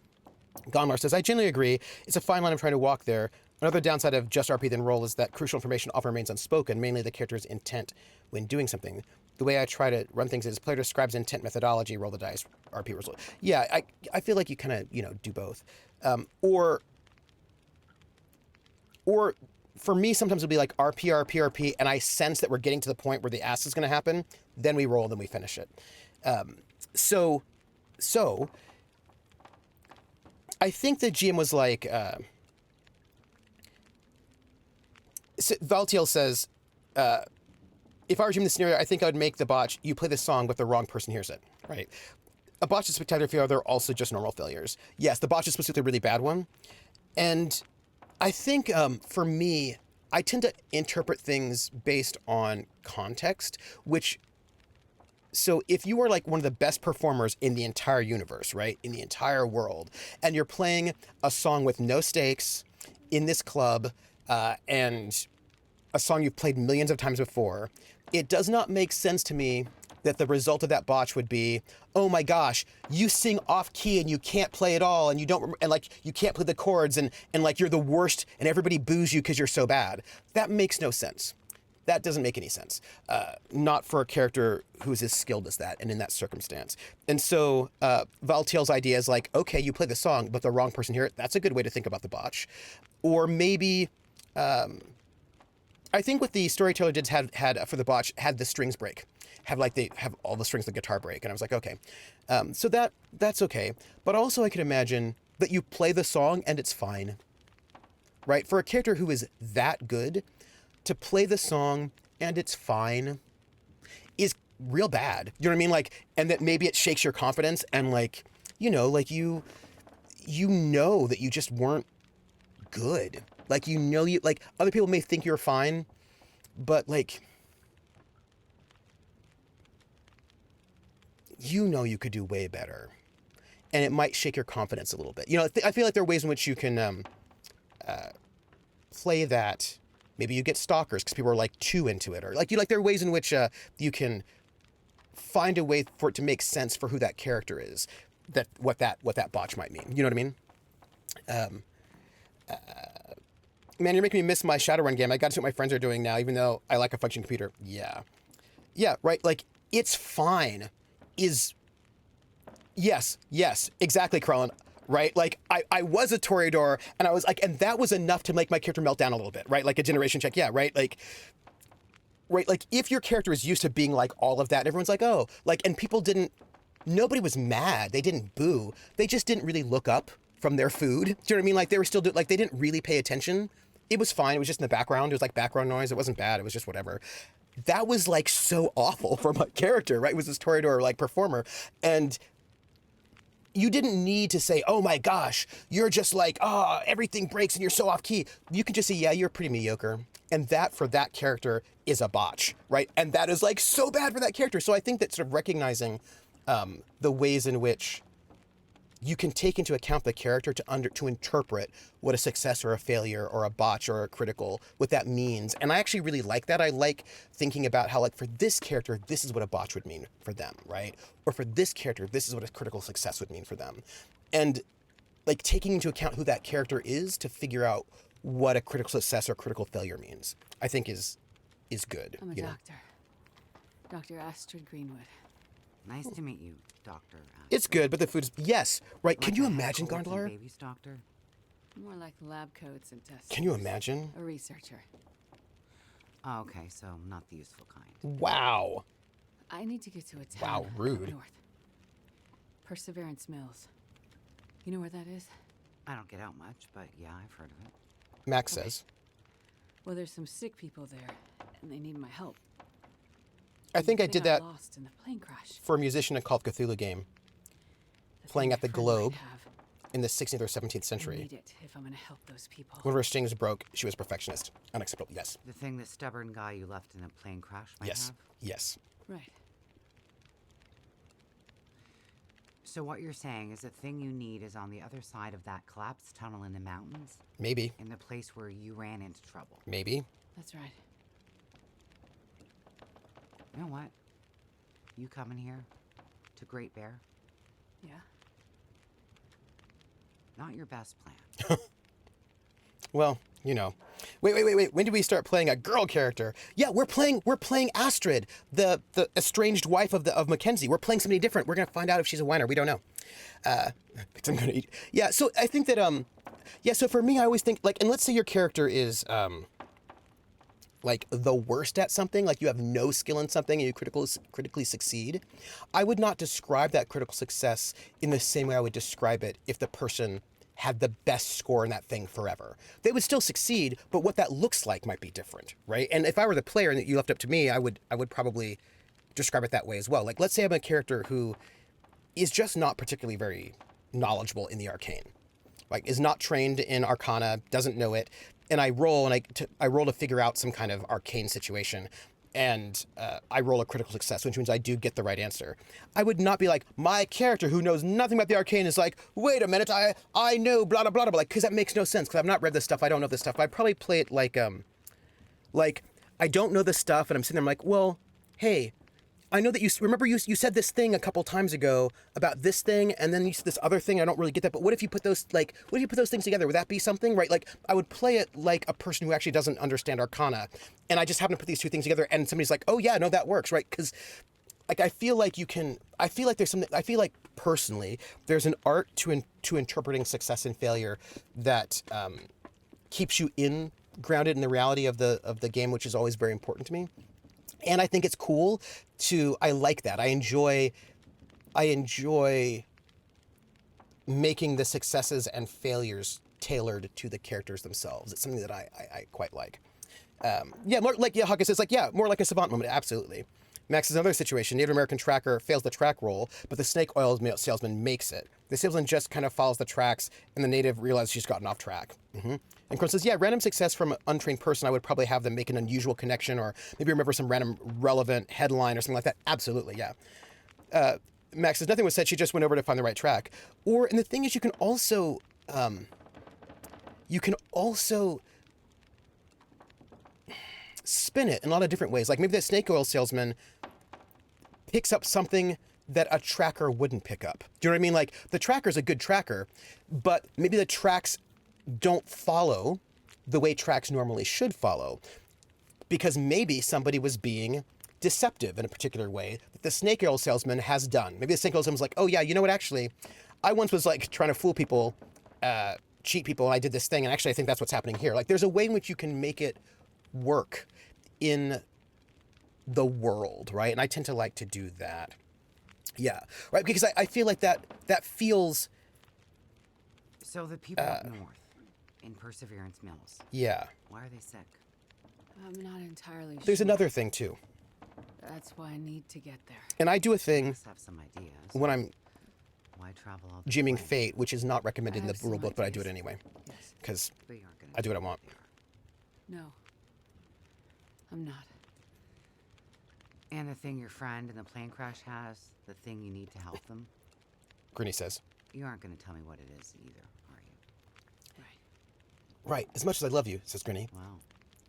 Gonlar says, I generally agree. It's a fine line I'm trying to walk there. Another downside of just RP then roll is that crucial information often remains unspoken, mainly the character's intent when doing something. The way I try to run things is player describes intent methodology, roll the dice, RP result. Yeah, I feel like you kind of, do both. Or for me, sometimes it'll be like RP, and I sense that we're getting to the point where the ass is going to happen. Then we roll, then we finish it. So I think the GM was like, Valtiel says, if I were GM the scenario, I think I would make the botch, you play the song, but the wrong person hears it, right? A botch is spectacular failure, they're also just normal failures. Yes, the botch is supposed to be a really bad one. And I think for me, I tend to interpret things based on context, so if you are like one of the best performers in the entire universe, right, in the entire world, and you're playing a song with no stakes in this club, and a song you've played millions of times before, it does not make sense to me that the result of that botch would be, oh my gosh, you sing off key and you can't play at all, and you don't, and like you can't play the chords, and like you're the worst, and everybody boos you because you're so bad. That makes no sense. That doesn't make any sense. Not for a character who's as skilled as that and in that circumstance. And so Valtiel's idea is like, okay, you play the song, but the wrong person hear it. That's a good way to think about the botch. Or maybe, I think what the storyteller did had for the botch had the strings break. They have all the strings of the guitar break. And I was like, okay. So that's okay. But also I could imagine that you play the song and it's fine. Right? For a character who is that good, to play the song and it's fine is real bad. You know what I mean? Like, and that maybe it shakes your confidence, and like, you know that you just weren't good. Like, like other people may think you're fine, but like, you could do way better, and it might shake your confidence a little bit. I feel like there are ways in which you can play that. Maybe you get stalkers because people are like too into it, or like there are ways in which you can find a way for it to make sense for who that character is, what that botch might mean. You know what I mean? Man, you're making me miss my Shadowrun game. I got to see what my friends are doing now, even though I like a functioning computer. Yeah, right. Like, it's fine. Yes, exactly, Krellin. Right? Like, I was a Toreador, and I was like, and that was enough to make my character melt down a little bit, right? Like a generation check. Yeah, right? Like, if your character is used to being like all of that, and everyone's like, oh, like, and nobody was mad. They didn't boo. They just didn't really look up from their food. Do you know what I mean? Like, they were still they didn't really pay attention. It was fine. It was just in the background. It was like background noise. It wasn't bad. It was just whatever. That was like so awful for my character, right? It was this Toreador like performer. And you didn't need to say, oh my gosh, you're just like, everything breaks and you're so off key. You can just say, yeah, you're pretty mediocre. And that for that character is a botch, right? And that is like so bad for that character. So I think that sort of recognizing the ways in which you can take into account the character to interpret what a success or a failure or a botch or a critical, what that means. And I actually really like that. I like thinking about how, like, for this character, this is what a botch would mean for them, right? Or for this character, this is what a critical success would mean for them. And like taking into account who that character is to figure out what a critical success or critical failure means, I think is good. I'm a doctor. Dr. Astrid Greenwood. Nice to meet you, Doctor. It's good, but the food's... Yes, right. Can you a imagine, head-cold Gondlar? Babies doctor? More like lab coats and tests. Can you imagine? A researcher. Oh, okay, so not the useful kind. Wow. I need to get to a town. Wow, rude. Up north. Perseverance Mills. You know where that is? I don't get out much, but yeah, I've heard of it. Max says. Well, there's some sick people there, and they need my help. I think I They did got that lost in the plane crash. for a musician in Call of Cthulhu game, playing thing at the my friend might Globe have. in the 16th or 17th I century. need it if I'm gonna help those people. One of her strings broke. She was a perfectionist. Unacceptable. Yes. The thing the stubborn guy you left in a plane crash might Yes. have? Yes. Right. So what you're saying is the thing you need is on the other side of that collapsed tunnel in the mountains, Maybe. in the place where you ran into trouble. Maybe. That's right. You know what? You coming here to Great Bear? Yeah. Not your best plan. Well, you know. Wait. When did we start playing a girl character? Yeah, we're playing Astrid, the estranged wife of Mackenzie. We're playing somebody different. We're gonna find out if she's a whiner. We don't know. I'm gonna eat. Yeah, so I think that so for me I always think like, and let's say your character is like the worst at something, like you have no skill in something and you critically succeed. I would not describe that critical success in the same way I would describe it if the person had the best score in that thing forever. They would still succeed, but what that looks like might be different, right? And if I were the player and you left up to me, I would probably describe it that way as well. Like, let's say I'm a character who is just not particularly very knowledgeable in the arcane, like is not trained in Arcana, doesn't know it, and I roll I roll to figure out some kind of arcane situation, and I roll a critical success, which means I do get the right answer. I would not be like, my character who knows nothing about the arcane is like, wait a minute, I know blah, blah, blah, blah, like, because that makes no sense, because I've not read this stuff, I don't know this stuff. I'd probably play it like I don't know this stuff, and I'm sitting there, I'm like, well, hey, I know that you said this thing a couple times ago about this thing, and then you said this other thing. I don't really get that, but what if you put those things together? Would that be something, right? Like, I would play it like a person who actually doesn't understand Arcana, and I just happen to put these two things together, and somebody's like, oh yeah, no, that works, right? Because like I feel like personally there's an art to interpreting success and failure that keeps you grounded in the reality of the game, which is always very important to me. And I think it's cool I like that. I enjoy making the successes and failures tailored to the characters themselves. It's something that I quite like. Hawkins says, like, yeah, more like a Savant moment. Absolutely. Max is another situation. Native American tracker fails the track roll, but the snake oil salesman makes it. The salesman just kind of follows the tracks, and the native realizes she's gotten off track. Mm-hmm. And Kron says, yeah, random success from an untrained person, I would probably have them make an unusual connection, or maybe remember some random relevant headline or something like that. Absolutely, yeah. Max says, nothing was said, she just went over to find the right track. And the thing is, you can also spin it in a lot of different ways. Like maybe that snake oil salesman picks up something that a tracker wouldn't pick up. Do you know what I mean? Like the tracker's a good tracker, but maybe the tracks don't follow the way tracks normally should follow, because maybe somebody was being deceptive in a particular way that the snake oil salesman has done. Maybe the snake oil salesman's like, oh yeah, you know what, actually, I once was like trying to fool people, cheat people, and I did this thing, and actually I think that's what's happening here. Like there's a way in which you can make it work in the world, right? And I tend to like to do that. Yeah, right, because I feel like that feels... So the people up north, in Perseverance Mills. Yeah. Why are they sick? I'm not entirely sure. There's another thing, too. That's why I need to get there. And I do a thing Must have some ideas. when I'm Why travel all the gymming way? Fate, which is not recommended in I the have some rule book, but I do it ideas. anyway, Yes. because But you aren't gonna I do what I want. No. I'm not. And the thing your friend in the plane crash has, the thing you need to help them, Grinny says. you aren't going to tell me what it is either, are you? Right. Right, as much as I love you, says Grinny, Well,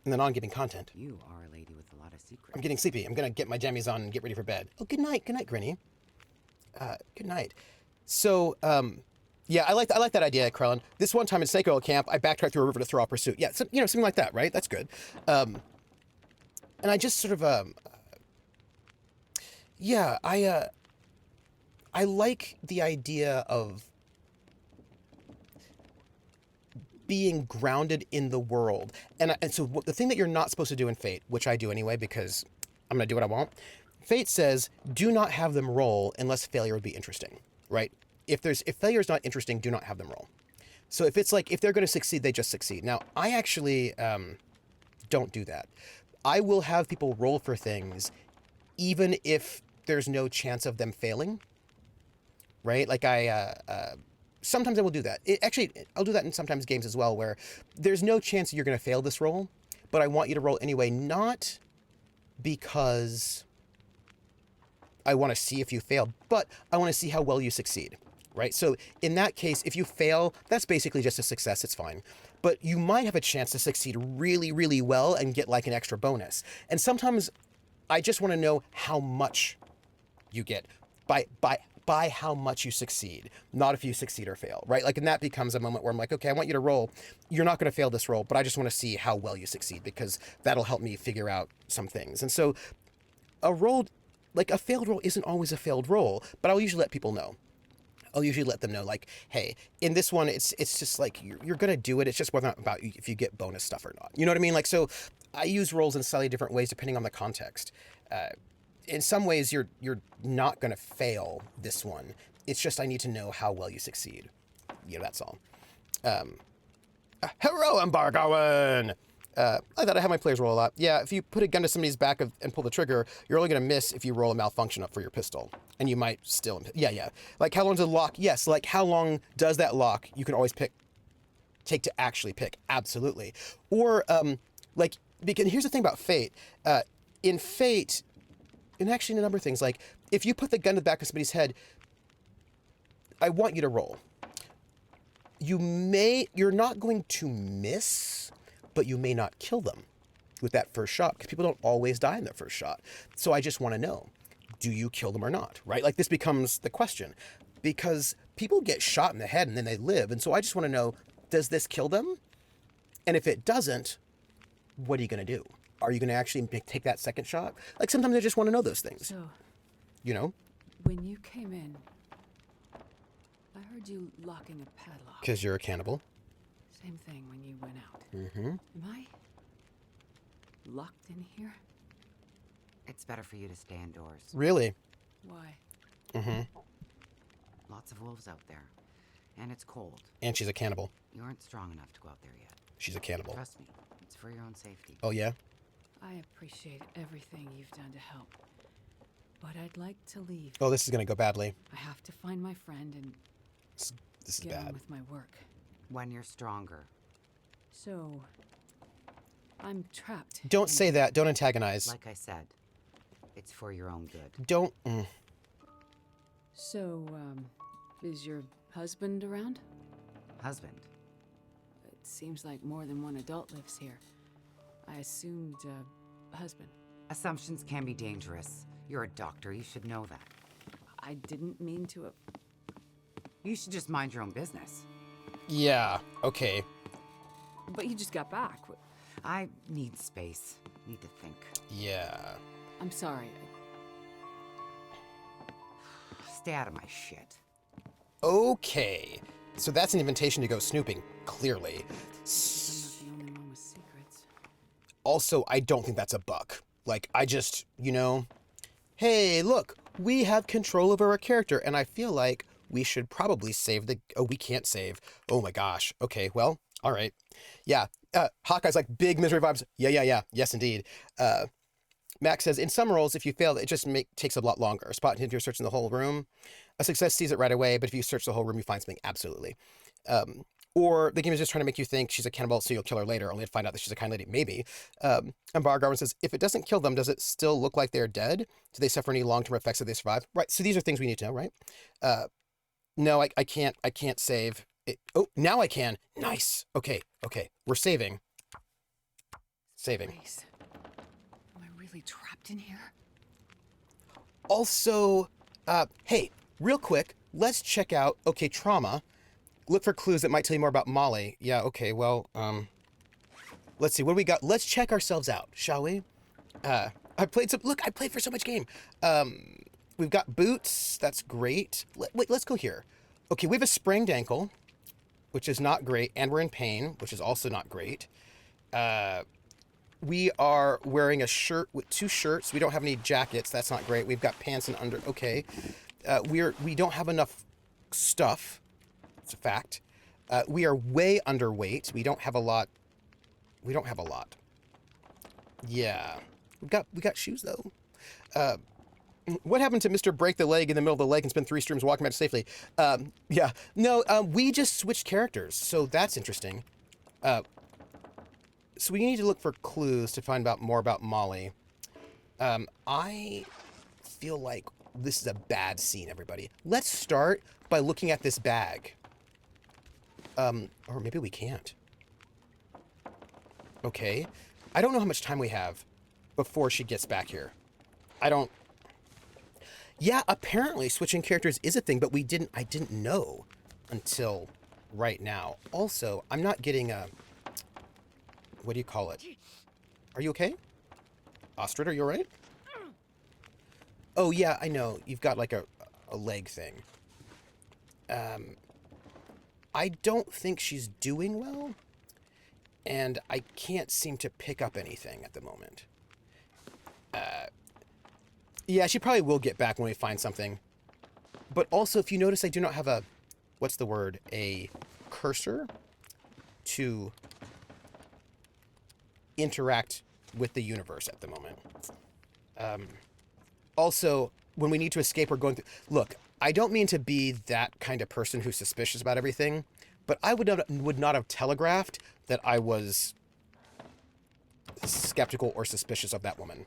and then on giving content. you are a lady with a lot of secrets. I'm getting sleepy. I'm going to get my jammies on and get ready for bed. Oh, good night, Grinny. Good night. So, yeah, I like that idea, Krellin. This one time in Snake Oil Camp, I backtracked through a river to throw off pursuit. Yeah, so, something like that, right? That's good. And I just sort of, yeah, I like the idea of being grounded in the world. And so the thing that you're not supposed to do in Fate, which I do anyway because I'm going to do what I want, Fate says do not have them roll unless failure would be interesting, right? If failure is not interesting, do not have them roll. So if it's like, if they're going to succeed, they just succeed. Now, I actually don't do that. I will have people roll for things even if there's no chance of them failing, right? Like sometimes I will do that. I'll do that in sometimes games as well, where there's no chance you're going to fail this roll, but I want you to roll anyway, not because I want to see if you fail, but I want to see how well you succeed, right? So in that case, if you fail, that's basically just a success. It's fine. But you might have a chance to succeed really, really well and get like an extra bonus. And sometimes I just want to know how much you get by how much you succeed, not if you succeed or fail, right? Like, and that becomes a moment where I'm like, okay, I want you to roll. You're not going to fail this roll, but I just want to see how well you succeed because that'll help me figure out some things. And so a roll, like a failed roll isn't always a failed roll, but I'll usually let people know. I'll usually let them know, like, hey, in this one, it's just like you're gonna do it. It's just whether or not about if you get bonus stuff or not. You know what I mean? Like, so I use rolls in slightly different ways depending on the context. In some ways, you're not gonna fail this one. It's just I need to know how well you succeed. You know, that's all. Hello, Embargoen! I thought I had my players roll a lot. Yeah, if you put a gun to somebody's back and pull the trigger, you're only going to miss if you roll a malfunction up for your pistol. And you might still... Yeah. Like, how long does a lock... Yes, like, how long does that lock... You can always take to actually pick. Absolutely. Or, like... Because here's the thing about Fate. In Fate... And actually in a number of things, like, if you put the gun to the back of somebody's head, I want you to roll. You're not going to miss... but you may not kill them with that first shot because people don't always die in their first shot. So I just want to know, do you kill them or not, right? Like this becomes the question because people get shot in the head and then they live. And so I just want to know, does this kill them? And if it doesn't, what are you going to do? Are you going to actually take that second shot? Like sometimes I just want to know those things, So, you know? when you came in, I heard you locking a padlock. Because you're a cannibal. Same thing when you went out. Mm-hmm. Am I locked in here? It's better for you to stay indoors. Really? Why? Mm-hmm. Lots of wolves out there. And it's cold. And she's a cannibal. You aren't strong enough to go out there yet. She's a cannibal. Trust me. It's for your own safety. Oh, yeah? I appreciate everything you've done to help. But I'd like to leave. Oh, this is going to go badly. I have to find my friend and This is get on bad. with my work. When you're stronger. So, I'm trapped. Don't say that. Don't antagonize. Like I said, it's for your own good. Don't... So, is your husband around? Husband. It seems like more than one adult lives here. I assumed, husband. Assumptions can be dangerous. You're a doctor. You should know that. I didn't mean to have... You should just mind your own business. Yeah, okay. But you just got back. I need space. Need to think. Yeah. I'm sorry. Stay out of my shit. Okay. So that's an invitation to go snooping, clearly. I'm not the only one with secrets. Also, I don't think that's a bug. Like, I just, you know, hey, look, we have control over our character, and I feel like we should probably save the... Oh, we can't save. Oh my gosh. Okay, well, all right. Yeah, Hawkeye's like, big misery vibes. Yeah. Yes, indeed. Max says, in some roles, if you fail, it just takes a lot longer. A spot if you're searching the whole room. A success sees it right away, but if you search the whole room, you find something. Absolutely. Or the game is just trying to make you think she's a cannibal, so you'll kill her later, only to find out that she's a kind lady. Maybe. And Bar Garvin says, if it doesn't kill them, does it still look like they're dead? Do they suffer any long-term effects if they survive? Right, so these are things we need to know, right? No, I can't save. Oh, now I can. Nice. Okay. We're saving. Please. Am I really trapped in here? Also, hey, real quick, let's check out, okay, trauma. Look for clues that might tell you more about Molly. Yeah, okay, well, let's see, what do we got? Let's check ourselves out, shall we? I played for so much game. We've got boots, that's great. Wait, let's go here. Okay, we have a sprained ankle, which is not great, and we're in pain, which is also not great. We are wearing a shirt with 2 shirts. We don't have any jackets. That's not great. We've got pants and under. Okay. We don't have enough stuff. It's a fact. We are way underweight. We don't have a lot. Yeah. We got shoes though. What happened to Mr. Break the Leg in the middle of the lake and spend 3 streams walking back safely? Yeah. No, we just switched characters, so that's interesting. So we need to look for clues to find out more about Molly. I feel like this is a bad scene, everybody. Let's start by looking at this bag. Or maybe we can't. Okay. I don't know how much time we have before she gets back here. I don't... Yeah, apparently switching characters is a thing, but I didn't know until right now. Also, I'm not getting a... What do you call it? Are you okay? Ostrid, are you alright? Oh, yeah, I know. You've got like a leg thing. I don't think she's doing well. And I can't seem to pick up anything at the moment. Yeah, she probably will get back when we find something. But also, if you notice, I do not have a... What's the word? A cursor to interact with the universe at the moment. Also, when we need to escape, we're going through... Look, I don't mean to be that kind of person who's suspicious about everything, but I would not have telegraphed that I was skeptical or suspicious of that woman.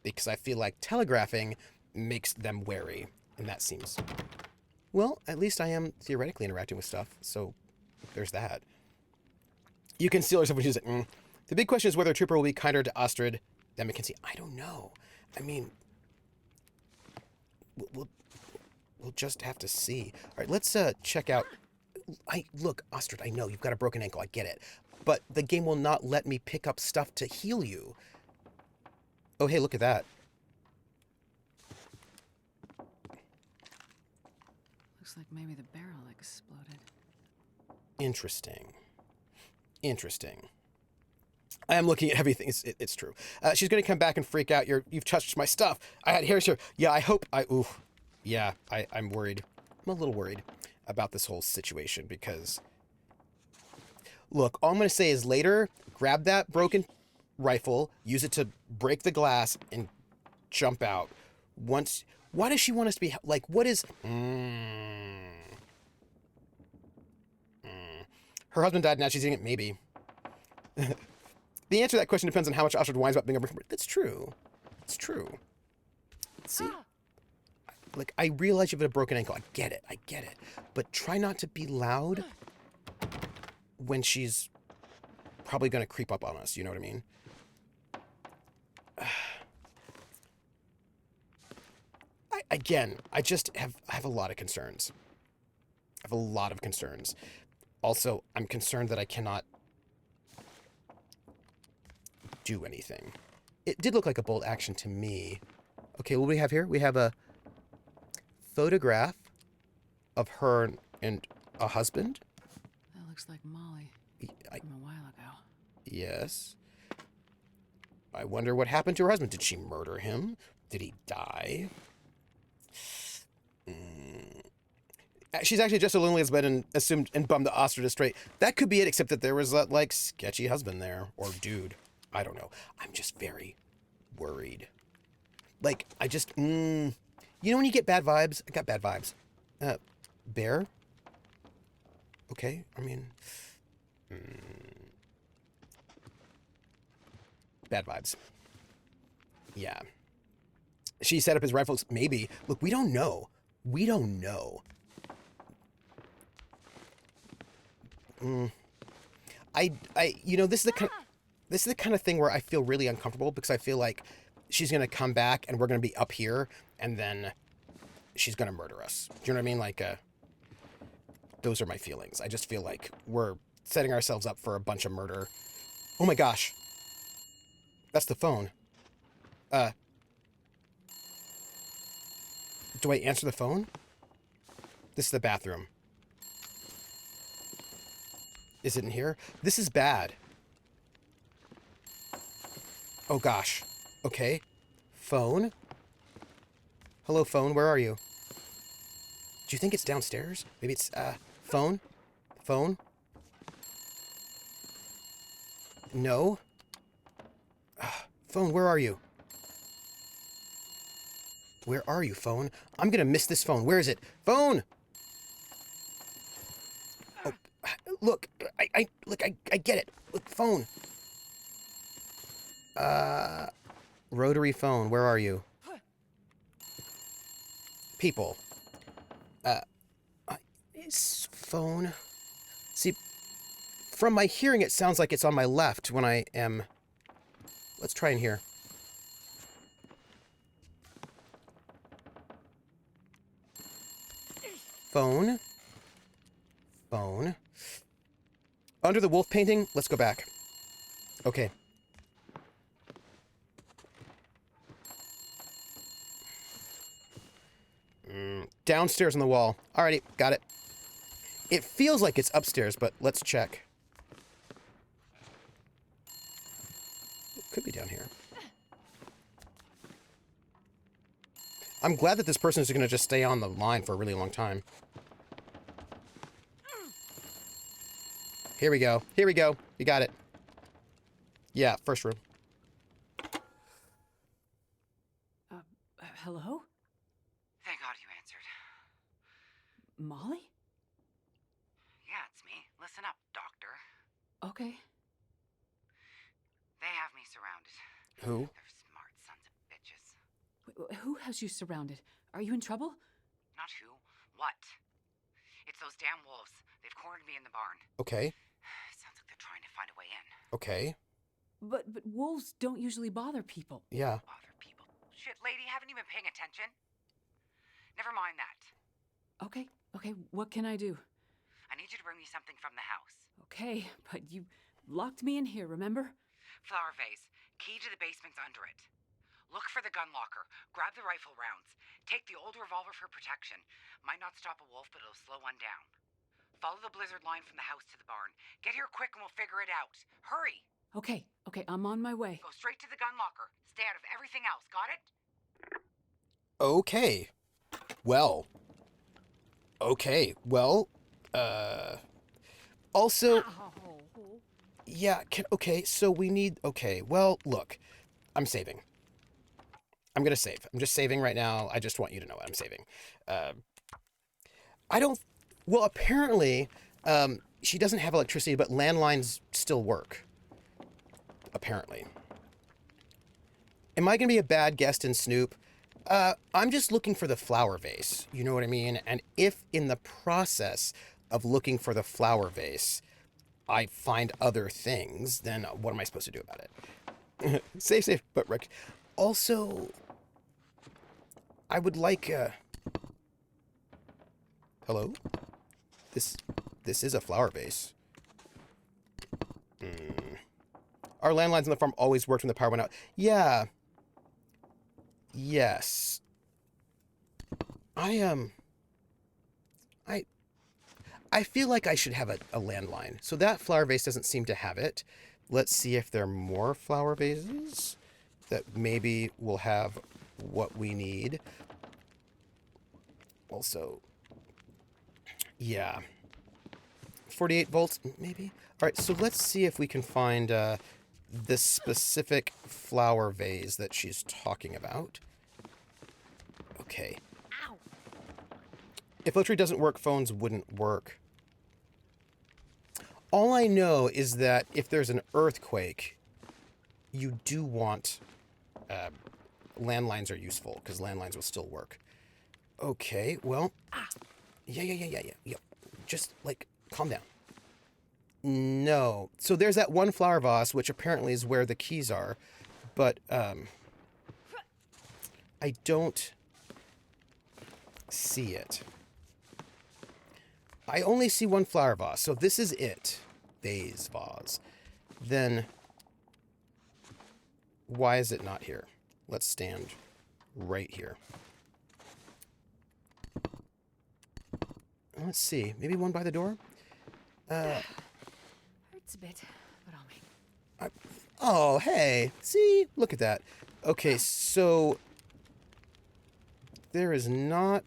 Because I feel like telegraphing makes them wary, and that seems... Well, at least I am theoretically interacting with stuff, so there's that. You can steal yourself when she's like, The big question is whether Trooper will be kinder to Ostrid than Mackenzie. I don't know. I mean, we'll just have to see. All right, let's check out... Look, Ostrid, I know you've got a broken ankle. I get it. But the game will not let me pick up stuff to heal you. Oh, hey, look at that. Looks like maybe the barrel exploded. Interesting. Interesting. I am looking at everything. It's true. She's going to come back and freak out. You've touched my stuff. I had hairs here. Yeah, I hope... Yeah, I'm worried. I'm a little worried about this whole situation because... Look, all I'm going to say is later, grab that broken rifle, use it to break the glass, and jump out. Once... Why does she want us to be... Like, what is... Her husband died, now she's eating it? Maybe. The answer to that question depends on how much Ostrid whines about being a... That's true. It's true. See? Like, I realize you have a broken ankle. I get it. But try not to be loud when she's probably going to creep up on us. You know what I mean? I just have a lot of concerns. Also, I'm concerned that I cannot do anything. It did look like a bold action to me. Okay, what do we have here? We have a photograph of her and a husband. That looks like Molly from a while ago. Yes. I wonder what happened to her husband. Did she murder him? Did he die? She's actually just as lonely as been and assumed and bummed the Ostrid straight. That could be it, except that there was that, like, sketchy husband there. Or dude. I don't know. I'm just very worried. Like, I just... You know when you get bad vibes? I got bad vibes. Bear? Okay, I mean... Bad vibes. Yeah. She set up his rifles. Maybe. Look, we don't know. You know, this is the kind of thing where I feel really uncomfortable because I feel like she's going to come back and we're going to be up here and then she's going to murder us. Do you know what I mean? Like, those are my feelings. I just feel like we're setting ourselves up for a bunch of murder. Oh my gosh. That's the phone. Do I answer the phone? This is the bathroom. Is it in here? This is bad. Oh gosh. Okay. Phone? Hello, phone, where are you? Do you think it's downstairs? Maybe it's, phone? Phone? No? Phone, where are you? Where are you, phone? I'm gonna miss this phone. Where is it? Phone! Oh, look, I get it. Look, phone. Rotary phone, where are you? people. Is phone... See, from my hearing, it sounds like it's on my left when I am... Let's try in here. Phone. Phone. Under the wolf painting, let's go back. Okay. Downstairs on the wall. Alrighty, got it. It feels like it's upstairs, but let's check. It could be down here. I'm glad that this person is going to just stay on the line for a really long time. Here we go. Here we go. You got it. Yeah, first room. Hello? Thank God you answered. Molly? Yeah, it's me. Listen up, Doctor. Okay. They have me surrounded. Who? They're smart sons of bitches. Who has you surrounded? Are you in trouble? Not who. What? It's those damn wolves. They've cornered me in the barn. Okay. Sounds like they're trying to find a way in. Okay. But wolves don't usually bother people. Yeah. Bother people. Shit, lady, haven't you been paying attention? Never mind that. Okay, what can I do? I need you to bring me something from the house. Okay, but you locked me in here, remember? Flower vase. Key to the basement's under it. Look for the gun locker. Grab the rifle rounds. Take the old revolver for protection. Might not stop a wolf, but it'll slow one down. Follow the blizzard line from the house to the barn. Get here quick and we'll figure it out. Hurry! Okay, I'm on my way. Go straight to the gun locker. Stay out of everything else, got it? Okay. Well. Okay. Well, also... Yeah, okay, so we need... Okay, well, look. I'm saving. I'm gonna save. I'm just saving right now. I just want you to know I'm saving. I don't... Well, apparently, she doesn't have electricity, but landlines still work. Apparently. Am I gonna be a bad guest in Snoop? I'm just looking for the flower vase. You know what I mean? And if in the process of looking for the flower vase, I find other things, then what am I supposed to do about it? Safe, but Rick. Also, I would like, hello? This is a flower vase. Our landlines on the farm always worked when the power went out. Yeah. Yes. I feel like I should have a landline. So that flower vase doesn't seem to have it. Let's see if there are more flower vases that maybe will have what we need. Also, yeah. 48 volts, maybe? All right, so let's see if we can find this specific flower vase that she's talking about. Okay. Ow. If electricity doesn't work, phones wouldn't work. All I know is that if there's an earthquake, you do want... landlines are useful, because landlines will still work. Okay, well... Yeah. Just, like, calm down. No. So there's that one flower vase, which apparently is where the keys are. But, I don't see it. I only see one flower vase, so if this is it, vase, then why is it not here? Let's stand right here. Let's see, maybe one by the door? Hurts a bit, but I'll make... Oh, hey, see? Look at that. Okay, so there is not...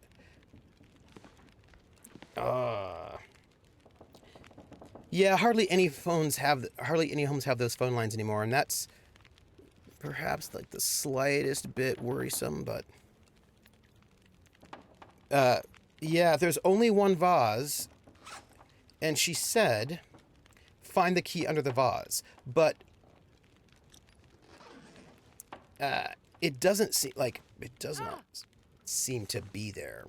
Yeah, hardly any homes have those phone lines anymore, and that's perhaps like the slightest bit worrisome, but yeah, there's only one vase, and she said find the key under the vase, but it doesn't seem like it does not. seem to be there.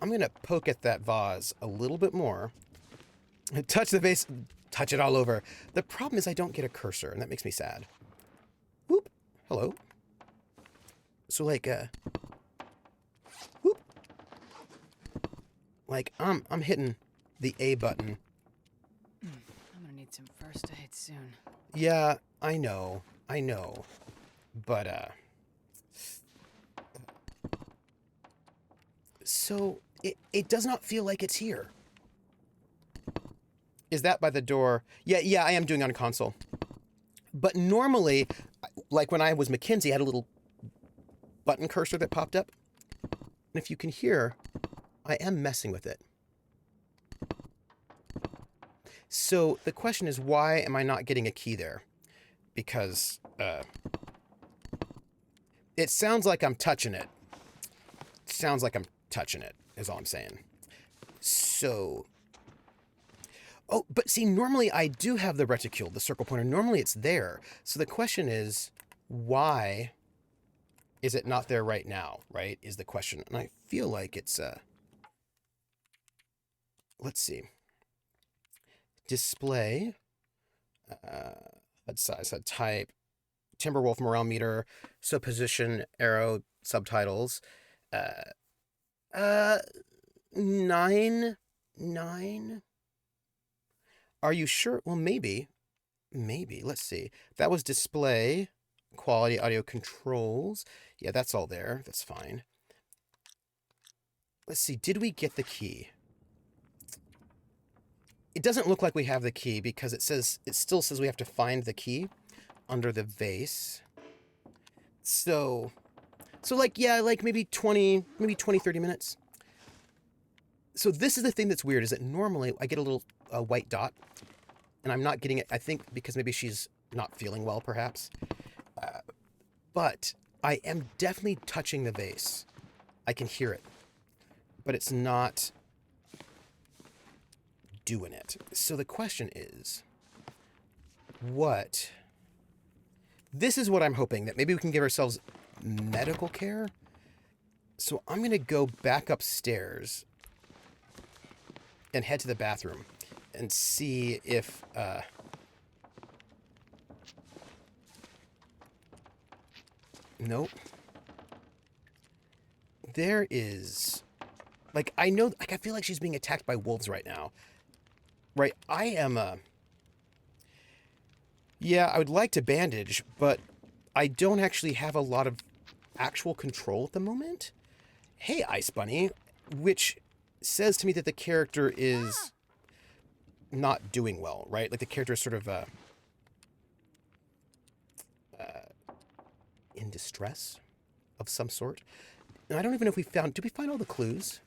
I'm going to poke at that vase a little bit more. Touch the vase, touch it all over. The problem is I don't get a cursor, and that makes me sad. Whoop. Hello. So, like, whoop. Like, I'm hitting the A button. I'm gonna need some first aid soon. Yeah, I know. But, so, it does not feel like it's here. Is that by the door? Yeah, I am doing on console. But normally, like when I was Mackenzie, I had a little button cursor that popped up. And if you can hear, I am messing with it. So the question is, why am I not getting a key there? Because it sounds like I'm touching it. Sounds like I'm touching it, is all I'm saying. So... Oh, but see, normally I do have the reticule, the circle pointer. Normally it's there. So the question is, why is it not there right now, right, is the question. And I feel like it's, let's see. Display, HUD size, HUD type, Timberwolf morale meter, so position, arrow, subtitles, 9. Are you sure? Well, maybe. Let's see. That was display, quality, audio controls. Yeah, that's all there. That's fine. Let's see. Did we get the key? It doesn't look like we have the key because it still says we have to find the key under the vase. So like, yeah, like maybe 20, 30 minutes. So this is the thing that's weird, is that normally I get a little white dot, and I'm not getting it, I think, because maybe she's not feeling well, perhaps. But I am definitely touching the vase. I can hear it. But it's not doing it. So the question is, what? This is what I'm hoping, that maybe we can give ourselves medical care. So I'm going to go back upstairs and head to the bathroom and see if, nope. There is, like, I know, like, I feel like she's being attacked by wolves right now. Right, I am, yeah, I would like to bandage, but I don't actually have a lot of actual control at the moment. Hey, Ice Bunny, which says to me that the character is not doing well, right? Like the character is sort of in distress of some sort. And I don't even know if did we find all the clues?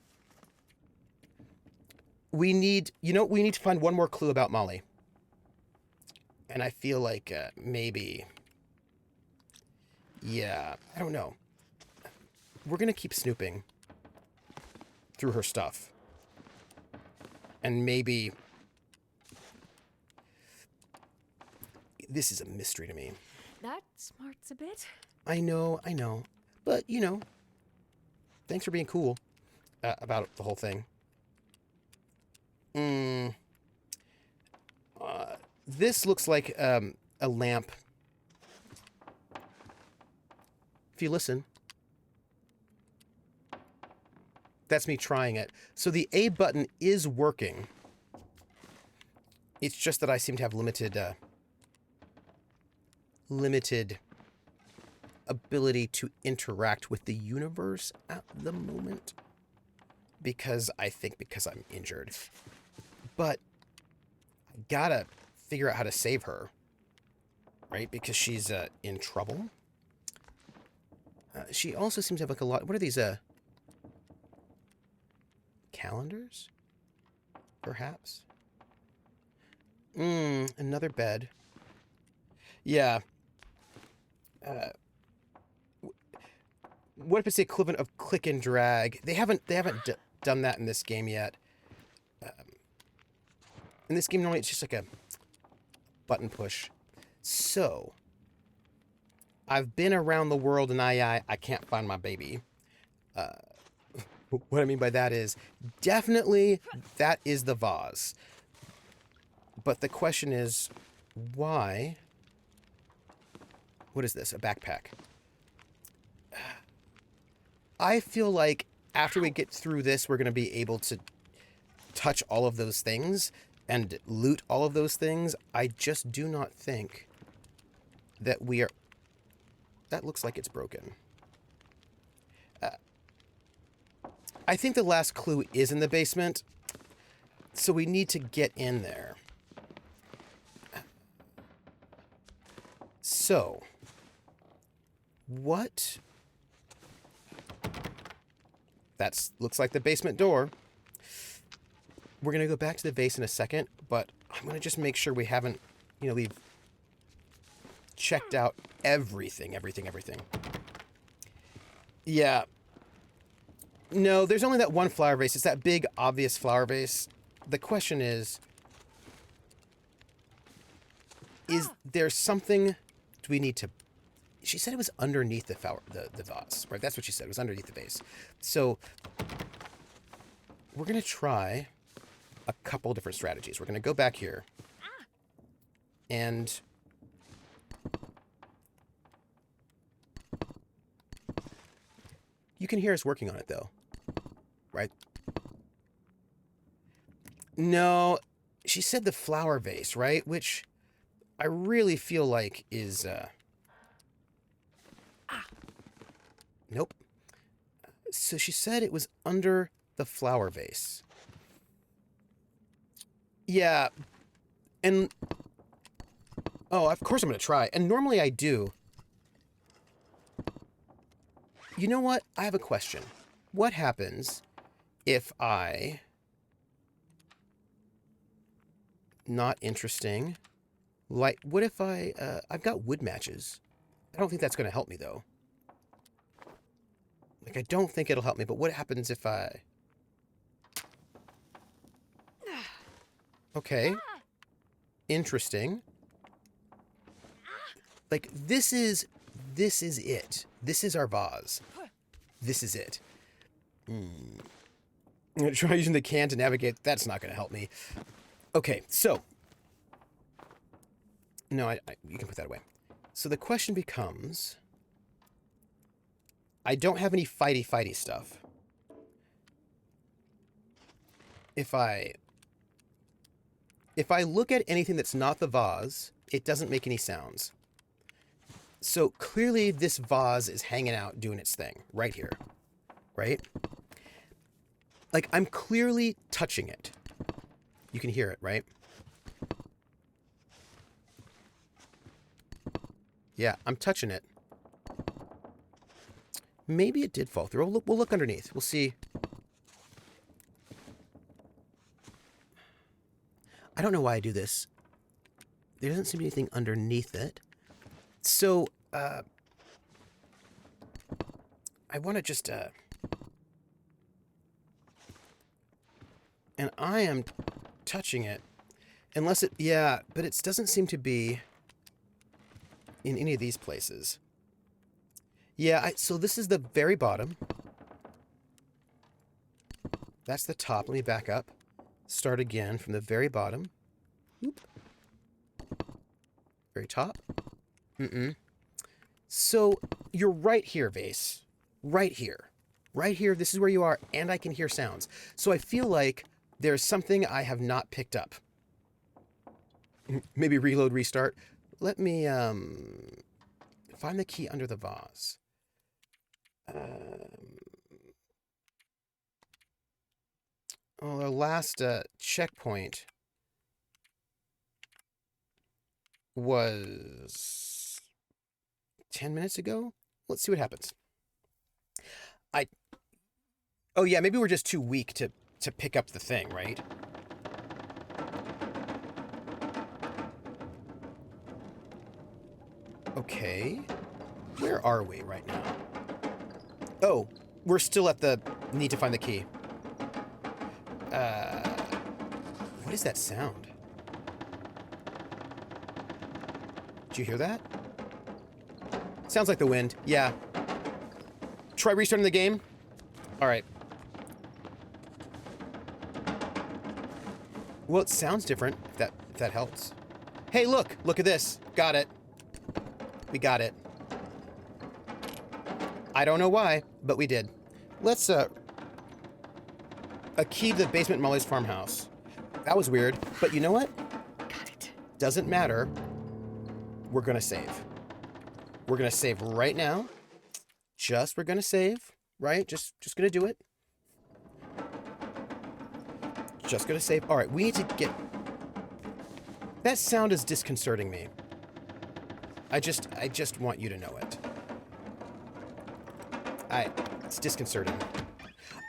We need to find one more clue about Molly. And I feel like maybe, yeah, I don't know. We're going to keep snooping through her stuff. And maybe this is a mystery to me. That smarts a bit. I know. But, thanks for being cool about the whole thing. This looks like a lamp. If you listen. That's me trying it. So the A button is working. It's just that I seem to have limited ability to interact with the universe at the moment. Because I'm injured. But I gotta figure out how to save her. Right? Because she's in trouble. She also seems to have like a lot... What are these, calendars? Perhaps? Another bed. Yeah. What if it's the equivalent of click and drag? They haven't done that in this game yet. In this game, normally it's just like a button push. So, I've been around the world and I can't find my baby. What I mean by that is, definitely that is the vase. But the question is, why? What is this? A backpack. I feel like after we get through this, we're going to be able to touch all of those things and loot all of those things. I just do not think that we are... That looks like it's broken. I think the last clue is in the basement, so we need to get in there. So, what... That looks like the basement door. We're going to go back to the vase in a second, but I'm going to just make sure we haven't, we've checked out everything. Yeah. No, there's only that one flower vase. It's that big, obvious flower vase. The question is there something... Do we need to... She said it was underneath the vase, right? That's what she said. It was underneath the vase. So we're going to try a couple different strategies. We're going to go back here. And... You can hear us working on it, though. Right? No, she said the flower vase, right? Which I really feel like is... Nope. So she said it was under the flower vase. Yeah. And... Oh, of course I'm going to try. And normally I do. You know what? I have a question. What happens if I... Not interesting. Like, what if I've got wood matches. I don't think that's going to help me, though. Like, I don't think it'll help me, but what happens if I... Okay. Interesting. Like, this is it. This is our vase. This is it. I'm going to try using the can to navigate. That's not going to help me. Okay, so... No, you can put that away. So the question becomes... I don't have any fighty stuff. If I look at anything that's not the vase, it doesn't make any sounds. So clearly this vase is hanging out doing its thing right here. Right? Like, I'm clearly touching it. You can hear it, right? Yeah, I'm touching it. Maybe it did fall through. We'll look underneath. We'll see. I don't know why I do this. There doesn't seem to be anything underneath it. So, I want to just, and I am touching it. Unless it, yeah, but it doesn't seem to be in any of these places. Yeah, so this is the very bottom. That's the top. Let me back up. Start again from the very bottom. Oop. Very top. So you're right here, vase. Right here. Right here. This is where you are, and I can hear sounds. So I feel like there's something I have not picked up. Maybe reload, restart. Let me find the key under the vase. Well, our last checkpoint was 10 minutes ago. Let's see what happens. Oh yeah, maybe we're just too weak to pick up the thing, right? Okay. Where are we right now? Oh, we're still at the need to find the key. What is that sound? Did you hear that? Sounds like the wind. Yeah. Try restarting the game. All right. Well, it sounds different, if that helps. Hey, look at this. Got it. We got it. I don't know why, but we did. Let's, a key to the basement Molly's farmhouse. That was weird, but you know what? Got it. Doesn't matter. We're gonna save. We're gonna save right now. We're gonna save, right? Just gonna do it. Just gonna save. All right, we need to get... That sound is disconcerting me. I just want you to know it. It's disconcerting.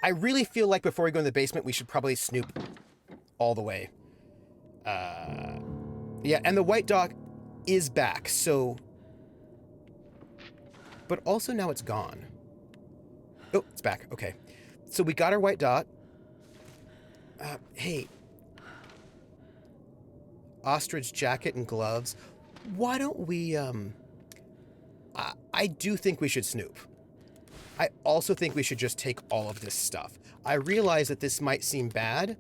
I really feel like before we go in the basement, we should probably snoop all the way. Yeah, and the white dog is back, so... But also now it's gone. Oh, it's back. Okay. So we got our white dot. Hey. Ostrich jacket and gloves. Why don't we, I do think we should snoop. I also think we should just take all of this stuff. I realize that this might seem bad,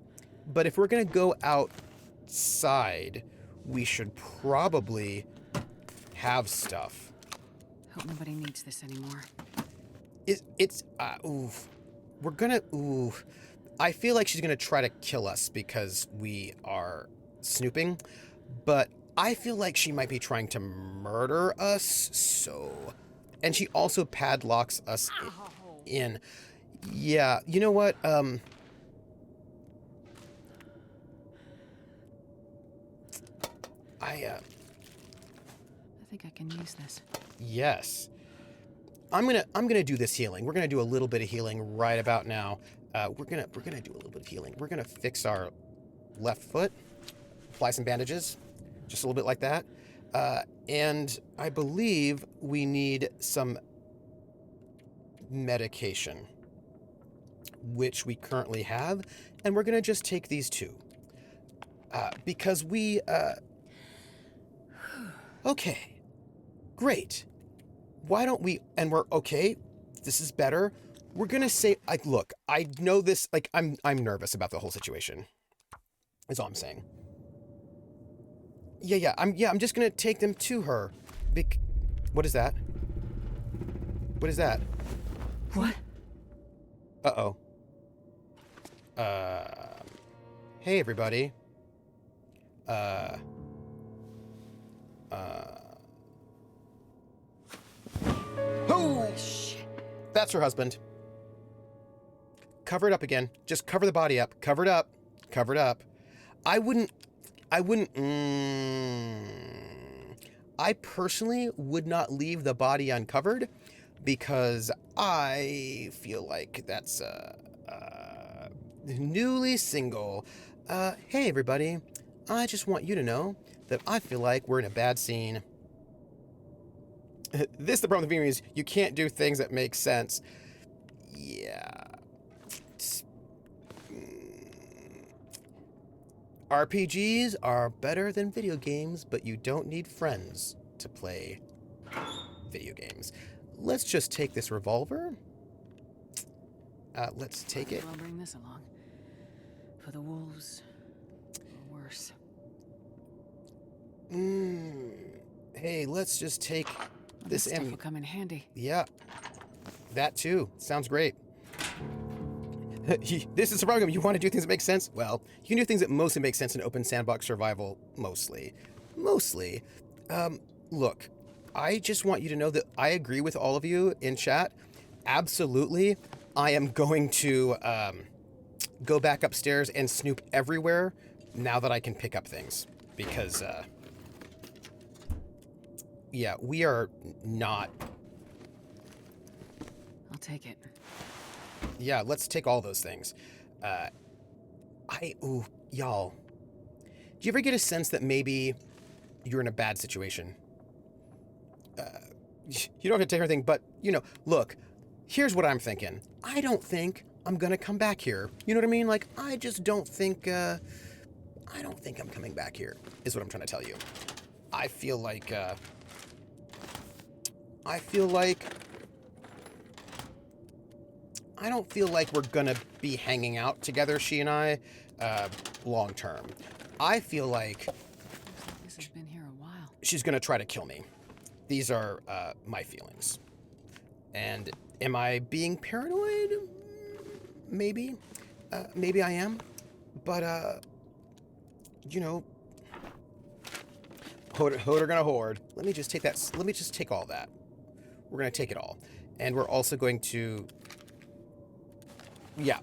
but if we're gonna go outside, we should probably have stuff. Hope nobody needs this anymore. We're gonna, I feel like she's gonna try to kill us because we are snooping, but I feel like she might be trying to murder us, so... And she also padlocks us in. Yeah, you know what, I think I can use this. Yes. I'm gonna do this healing. We're gonna do a little bit of healing right about now. We're gonna do a little bit of healing. We're gonna fix our left foot, apply some bandages, just a little bit like that. And I believe we need some medication, which we currently have, and we're gonna just take these two. Because we, okay, great. Why don't we, and we're, okay, this is better. We're gonna say, like, look, I know this, like, I'm nervous about the whole situation, is all I'm saying. Yeah, I'm just gonna take them to her. What is that? What is that? What? Uh-oh. Hey, everybody. Oh! Shit. That's her husband. Cover it up again. Just cover the body up. Cover it up. Cover it up. I personally would not leave the body uncovered because I feel like that's, newly single. Hey, everybody. I just want you to know that I feel like we're in a bad scene. The problem with me is you can't do things that make sense. Yeah. RPGs are better than video games, but you don't need friends to play video games. Let's just take this revolver. Let's take it. I'll bring this along. For the wolves. Or worse. Hey, let's just take This stuff will come in handy. Yeah. That too. Sounds great. This is the problem. You want to do things that make sense? Well, you can do things that mostly make sense in open sandbox survival. Mostly. Look, I just want you to know that I agree with all of you in chat. Absolutely. I am going to go back upstairs and snoop everywhere now that I can pick up things. Because, yeah, we are not... I'll take it. Yeah, let's take all those things. Y'all. Do you ever get a sense that maybe you're in a bad situation? You don't have to take everything, but, look, here's what I'm thinking. I don't think I'm gonna come back here. You know what I mean? Like, I just don't think, I don't think I'm coming back here, is what I'm trying to tell you. I feel like I don't feel like we're gonna be hanging out together, she and I, long term. I feel like This has been here a while. she's gonna try to kill me. These are my feelings. And am I being paranoid? Maybe. Maybe I am. But, you know, hoarder gonna hoard. Let me just take that. Let me just take all that. We're gonna take it all. And we're also going to... Yeah.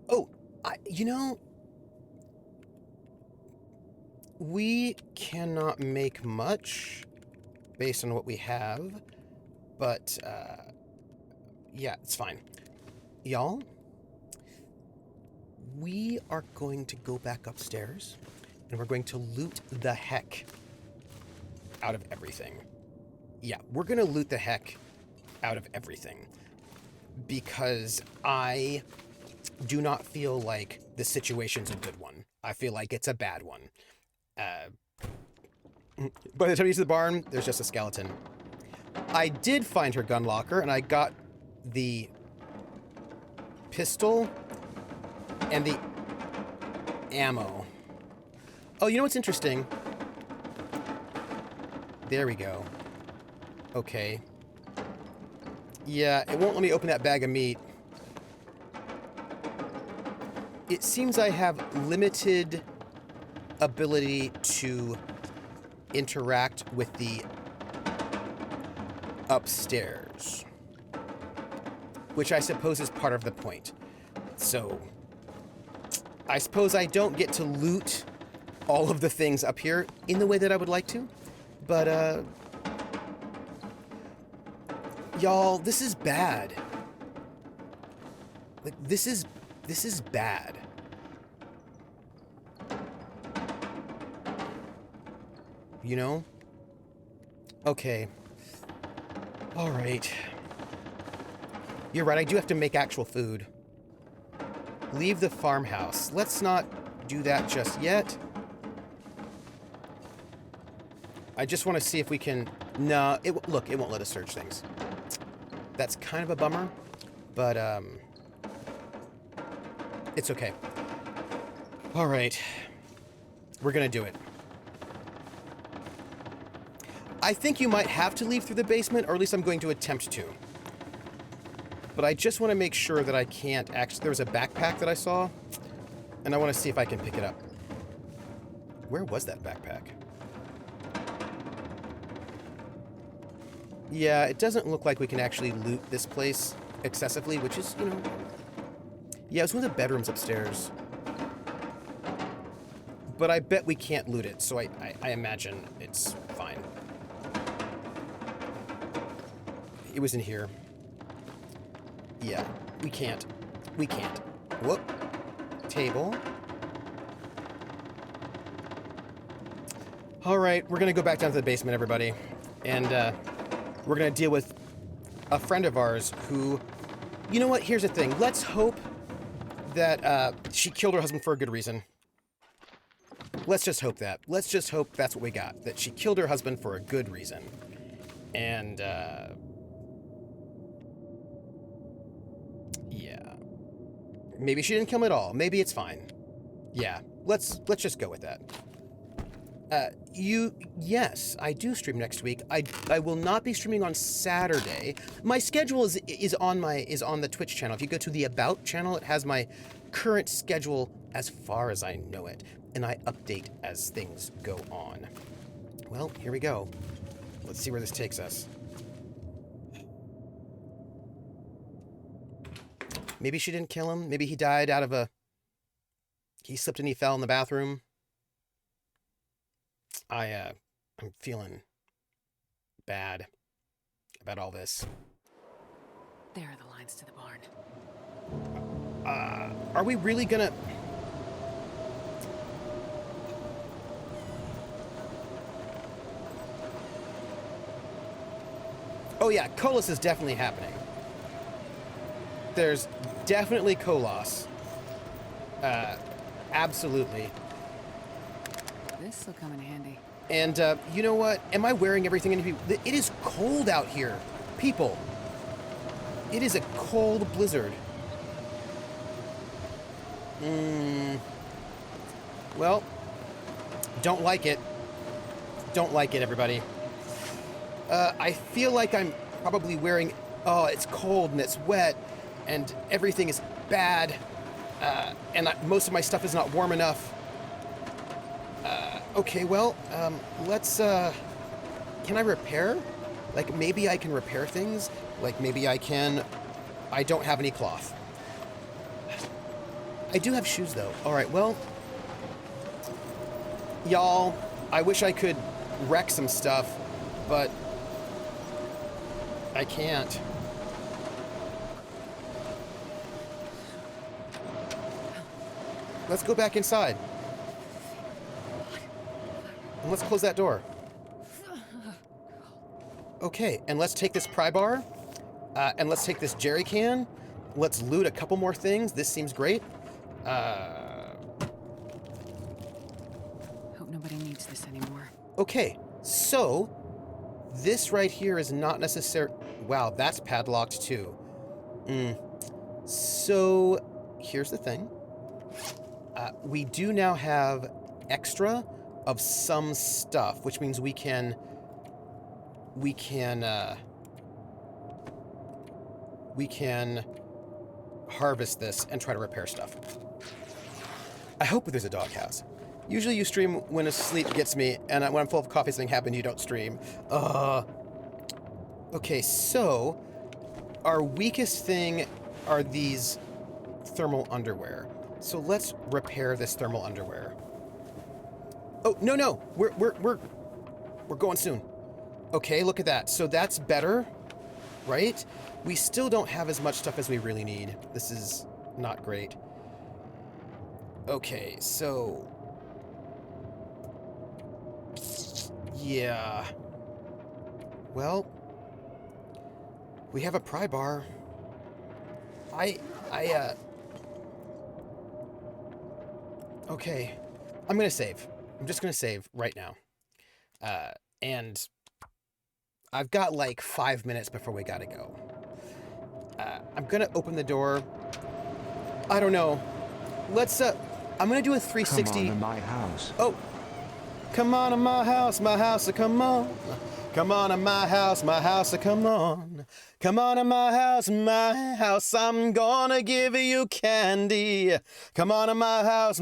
Oh, you know... We cannot make much based on what we have, but, yeah, it's fine. Y'all, we are going to go back upstairs, and we're going to loot the heck out of everything. Yeah, we're going to loot the heck out of everything, because I do not feel like the situation's a good one. I feel like it's a bad one. By the time you get to the barn, there's just a skeleton. I did find her gun locker, and I got the pistol and the ammo. Oh, you know what's interesting? There we go. Okay. Yeah, it won't let me open that bag of meat. It seems I have limited ability to interact with the upstairs, which I suppose is part of the point. So I suppose I don't get to loot all of the things up here in the way that I would like to, but y'all, this is bad. Like, this is bad. You know? Okay. All right. You're right, I do have to make actual food. Leave the farmhouse. Let's not do that just yet. I just want to see if we can... No, look, it won't let us search things. That's kind of a bummer, but, it's okay. All right. We're gonna do it. I think you might have to leave through the basement, or at least I'm going to attempt to. But I just want to make sure that I can't actually... There was a backpack that I saw, and I want to see if I can pick it up. Where was that backpack? Yeah, it doesn't look like we can actually loot this place excessively, which is, you know... Yeah, it was one of the bedrooms upstairs. But I bet we can't loot it, so I imagine it's fine. It was in here. Yeah, we can't. We can't. Whoop. Table. All right, we're gonna go back down to the basement, everybody. And, we're gonna deal with a friend of ours who... You know what? Here's the thing. Let's hope that, she killed her husband for a good reason. Let's just hope that. Let's just hope that's what we got. That she killed her husband for a good reason. And, yeah. Maybe she didn't kill him at all. Maybe it's fine. Yeah. Let's just go with that. Yes, I do stream next week. I will not be streaming on Saturday. My schedule is on the Twitch channel. If you go to the About channel, it has my current schedule as far as I know it, and I update as things go on. Well, here we go. Let's see where this takes us. Maybe she didn't kill him. Maybe he died out of a... He slipped and he fell in the bathroom. I'm feeling bad about all this. There are the lines to the barn. Are we really gonna... Oh yeah, Kolos is definitely happening. There's definitely Kolos. Absolutely. This will come in handy. And, you know what? Am I wearing everything in here? It is cold out here. People. It is a cold blizzard. Well, don't like it. Don't like it, everybody. I feel like I'm probably wearing... Oh, it's cold and it's wet and everything is bad. And most of my stuff is not warm enough. Okay, well, let's... Can I repair? Like, maybe I can repair things? Like, maybe I can... I don't have any cloth. I do have shoes, though. All right, well... Y'all, I wish I could wreck some stuff, but... I can't. Let's go back inside. And let's close that door. Okay, and let's take this pry bar, and let's take this jerry can. Let's loot a couple more things. This seems great. Hope nobody needs this anymore. Okay, so this right here is not necessary. Wow, that's padlocked too. So here's the thing. We do now have extra of some stuff, which means we can harvest this and try to repair stuff. I hope there's a doghouse. Usually you stream when a sleep gets me, and when I'm full of coffee, something happened, you don't stream. Okay, so our weakest thing are these thermal underwear. So let's repair this thermal underwear. Oh, no, we're going soon. Okay, look at that. So that's better, right? We still don't have as much stuff as we really need. This is not great. Okay, so... Yeah. Well, we have a pry bar. Okay. I'm gonna save. I'm just gonna save right now. And I've got like 5 minutes before we gotta go. I'm gonna open the door. I don't know. Let's, I'm gonna do a 360. Come on to my house. Oh. Come on to my house, come on. Come on to my house, come on. Come on to my house, I'm gonna give you candy. Come on to my house,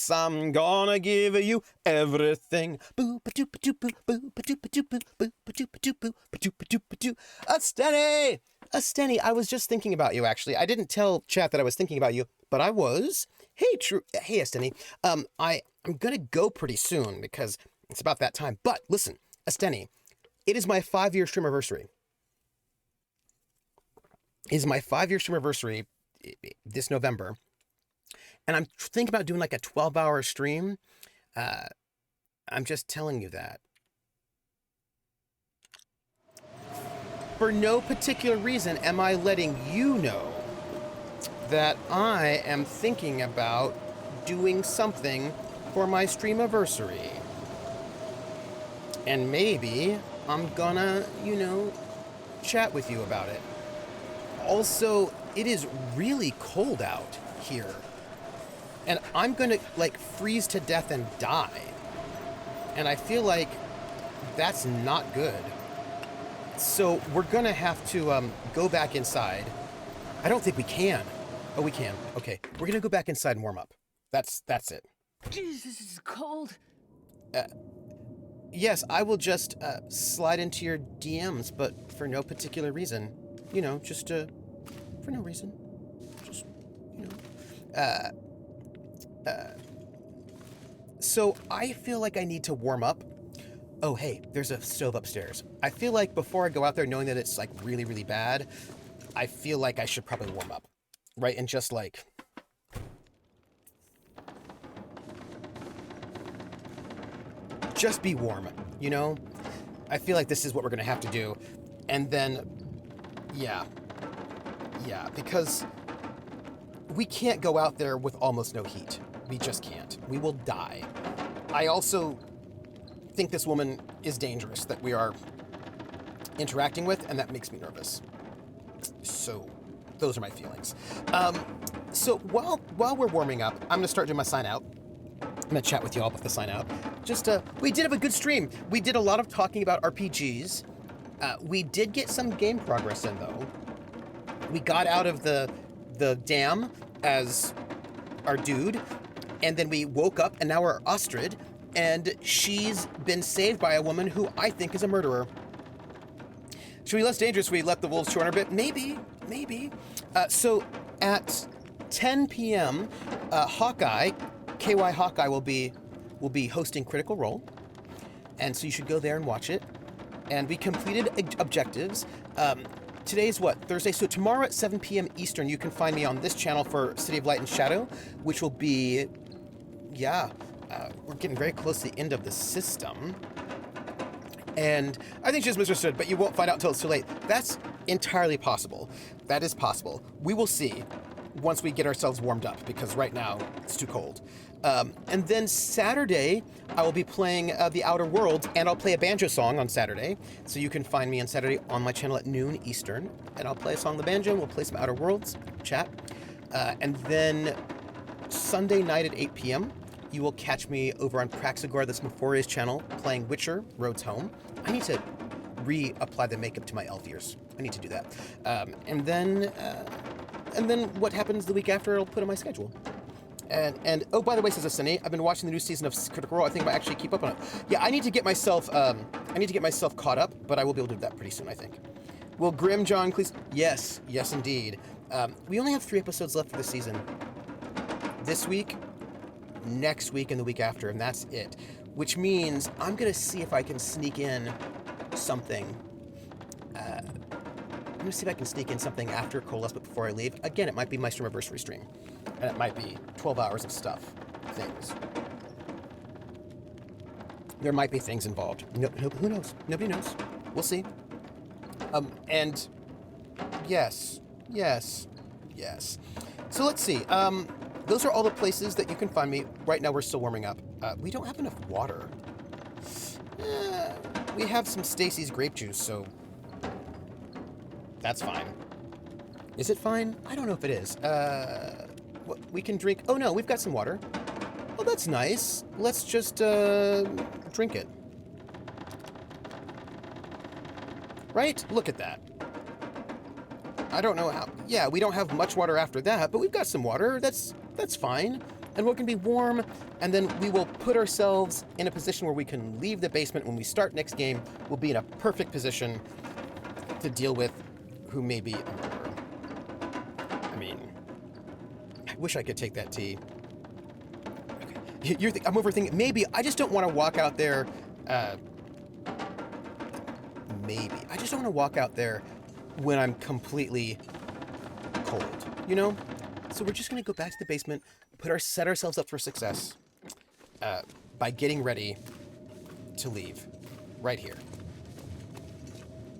I'm gonna give you everything. Boo ba doo ba doo boo, boo ba doo ba doo boo, boo ba doo ba doo boo, ba doo ba doo ba doo. Astenny, I was just thinking about you, actually. I didn't tell chat that I was thinking about you, but I was. Hey, Astenny. I'm gonna go pretty soon because it's about that time. But listen, Astenny, it is my 5-year streamiversary. It is my 5-year streamiversary this November. And I'm thinking about doing like a 12-hour stream. I'm just telling you that. For no particular reason am I letting you know that I am thinking about doing something for my streamiversary. And maybe I'm gonna, chat with you about it. Also, it is really cold out here. And I'm gonna, freeze to death and die. And I feel like that's not good. So we're gonna have to go back inside. I don't think we can. Oh, we can. Okay, we're gonna go back inside and warm up. That's it. Jesus, this is cold. Yes, I will just slide into your DMs, but for no particular reason. Just for no reason. Just, So I feel like I need to warm up. Oh, hey, there's a stove upstairs. I feel like before I go out there knowing that it's really, really bad, I feel like I should probably warm up. Right? And just just be warm, I feel like this is what we're gonna have to do. And then, yeah, because we can't go out there with almost no heat. We just can't. We will die. I also think this woman is dangerous that we are interacting with, and that makes me nervous. So those are my feelings. So while we're warming up, I'm gonna start doing my sign out. I'm gonna chat with you all about the sign out. Just we did have a good stream. We did a lot of talking about RPGs. We did get some game progress in though. We got out of the dam as our dude, and then we woke up and now we're Ostrid, and she's been saved by a woman who I think is a murderer. Should we be less dangerous if we let the wolves chew on her bit? Maybe. So at 10 p.m., Hawkeye, KY Hawkeye will be hosting Critical Role, and so you should go there and watch it. And we completed objectives. Today's what? Thursday. So tomorrow at 7 p.m. Eastern, you can find me on this channel for City of Light and Shadow, which will be, we're getting very close to the end of the system. And I think she's misunderstood, but you won't find out until it's too late. That's entirely possible. That is possible. We will see once we get ourselves warmed up, because right now it's too cold. And then Saturday, I will be playing The Outer Worlds, and I'll play a banjo song on Saturday. So you can find me on Saturday on my channel at noon Eastern, and I'll play a song on the banjo, and we'll play some Outer Worlds, chat. And then Sunday night at 8 p.m., you will catch me over on Praxagor, that's Mephoria's channel, playing Witcher, Roads Home. I need to reapply the makeup to my elf ears. I need to do that. And then what happens the week after, I'll put on my schedule. And oh, by the way, says Asini, I've been watching the new season of Critical Role. I think I might actually keep up on it. Yeah, I need to get myself caught up, but I will be able to do that pretty soon, I think. Will Grim John please? Yes, indeed. We only have 3 episodes left for the season. This week, next week, and the week after, and that's it. Which means I'm gonna see if I can sneak in something. I'm gonna see if I can sneak in something after Coalesce, but before I leave. Again, it might be my Streamiversary stream. And it might be 12 hours of things. There might be things involved. No, who knows? Nobody knows. We'll see. And yes. So let's see. Those are all the places that you can find me. Right now, we're still warming up. We don't have enough water. We have some Stacy's grape juice, so that's fine. Is it fine? I don't know if it is. We can drink. Oh no, we've got some water. Oh, that's nice. Let's just drink it. Right? Look at that. I don't know how. Yeah, we don't have much water after that, but we've got some water. That's fine. And we're going to be warm, and then we will put ourselves in a position where we can leave the basement when we start next game. We'll be in a perfect position to deal with who may be a murderer. I mean, I wish I could take that tea. Okay. I'm overthinking. Maybe. I just don't want to walk out there. Maybe. I just don't want to walk out there when I'm completely cold, you know? So we're just going to go back to the basement, set ourselves up for success by getting ready to leave right here.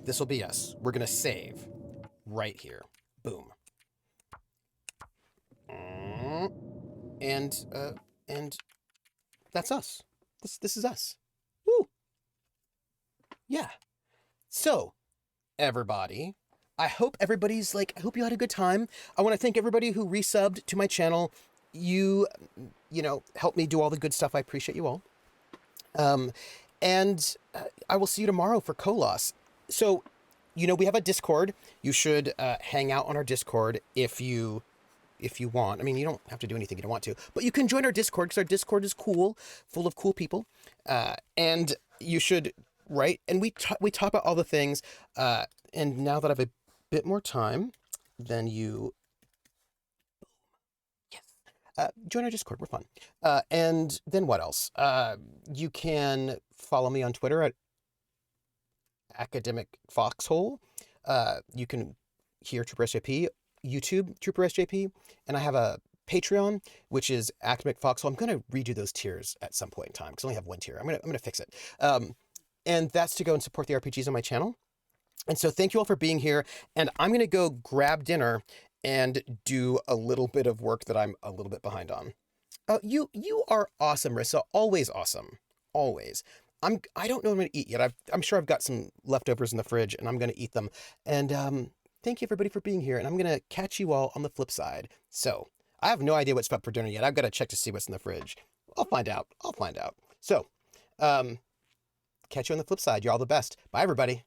This will be us. We're going to save right here. Boom. And that's us. This is us. Woo. Yeah. So, everybody, I hope everybody's I hope you had a good time. I want to thank everybody who resubbed to my channel. You know, helped me do all the good stuff. I appreciate you all. And I will see you tomorrow for Colos. So, you know, we have a Discord. You should hang out on our Discord if you want. I mean, you don't have to do anything you don't want to, but you can join our Discord because our Discord is cool, full of cool people. And you should, right? And we talk about all the things. And now that I have a bit more time than you, yes, join our Discord. We're fun. And then what else? You can follow me on Twitter at Academic Foxhole. You can hear Trooper SJP, YouTube Trooper SJP, and I have a Patreon, which is Academic Foxhole. I'm going to redo those tiers at some point in time because I only have one tier. I'm gonna fix it. And that's to go and support the RPGs on my channel. And so thank you all for being here. And I'm going to go grab dinner and do a little bit of work that I'm a little bit behind on. You are awesome, Rissa. Always awesome. Always. I don't know what I'm going to eat yet. I'm sure I've got some leftovers in the fridge and I'm going to eat them. And thank you everybody for being here, and I'm gonna catch you all on the flip side. So, I have no idea what's up for dinner yet. I've got to check to see what's in the fridge. I'll find out. So, catch you on the flip side. You're all the best. Bye, everybody.